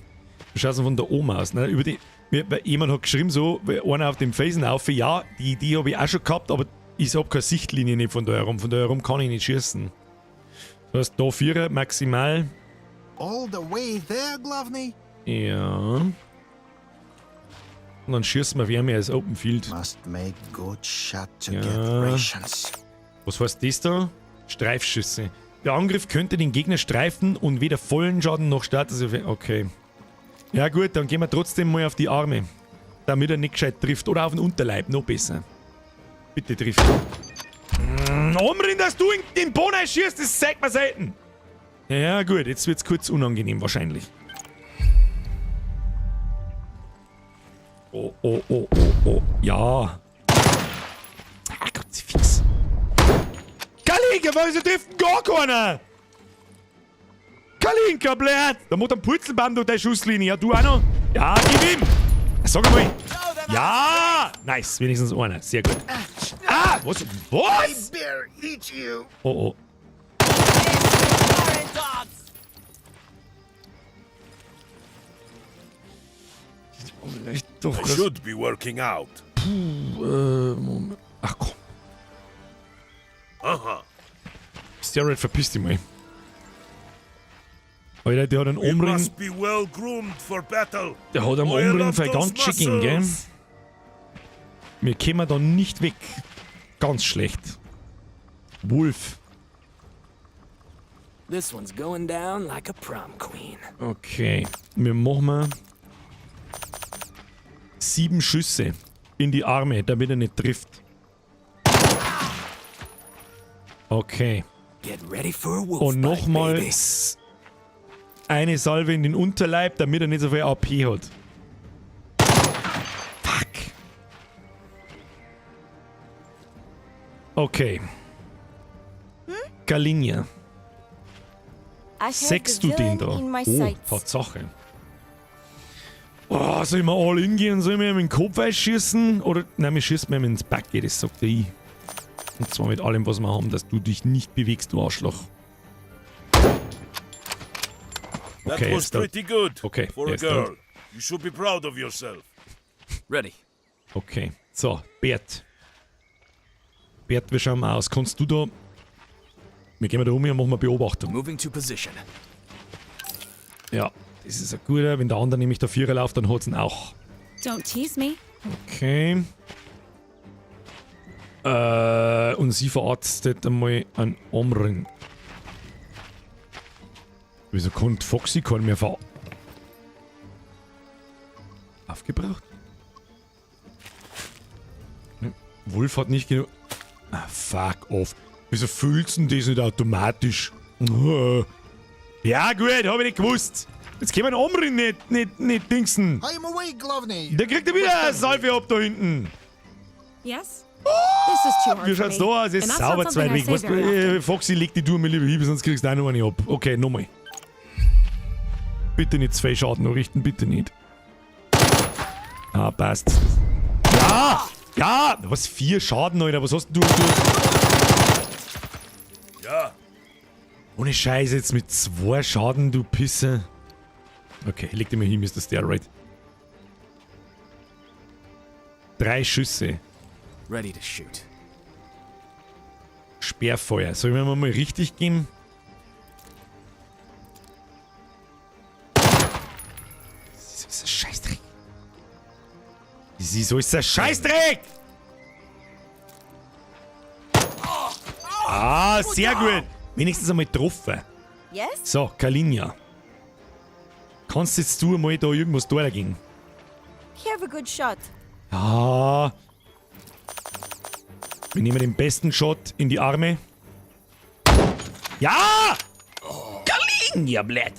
Wir schauen von da oben aus. Ne? Jemand hat geschrieben so, einer auf dem Felsen auf, ja, die Idee habe ich auch schon gehabt, aber ich habe keine Sichtlinie nicht von da herum. Von da herum kann ich nicht schießen. Das heißt, da 4er maximal. All the way there, Glavny? Ja. Und dann schießen wir wärmer als Open Field. Must make good shot to Ja. get rations. Was heißt das da? Streifschüsse. Der Angriff könnte den Gegner streifen und weder vollen Schaden noch Status. Okay. Ja gut, dann gehen wir trotzdem mal auf die Arme. Damit er nicht gescheit trifft. Oder auf den Unterleib, noch besser. Bitte trifft. Omrin, dass du in den Boden schießt, das zeigt man selten. Ja gut, jetzt wird's kurz unangenehm wahrscheinlich. Oh. Ja. Ah Gott, sie fix. Kalinka, wieso trifft denn gar keiner? Kalinka, blöd! Da muss ein Purzelbaum durch deine Schusslinie. Ja, du auch noch? Ja, gib ihm! Sag mal. Ja! Nice, wenigstens einer. Sehr gut. Ah! Was? Was? Bear eat you. Oh. Foreign dogs! Vielleicht doch. I should be working out. Moment. Ach komm. Aha. Steroid, verpiss dich mal. Alter, der hat einen We Omrin. must be well groomed for battle. Der hat einen Oil Omrin up für those ganz schicken, gell? muscles. Wir kommen da nicht weg. Ganz schlecht. Wolf. This one's going down like a prom queen. Okay. Wir machen 7 Schüsse. in die Arme, damit er nicht trifft. Okay. Get ready for a wolf Und bite, nochmal baby. eine Salve in den Unterleib, damit er nicht so viel AP hat. Fuck. Okay. Galinia. Sechst du den da? Oh, Tatsache. Oh, soll ich mal all in gehen? Soll ich mir in den Kopf einschießen? Oder, nein, wir schießen mir ins Back, das sagt er ich. Und zwar mit allem, was wir haben, dass du dich nicht bewegst, du Arschloch. That Okay, was jetzt da. pretty good. Okay, For a jetzt da. girl. You should be proud of yourself. Ready. Okay, so, Bert. Bert, wie schauen wir aus? Kannst du da... Wir gehen da um und machen eine Beobachtung. Moving to position. Ja, das ist ein guter. Wenn der andere nämlich der Vierer läuft, dann hat's ihn auch. Don't tease me. Okay. Und sie verarztet einmal einen Armring. Wieso konnte Foxy keinen mehr aufgebraucht? Hm, Wolf hat nicht genug... Ah, fuck off. Wieso fühlst du das nicht automatisch? Ja gut, hab ich nicht gewusst. Jetzt können wir den Armring nicht dingsen. I'm away, Glovney. Der kriegt ja wieder eine Salve ab da hinten. Yes? This is too hard Wie for schaut's me. da aus? Es And ist that's not sauber something zwei I weg. say Was, very often. Foxy, leg die Tour mir lieber hin, sonst kriegst du auch noch eine ab. Okay, nochmal. Bitte nicht 2 Schaden noch richten, bitte nicht. Ah, passt. Ja! Ja! Was, 4 Schaden, Alter? Was hast denn du? Ja. Ohne Scheiße, jetzt mit 2 Schaden, du Pisse. Okay, leg dir mal hin, Mr. Steroid. 3 Schüsse. Ready to shoot. Sperrfeuer. Soll ich mir mal richtig geben? Das ist ein Scheißdreck. Wieso ist das ein Scheißdreck? Ah, sehr gut. Wenigstens einmal getroffen. Yes? So, Galinia. Kannst jetzt du mal da irgendwas durchgehen? Have a good shot. Ja. Wir nehmen den besten Shot in die Arme. Ja! Galinia, blöd!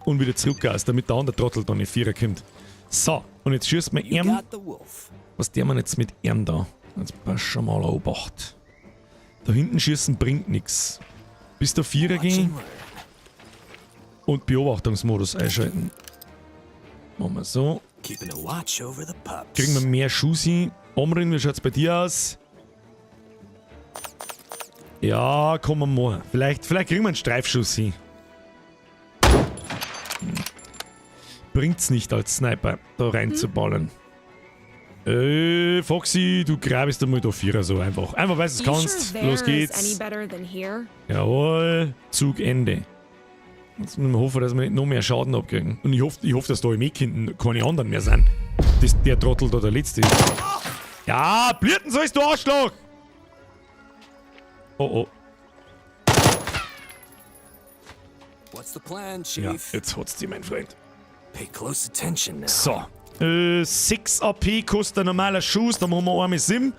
Und wieder zurück aus, damit der andere Trottel da nicht Vierer kommt. So, und jetzt schießt man ihm. Got the wolf. Was der man jetzt mit ihm da? Jetzt pass schon mal auf Obacht. Da hinten schießen bringt nichts. Bis der Vierer gehen und Beobachtungsmodus einschalten. Machen wir so. Keeping a watch over the pups. Kriegen wir mehr Schuss hin. Omrin, wie schaut's bei dir aus? Ja, komm mal. Vielleicht kriegen wir einen Streifschuss hin. Bringt's nicht als Sniper, da reinzuballern. Foxy, du grabst einmal da Vierer so einfach. Einfach, weil du es You kannst. sure there Los is any geht's. better than here? Jawohl, Zug Ende. Jetzt müssen wir hoffen, dass wir nicht noch mehr Schaden abkriegen. Und ich hoffe, dass da im Eck hinten keine anderen mehr sind. Dass der Trottel da der Letzte ist. Ja, blüten sollst du Arschloch! Oh, oh. What's the plan, Ja, Chief? jetzt hat's die, mein Freund. Pay close attention now. So. 6 AP kostet ein normaler Schuss, da machen wir einmal Sim.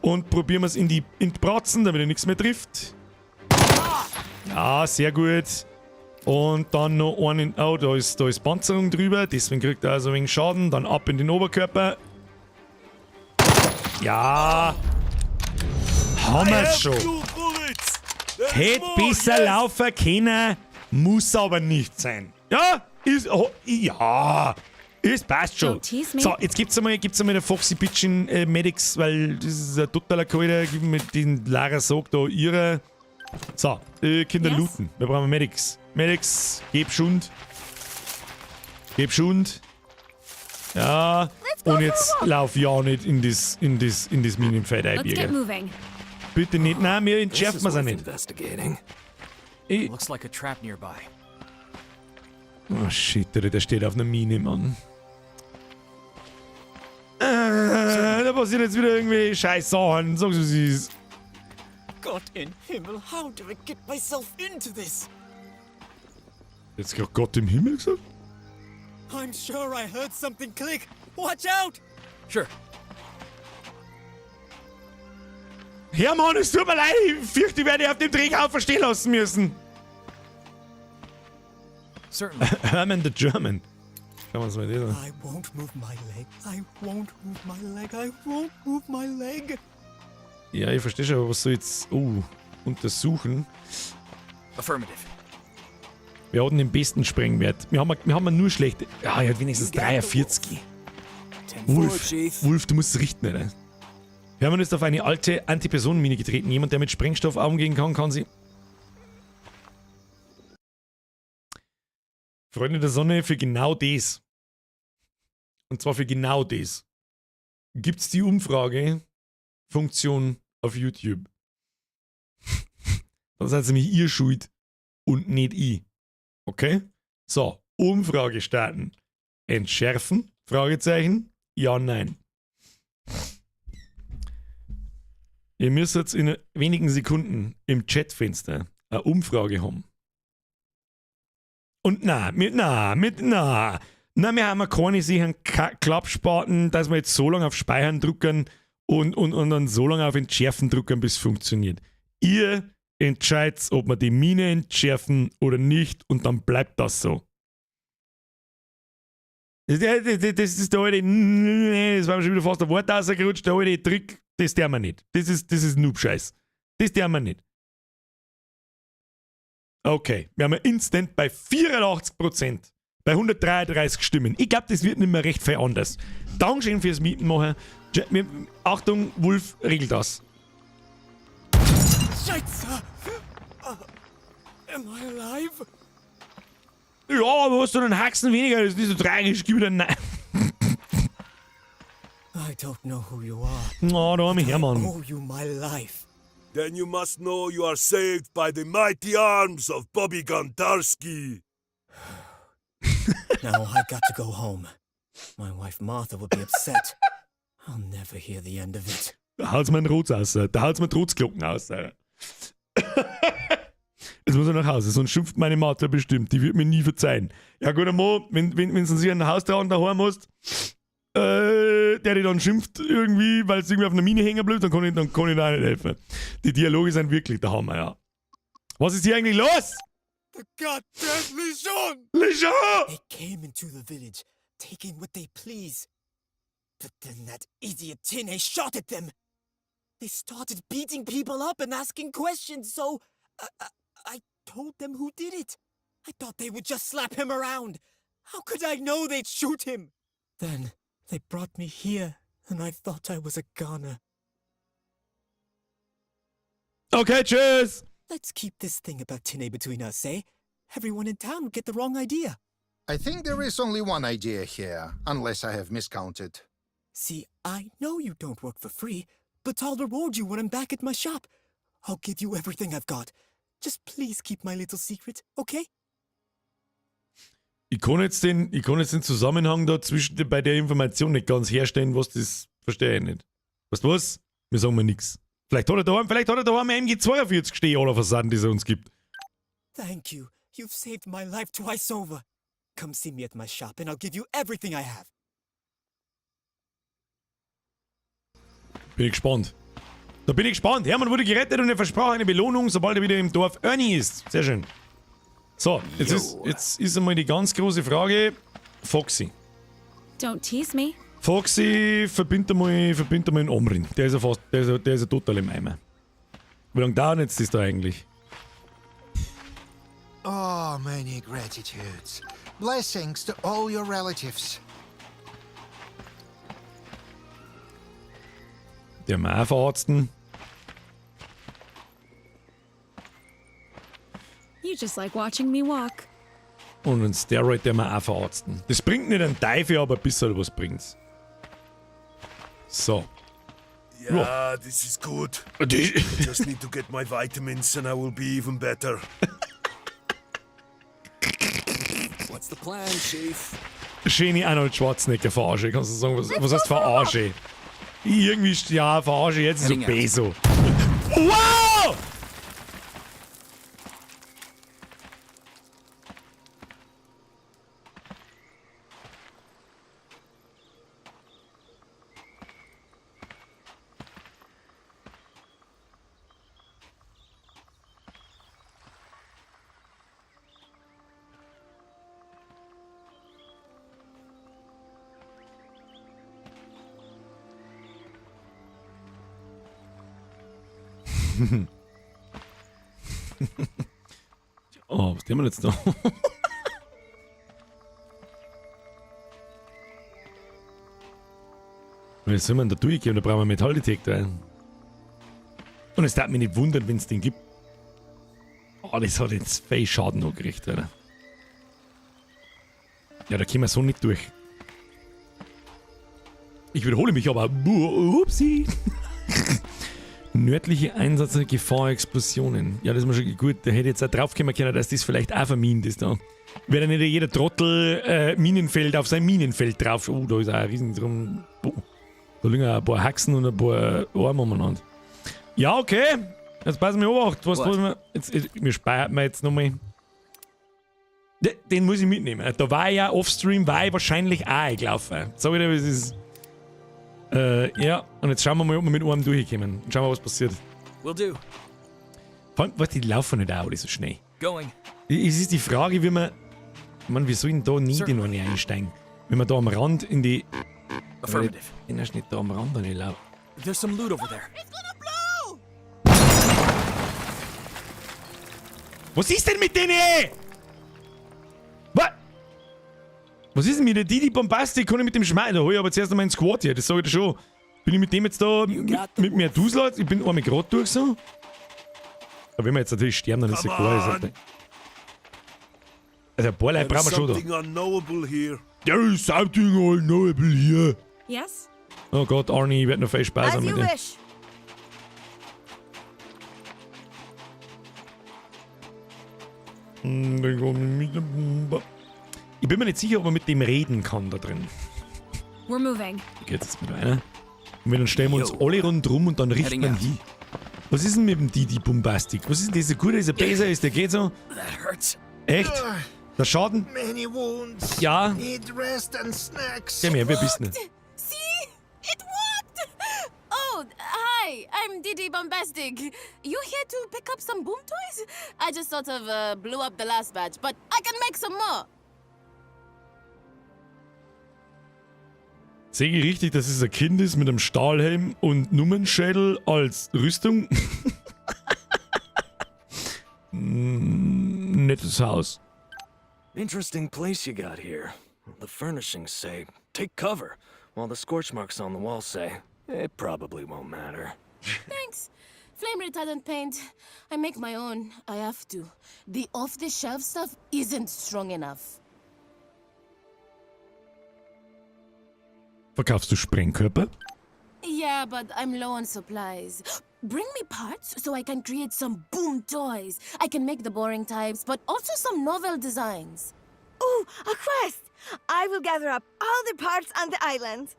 Und probieren wir es in die Bratzen, damit er nichts mehr trifft. Ja, sehr gut. Und dann noch einen. Oh, da ist Panzerung drüber, deswegen kriegt er also ein wenig Schaden. Dann ab in den Oberkörper. Ja. Haben wir's schon. Hätte besser laufen können, muss aber nicht sein. Ja? Ja. Es passt schon. Don't tease me. So, jetzt gibt's einmal der Foxy Bitchin Medics, weil das ist ein totaler Kalter, mit den Lara sagt da ihre. So, Kinder Yes? looten. Wir brauchen Medics. Medics, gib Schund. Gib Schund. Ja. Und jetzt lauf ja auch nicht in das Minenfeld Let's get einbiegen. moving. Bitte nicht. Nein, wir This entschärfen is wir es auch worth nicht. investigating. Ich, Looks like a trap nearby. oh shit, der steht auf einer Mine, Mann. Da passieren jetzt wieder irgendwie scheiß Sachen. Sag's, wie es ist. God in Himmel, how do I get myself into this? Jetzt gerade Gott im Himmel gesagt? I'm sure I heard something click. Watch out! Sure. Hermann, es tut mir leid. Ich fürchte, ich werde auf dem Dreghaufen stehen lassen müssen. Certainly. Herman the German. Kann man es mal lesen? I won't move my leg. I won't move my leg. I won't move my leg. Ja, ich verstehe schon, aber was soll jetzt... untersuchen. Affirmative. Wir hatten den besten Sprengwert. Wir haben nur schlechte... Ja, er hat wenigstens 43. 10-4, Wolf, Chief. Wolf, du musst es richten, Alter. Hermann ist auf eine alte Antipersonenmine getreten. Jemand, der mit Sprengstoff umgehen kann, kann sie... Freunde der Sonne, für genau das. Und zwar für genau das. Gibt's die Umfrage-Funktion auf YouTube. Dann seid ihr nämlich ihr schuld und nicht ich. Okay? So, Umfrage starten. Entschärfen? Fragezeichen? Ja, nein. Ihr müsst jetzt in wenigen Sekunden im Chatfenster eine Umfrage haben. Und wir haben keine sicheren Klappspaten, dass wir jetzt so lange auf Speichern drücken und dann so lange auf Entschärfen drücken, bis es funktioniert. Ihr entscheidet, ob wir die Mine entschärfen oder nicht und dann bleibt das so. Das ist der alte, das war mir schon wieder fast der Wort rausgerutscht, der alte Trick, das der wir nicht. Das ist Noob-Scheiß. Das der wir nicht. Okay, wir haben instant bei 84%, bei 133 Stimmen. Ich glaube, das wird nicht mehr recht viel anders. Dankeschön fürs Mitmachen. Achtung, Wolf regelt das. Scheiße! Am I alive? Ja, aber hast du einen Haxen weniger, das ist nicht so tragisch. Gib wieder Nein. I don't know who you are. Oh, da haben wir I Hermann. owe you my life. Then you must know you are saved by the mighty arms of Bobby Gontarski. Now I got to go home. My wife Martha will be upset. I'll never hear the end of it. Da halt's mir einen Rotz aus, da halt's mir Trotzglocken aus. Jetzt muss er nach Hause, sonst schimpft meine Martha bestimmt. Die wird mir nie verzeihen. Ja, gut, Mann, wenn sie sich einen Haustrauen daheim musst, der die dann schimpft irgendwie, weil es irgendwie auf einer Mine hängen bleibt, dann kann ich da auch nicht helfen. Die Dialoge sind wirklich der Hammer, ja. Was ist hier eigentlich los? The goddamn Legion! Legion! They came into the village, taking what they please. But then that idiot Tinne shot at them. They started beating people up and asking questions, so I told them who did it. I thought they would just slap him around. How could I know they'd shoot him? Then they brought me here, and I thought I was a goner. Okay, tschüss! Let's keep this thing about Tinne between us, eh? Everyone in town would get the wrong idea. I think there is only one idea here, unless I have miscounted. See, I know you don't work for free, but I'll reward you when I'm back at my shop. I'll give you everything I've got. Just please keep my little secret, okay? Ich kann jetzt den Zusammenhang da zwischen bei der Information nicht ganz herstellen, was das verstehe ich nicht. Weißt du was? Wir sagen mal nix. Vielleicht hat er daheim eine MG42 stehen oder was sagen, die er uns gibt. Thank you. You've saved my life twice over. Come see me at my shop and I'll give you everything I have. Bin ich gespannt. Da bin ich gespannt. Hermann wurde gerettet und er versprach eine Belohnung, sobald er wieder im Dorf Ernie ist. Sehr schön. So, jetzt ist einmal die ganz große Frage. Foxy. Don't tease me. Foxy, verbind einmal einen Omrin. Der ist ja total im Eimer. Wie lange dauert jetzt das da eigentlich? Oh, many gratitudes. Blessings to all your relatives. Der mal verarzten. You just like watching me walk. Und ein Steroid, der mal auch verarzten. Das bringt nicht einen Teufel, aber ein bisschen was bringt's. So. Yeah, this is good. I just need to get my vitamins and I will be even better. What's the plan, Chief? Schöne Arnold Schwarzenegger verarsche, kannst du sagen, was heißt verarsche? Irgendwie, ja, verarsche, jetzt ist so Beso. Wow! Oh, was tun wir jetzt da? Was soll man da durchgehen? Da brauchen wir Metalldetektor ein. Und es darf mich nicht wundern, wenn es den gibt. Oh, das hat jetzt viel Schaden angerichtet, Alter. Ja, da kommen wir so nicht durch. Ich wiederhole mich aber. Upsi. Nördliche Einsatz der Gefahr Explosionen. Ja, das ist mir schon gut. Da hätte ich jetzt auch drauf kommen können, dass das vielleicht auch vermint ist da. Wäre nicht jeder Trottel Minenfeld auf sein Minenfeld drauf. Oh, da ist auch ein riesen drum. Oh. Da liegen auch ein paar Haxen und ein paar Arme umeinander. Ja, okay. Jetzt passen wir auf. Was tun wir? Wir speichern jetzt nochmal. Den muss ich mitnehmen. Da war ja offstream, war ich wahrscheinlich auch eingelaufen. Sag ich dir, wie es ist. Ja, und jetzt schauen wir mal, ob wir mit einem durchkommen. Und schauen wir, was passiert. Will do. Vor allem, die laufen nicht auch so schnell. Going. Es ist die Frage, wie man. Man, wir sollen da nie in eine einsteigen. Wenn man da am Rand in die. Affirmative. Den hast nicht da am Rand nicht laufen. There's some loot over there. Was ist denn mit denen? Was ist denn mit der Didi Bombastic? Kann ich mit dem schmeißen? Da hol ich aber zuerst einmal einen Squad hier, das sag ich dir schon. Bin ich mit dem jetzt da mit mir Dusler? Ich bin einmal gerade durch so. Aber wenn wir jetzt natürlich sterben, dann ist ja klar. Also ein paar Leute brauchen wir schon da. Ja, something unknowable hier. Yes? Oh Gott, Arnie, ich werd noch viel Spaß As haben you mit dem. wish. Ich bin mir nicht sicher, ob man mit dem reden kann da drin. We're moving. Wie geht's jetzt mit einer? Und dann stellen wir uns alle rundrum und dann richtet man hin. Was ist denn mit dem Didi Bombastic? Was ist denn das? Ist der gut, ist der besser, ist der geht so? That hurts. Echt? Der Schaden? Many wounds. Ja. Need rest and snacks. Geh mir, wer bist du denn? See? It worked! Oh, hi. I'm Didi Bombastic. You here to pick up some boom toys? I just sort of blew up the last batch, but I can make some more. Sehe ich richtig, dass es ein Kind ist mit einem Stahlhelm und Nummernschädel als Rüstung? Nettes Haus. Interesting place you got here. The furnishings say, take cover, while the scorch marks on the wall say, it probably won't matter. Thanks. Flame retardant paint. I make my own. I have to. The off-the-shelf stuff isn't strong enough. Verkaufst du Sprengkörper? Yeah, but I'm low on supplies. Bring me parts so I can create some boom toys. I can make the boring types, but also some novel designs. Ooh, a quest! I will gather up all the parts on the island.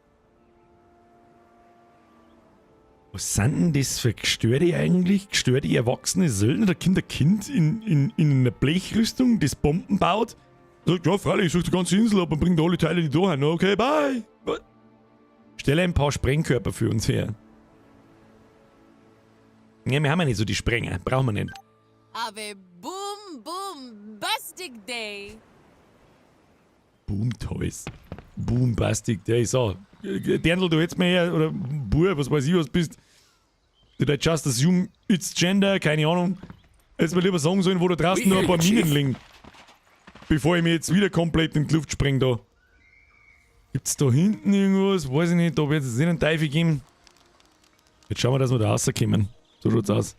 Was sind denn das für Gestörte eigentlich? Gestörte erwachsene Söldner? Da kommt ein Kind in einer Blechrüstung, das Bomben baut. Sagt, ja, freilich, ich suche die ganze Insel ab und bringe alle Teile, die da haben. Okay, bye. Stelle ein paar Sprengkörper für uns her. Ja, wir haben ja nicht so die Sprenger. Brauchen wir nicht. Have a boom-bastic day. Boom Toys. Boombastic Day. So, Dirndl, du hättest mir her, oder Bur, was weiß ich, was bist. Did I just assume it's gender? Keine Ahnung. Hättest mir lieber sagen sollen, wo da draußen noch ein paar Minen liegen. Bevor ich mir jetzt wieder komplett in die Luft springe da. Gibt's da hinten irgendwas? Weiß ich nicht, da wird es einen Teufel geben. Jetzt schauen wir, dass wir da rauskommen. So schaut's aus.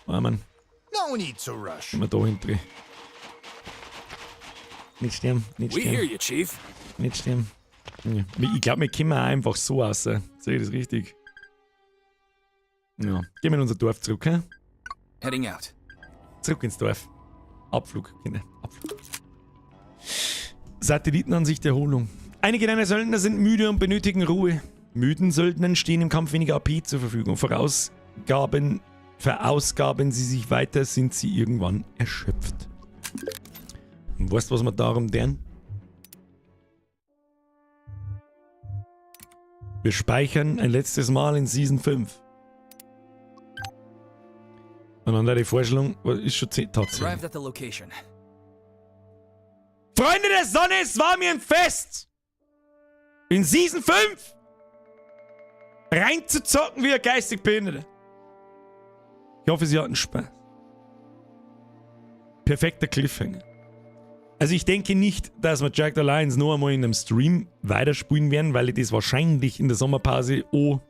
Mann. No need to rush. Wenn wir da hinten. Nicht sterben, nicht We hear sterben, you, Chief. nicht sterben. Ja. Ich glaube, wir kommen auch einfach so raus. Sehe ich das richtig? Ja. Gehen wir in unser Dorf zurück, hä? Heading out. Zurück ins Dorf. Abflug, Kinder. Abflug. Satellitenansicht Erholung. Einige deiner Söldner sind müde und benötigen Ruhe. Müden Söldnern stehen im Kampf weniger AP zur Verfügung. Verausgaben sie sich weiter, sind sie irgendwann erschöpft. Und weißt du, was wir darum deren? Wir speichern ein letztes Mal in Season 5. Und dann da die Vorstellung, ist schon 10 tatsächlich. Arrived at the location. Freunde der Sonne, es war mir ein Fest! In Season 5 reinzuzocken wie ein geistig Behinderte. Ich hoffe, Sie hatten Spaß. Perfekter Cliffhanger. Also ich denke nicht, dass wir Jagged Alliance noch einmal in einem Stream weiterspielen werden, weil ich das wahrscheinlich in der Sommerpause auch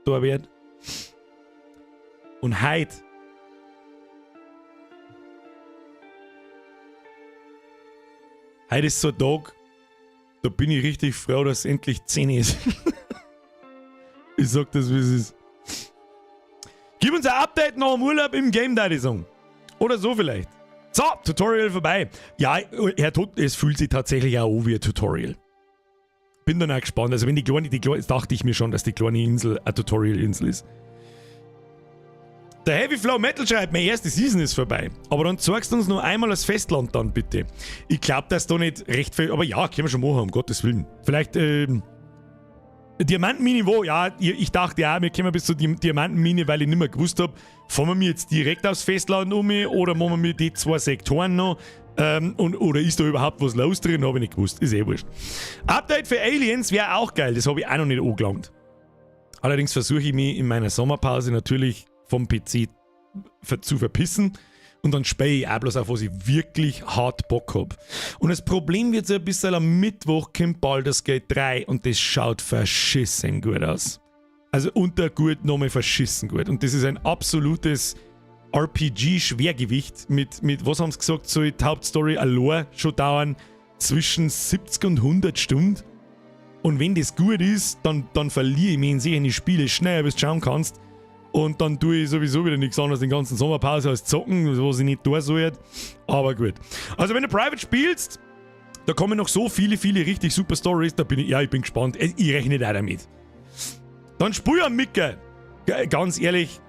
da werde. Und heute ist so ein Tag, da bin ich richtig froh, dass es endlich 10 ist. Ich sag das, wie es ist. Gib uns ein Update nach dem Urlaub im Game, würde ich sagen. Oder so vielleicht. So, Tutorial vorbei. Ja, Herr Tod, es fühlt sich tatsächlich auch an wie ein Tutorial. Bin dann auch gespannt. Also wenn die kleine, dachte ich mir schon, dass die kleine Insel eine Tutorial-Insel ist. Der Heavy Flow Metal schreibt, meine erste Season ist vorbei. Aber dann zeigst du uns noch einmal das Festland dann, bitte. Ich glaube, dass da nicht recht viel... Aber ja, können wir schon machen, um Gottes Willen. Vielleicht, Diamantenmine, wo? Ja, ich dachte ja, wir kommen bis zur Diamantenmine, weil ich nicht mehr gewusst habe, fahren wir jetzt direkt aufs Festland um oder machen wir die 2 Sektoren noch? Oder ist da überhaupt was los drin? Habe ich nicht gewusst. Ist eh wurscht. Update für Aliens wäre auch geil. Das habe ich auch noch nicht angelangt. Allerdings versuche ich mich in meiner Sommerpause natürlich vom PC zu verpissen. Und dann spiele ich auch bloß auf, was ich wirklich hart Bock habe. Und das Problem wird so ein bisschen am Mittwoch kommt Baldur's Gate 3 und das schaut verschissen gut aus. Also unter gut nochmal verschissen gut. Und das ist ein absolutes RPG-Schwergewicht mit, was haben sie gesagt, soll die Hauptstory allein schon dauern zwischen 70 und 100 Stunden. Und wenn das gut ist, dann verliere ich mich in solche Spiele schnell, bis du schauen kannst. Und dann tue ich sowieso wieder nichts anderes den ganzen Sommerpause als zocken, was ich nicht tun soll. Aber gut. Also wenn du Private spielst, da kommen noch so viele richtig super Stories, da bin ich bin gespannt. Ich rechne da damit. Dann spiel am Micke. Ganz ehrlich,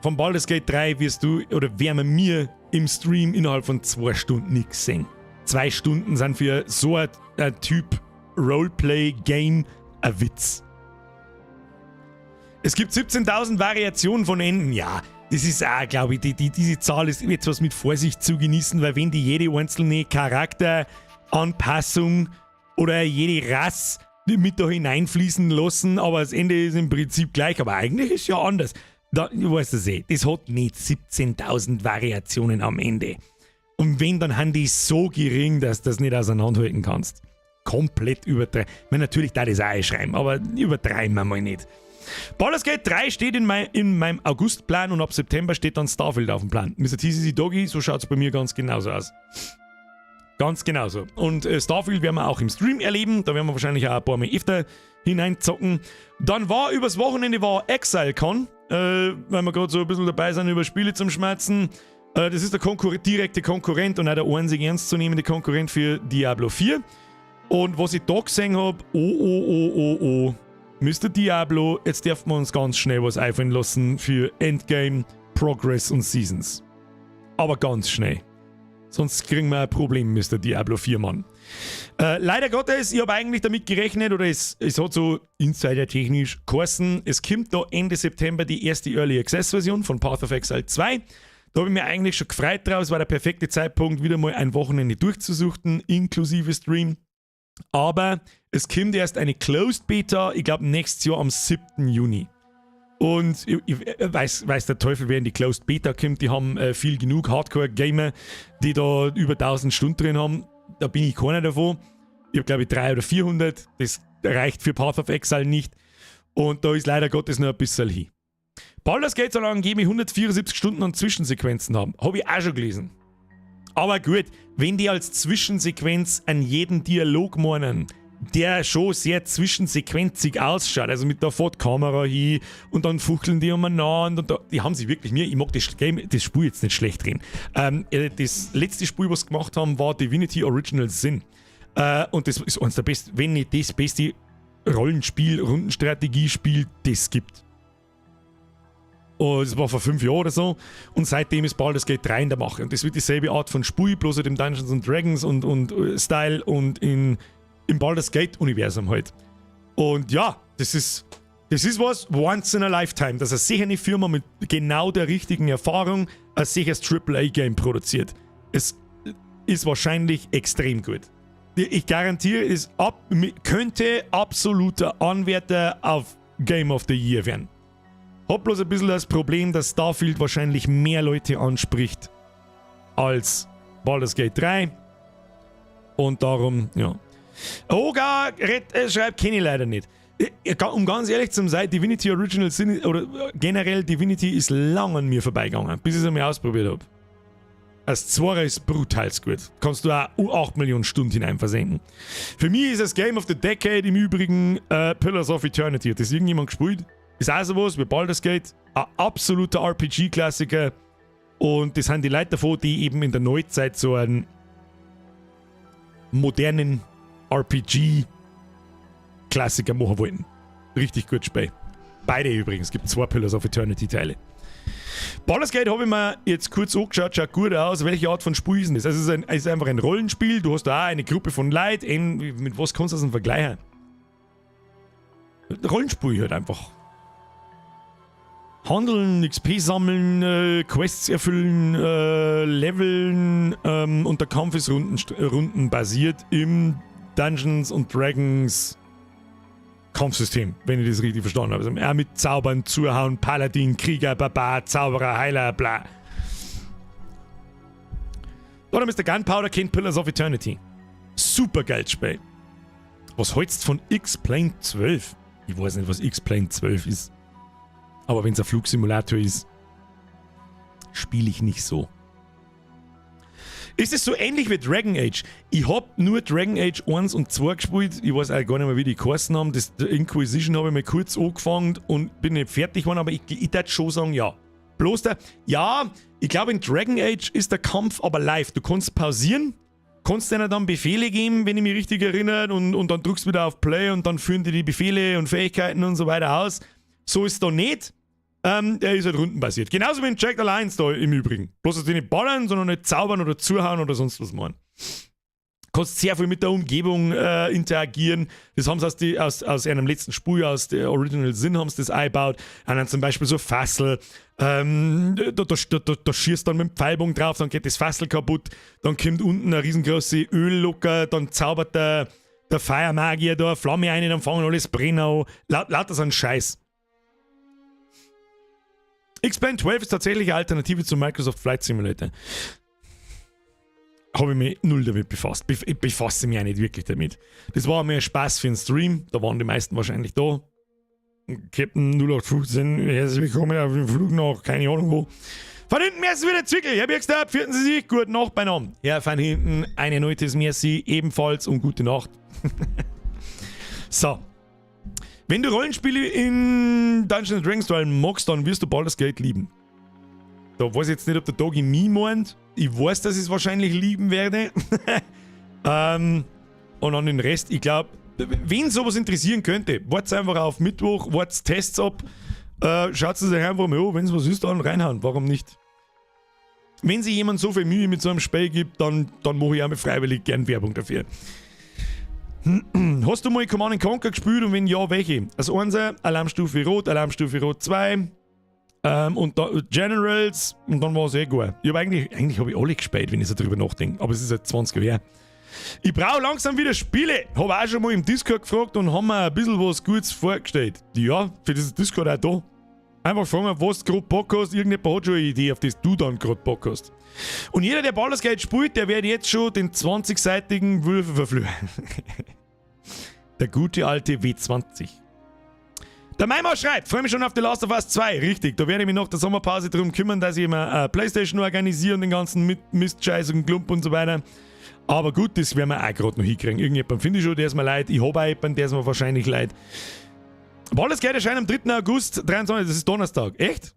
von Baldur's Gate 3 werden mir im Stream innerhalb von 2 Stunden nichts sehen. 2 Stunden sind für so ein Typ Roleplay-Game ein Witz. Es gibt 17.000 Variationen von Enden. Ja, das ist auch, glaube ich, diese Zahl ist etwas mit Vorsicht zu genießen, weil wenn die jede einzelne Charakteranpassung oder jede Rasse mit da hineinfließen lassen, aber das Ende ist im Prinzip gleich. Aber eigentlich ist es ja anders. Du weißt das eh, das hat nicht 17.000 Variationen am Ende. Und wenn, dann haben die so gering, dass du das nicht auseinanderhalten kannst. Komplett übertreiben. Ich meine, natürlich darf ich das auch schreiben, aber übertreiben wir mal nicht. Baldur's Gate 3 steht in meinem Augustplan und ab September steht dann Starfield auf dem Plan. Mr. TCC Doggy, so schaut es bei mir ganz genauso aus. Ganz genauso. Und Starfield werden wir auch im Stream erleben. Da werden wir wahrscheinlich auch ein paar Mal öfter hineinzocken. Dann übers Wochenende ExileCon, weil wir gerade so ein bisschen dabei sind, über Spiele zum Schmerzen. Das ist der direkte Konkurrent und auch der einzig ernstzunehmende Konkurrent für Diablo 4. Und was ich da gesehen habe, Mr. Diablo, jetzt dürfen wir uns ganz schnell was einfallen lassen für Endgame, Progress und Seasons. Aber ganz schnell. Sonst kriegen wir ein Problem, Mr. Diablo 4, Mann. Leider Gottes, ich habe eigentlich damit gerechnet, oder es hat so insider-technisch geheißen, es kommt da Ende September die erste Early Access Version von Path of Exile 2. Da habe ich mir eigentlich schon gefreut drauf, es war der perfekte Zeitpunkt, wieder mal ein Wochenende durchzusuchten, inklusive Stream. Aber es kommt erst eine Closed Beta, ich glaube nächstes Jahr am 7. Juni. Und ich weiß der Teufel, wer in die Closed Beta kommt. Die haben viel genug Hardcore-Gamer, die da über 1000 Stunden drin haben. Da bin ich keiner davon. Ich habe glaube ich 300 oder 400. Das reicht für Path of Exile nicht. Und da ist leider Gottes noch ein bisschen hin. Baldur's Gate soll angeblich 174 Stunden an Zwischensequenzen haben. Habe ich auch schon gelesen. Aber gut, wenn die als Zwischensequenz an jeden Dialog meinen, der schon sehr zwischensequenzig ausschaut, also mit der Kamera hin und dann fuchteln die umeinander und die haben sie wirklich ich mag das Game, das Spiel jetzt nicht schlecht drin. Das letzte Spiel, was sie gemacht haben, war Divinity Original Sin. Und das ist eines der besten, wenn nicht das beste Rollenspiel, Rundenstrategiespiel, das es gibt. Das war vor 5 Jahren oder so. Und seitdem ist Baldur's Gate 3 in der Mache. Und das wird dieselbe Art von Spiel, bloß halt im Dungeons & Dragons und Style und im Baldur's Gate Universum halt. Und ja, das ist was once in a lifetime, dass eine sichere Firma mit genau der richtigen Erfahrung ein sicheres AAA-Game produziert. Es ist wahrscheinlich extrem gut. Ich garantiere, es könnte absoluter Anwärter auf Game of the Year werden. Hat bloß ein bisschen das Problem, dass Starfield wahrscheinlich mehr Leute anspricht als Baldur's Gate 3. Und darum, ja. Oga schreibt, kenne ich leider nicht. Um ganz ehrlich zu sein, Divinity Original Sin oder generell Divinity ist lang an mir vorbeigegangen, bis ich es einmal ausprobiert habe. Das 2 ist brutal gut. Kannst du auch 8 Millionen Stunden hinein versenken. Für mich ist das Game of the Decade im Übrigen Pillars of Eternity. Hat das irgendjemand gespielt? Ist auch sowas wie Baldur's Gate. Ein absoluter RPG-Klassiker. Und das sind die Leute davon, die eben in der Neuzeit so einen modernen RPG-Klassiker machen wollten. Richtig gut Spiel. Beide übrigens. Es gibt 2 Pillars of Eternity-Teile. Baldur's Gate habe ich mir jetzt kurz angeschaut, schaut gut aus. Welche Art von Spiel ist denn das? Also es ist einfach ein Rollenspiel. Du hast da auch eine Gruppe von Leuten. Mit was kannst du das denn vergleichen? Rollenspiel halt einfach. Handeln, XP sammeln, Quests erfüllen, leveln und der Kampf ist rundenbasiert im Dungeons & Dragons Kampfsystem, wenn ich das richtig verstanden habe. Also auch mit Zaubern, Zuhauen, Paladin, Krieger, Barbar, Zauberer, Heiler, bla. Oder Mr. Gunpowder kennt Pillars of Eternity. Super geil Spiel. Was hältst du von X-Plane 12? Ich weiß nicht, was X-Plane 12 ist. Aber wenn es ein Flugsimulator ist, spiele ich nicht so. Ist es so ähnlich wie Dragon Age? Ich habe nur Dragon Age 1 und 2 gespielt. Ich weiß auch gar nicht mehr, wie die geheißen haben. Das Inquisition habe ich mal kurz angefangen und bin nicht fertig geworden, aber ich würde schon sagen, ja. Bloß ich glaube in Dragon Age ist der Kampf aber live. Du kannst pausieren, kannst denen dann Befehle geben, wenn ich mich richtig erinnere, und dann drückst du wieder auf Play und dann führen die Befehle und Fähigkeiten und so weiter aus. So ist es da nicht. Der ist halt rundenbasiert. Genauso wie in Jagged Alliance da im Übrigen. Bloß, dass die nicht ballern, sondern nicht zaubern oder zuhauen oder sonst was machen. Du kannst sehr viel mit der Umgebung interagieren. Das haben sie aus einem letzten Spiel, aus der Original Sin, haben sie das eingebaut. Und dann zum Beispiel so Fassel. Da schießt dann mit dem Pfeilbogen drauf, dann geht das Fassel kaputt. Dann kommt unten eine riesengroße Öllucker, dann zaubert der Feiermagier da Flamme ein, dann fangen alles brennen an. Lauter so ein Scheiß. X-Plane 12 ist tatsächlich eine Alternative zu Microsoft Flight Simulator. Habe ich mich null damit befasst. Ich befasse mich auch nicht wirklich damit. Das war mehr Spaß für einen Stream. Da waren die meisten wahrscheinlich da. Captain 0815, herzlich willkommen auf dem Flug nach, keine Ahnung wo. Von hinten merci wieder Zwickel. Herr Birkstab, vierten Sie sich. Gute Nacht beieinander. Ja, von hinten eine neues Merci ebenfalls und gute Nacht. So. Wenn du Rollenspiele in Dungeons & Dragons magst, dann wirst du Baldur's Gate lieben. Da weiß ich jetzt nicht, ob der Doggy mich meint. Ich weiß, dass ich es wahrscheinlich lieben werde. Und an den Rest, ich glaube, wen sowas interessieren könnte, wartet einfach auf Mittwoch, wartet Tests ab, schaut es euch einfach mal an, wenn es was ist, dann reinhauen. Warum nicht? Wenn sich jemand so viel Mühe mit so einem Spiel gibt, dann mache ich auch mal freiwillig gern Werbung dafür. Hast du mal Command & Conquer gespielt und wenn ja, welche? Also 1, Alarmstufe Rot, Alarmstufe Rot 2 und da Generals und dann war es gut. Eigentlich habe ich alle gespielt, wenn ich so drüber nachdenke, aber es ist halt 20 Jahre her. Ich brauche langsam wieder Spiele. Habe auch schon mal im Discord gefragt und haben mir ein bisschen was Gutes vorgestellt. Ja, für dieses Discord auch da. Einfach fragen, was du gerade Bock hast. Irgendjemand hat schon eine Idee, auf das du dann gerade Bock hast. Und jeder, der Baldur's Gate spielt, der wird jetzt schon den 20-seitigen Würfel verfluchen. Der gute alte W20. Der Maimar schreibt, freue mich schon auf The Last of Us 2. Richtig, da werde ich mich nach der Sommerpause darum kümmern, dass ich mir Playstation organisiere und den ganzen Mistscheiß und Klump und so weiter. Aber gut, das werden wir auch gerade noch hinkriegen. Irgendjemand finde ich schon, der ist mir leid. Ich habe auch jemanden, der ist mir wahrscheinlich leid. Baldur's Gate erscheint am 3. August 23, das ist Donnerstag. Echt?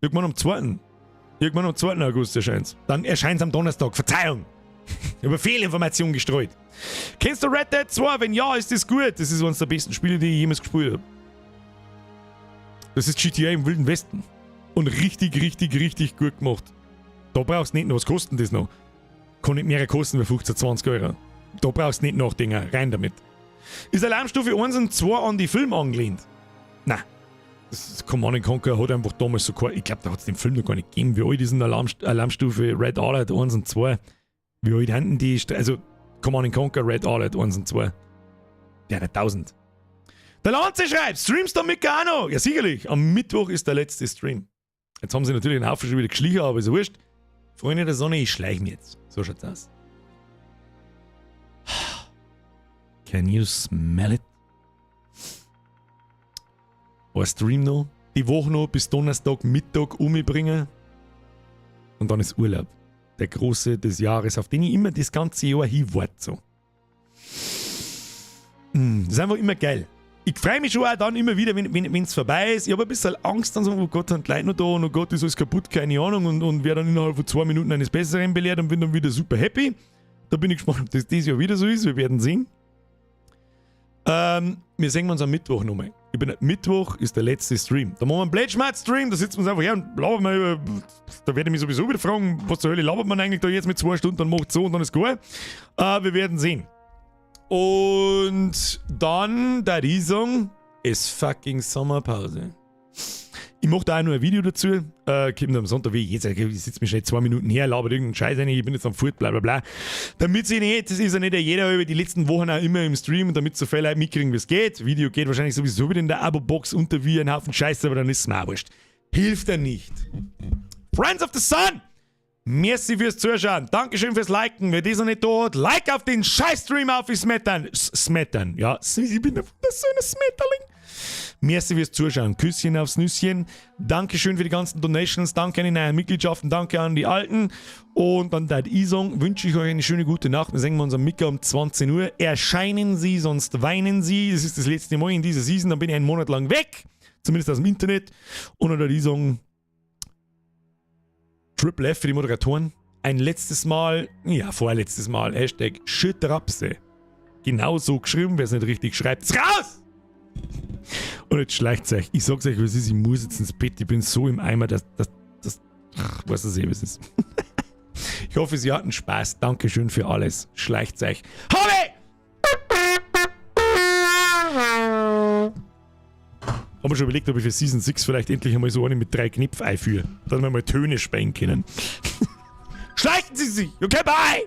Irgendwann am 2. August erscheint es. Dann erscheint es am Donnerstag. Verzeihung! Ich habe Fehlinformationen gestreut. Kennst du Red Dead 2? Wenn ja, ist das gut. Das ist eines der besten Spiele, die ich jemals gespielt habe. Das ist GTA im Wilden Westen. Und richtig, richtig, richtig gut gemacht. Da brauchst du nicht noch, was kostet das noch? Kann nicht mehr kosten wie 15, 20 Euro. Da brauchst du nicht nachdenken. Rein damit. Ist Alarmstufe 1 und 2 an die Film angelehnt? Nein. Das Command & Conquer hat einfach damals so ich glaube, da hat es den Film noch gar nicht gegeben. Wie alt ist denn Alarmstufe Red Alert 1 und 2? Wie alt haben die? Also Command & Conquer Red Alert 1 und 2. Ja, 1000. Der Lanze schreibt, streamst du mit auch noch? Ja, sicherlich. Am Mittwoch ist der letzte Stream. Jetzt haben sie natürlich einen Haufen schon wieder geschlichen, aber ist ja wurscht. Freunde der Sonne, ich schleiche mich jetzt. So schaut's aus. Can you smell it? Ein Stream noch. Die Woche noch bis Donnerstag Mittag umbringen. Und dann ist Urlaub. Der große des Jahres, auf den ich immer das ganze Jahr hinwarte. So. Das ist einfach immer geil. Ich freue mich schon auch dann immer wieder, wenn es vorbei ist. Ich habe ein bisschen Angst, dann so, oh Gott, sind die Leute noch da und oh Gott, ist alles kaputt, keine Ahnung. Und werde dann innerhalb von 2 Minuten eines Besseren belehrt und bin dann wieder super happy. Da bin ich gespannt, ob das dieses Jahr wieder so ist. Wir werden sehen. Wir sehen uns am Mittwoch nochmal. Mittwoch ist der letzte Stream. Da machen wir einen Blade-Schmerz-Stream, da sitzen wir uns einfach her und labern wir über. Da werde ich mich sowieso wieder fragen, was zur Hölle labert man eigentlich da jetzt mit 2 Stunden, dann macht so und dann ist gut. Wir werden sehen. Und dann, da die sagen, ist fucking Sommerpause. Ich mache da auch noch ein Video dazu. Kommt am Sonntag, wie jetzt, ich sitze mir schnell 2 Minuten her, labert irgendeinen Scheiß rein, ich bin jetzt am Furt, bla bla bla. Damit sie nicht, das ist ja nicht jeder über die letzten Wochen auch immer im Stream und damit so viele Leute mitkriegen, wie es geht. Video geht wahrscheinlich sowieso wieder in der Abo-Box unter wie ein Haufen Scheiße, aber dann ist es mir auch wurscht. Hilft er nicht. Friends of the Sun! Merci fürs Zuschauen. Dankeschön fürs Liken. Wer das noch nicht tut, Like auf den Scheiß-Stream auf ist Smettern. Ja, ich bin so ein Smetterling. Merci fürs Zuschauen. Küsschen aufs Nüsschen. Dankeschön für die ganzen Donations. Danke an die neuen Mitgliedschaften. Danke an die alten. Und an der Isong wünsche ich euch eine schöne gute Nacht. Wir sehen uns am Mittwoch um 20 Uhr. Erscheinen Sie, sonst weinen Sie. Das ist das letzte Mal in dieser Season. Dann bin ich einen Monat lang weg. Zumindest aus dem Internet. Und an der Isong Triple F für die Moderatoren. Ein letztes Mal, ja, vorletztes Mal, Hashtag Schüttrapse. Genau so geschrieben, wer es nicht richtig schreibt, ist raus! Und jetzt schleicht euch. Ich sag's euch, was ist, ich muss jetzt ins Bett, ich bin so im Eimer, dass weiß das was ist. Ich hoffe, Sie hatten Spaß. Dankeschön für alles. Schleicht euch. Habe! Haben wir schon überlegt, ob ich für Season 6 vielleicht endlich einmal so eine mit 3 Knöpfen einführe, dass wir mal Töne spielen können. Schleichen Sie sich! Okay, bye!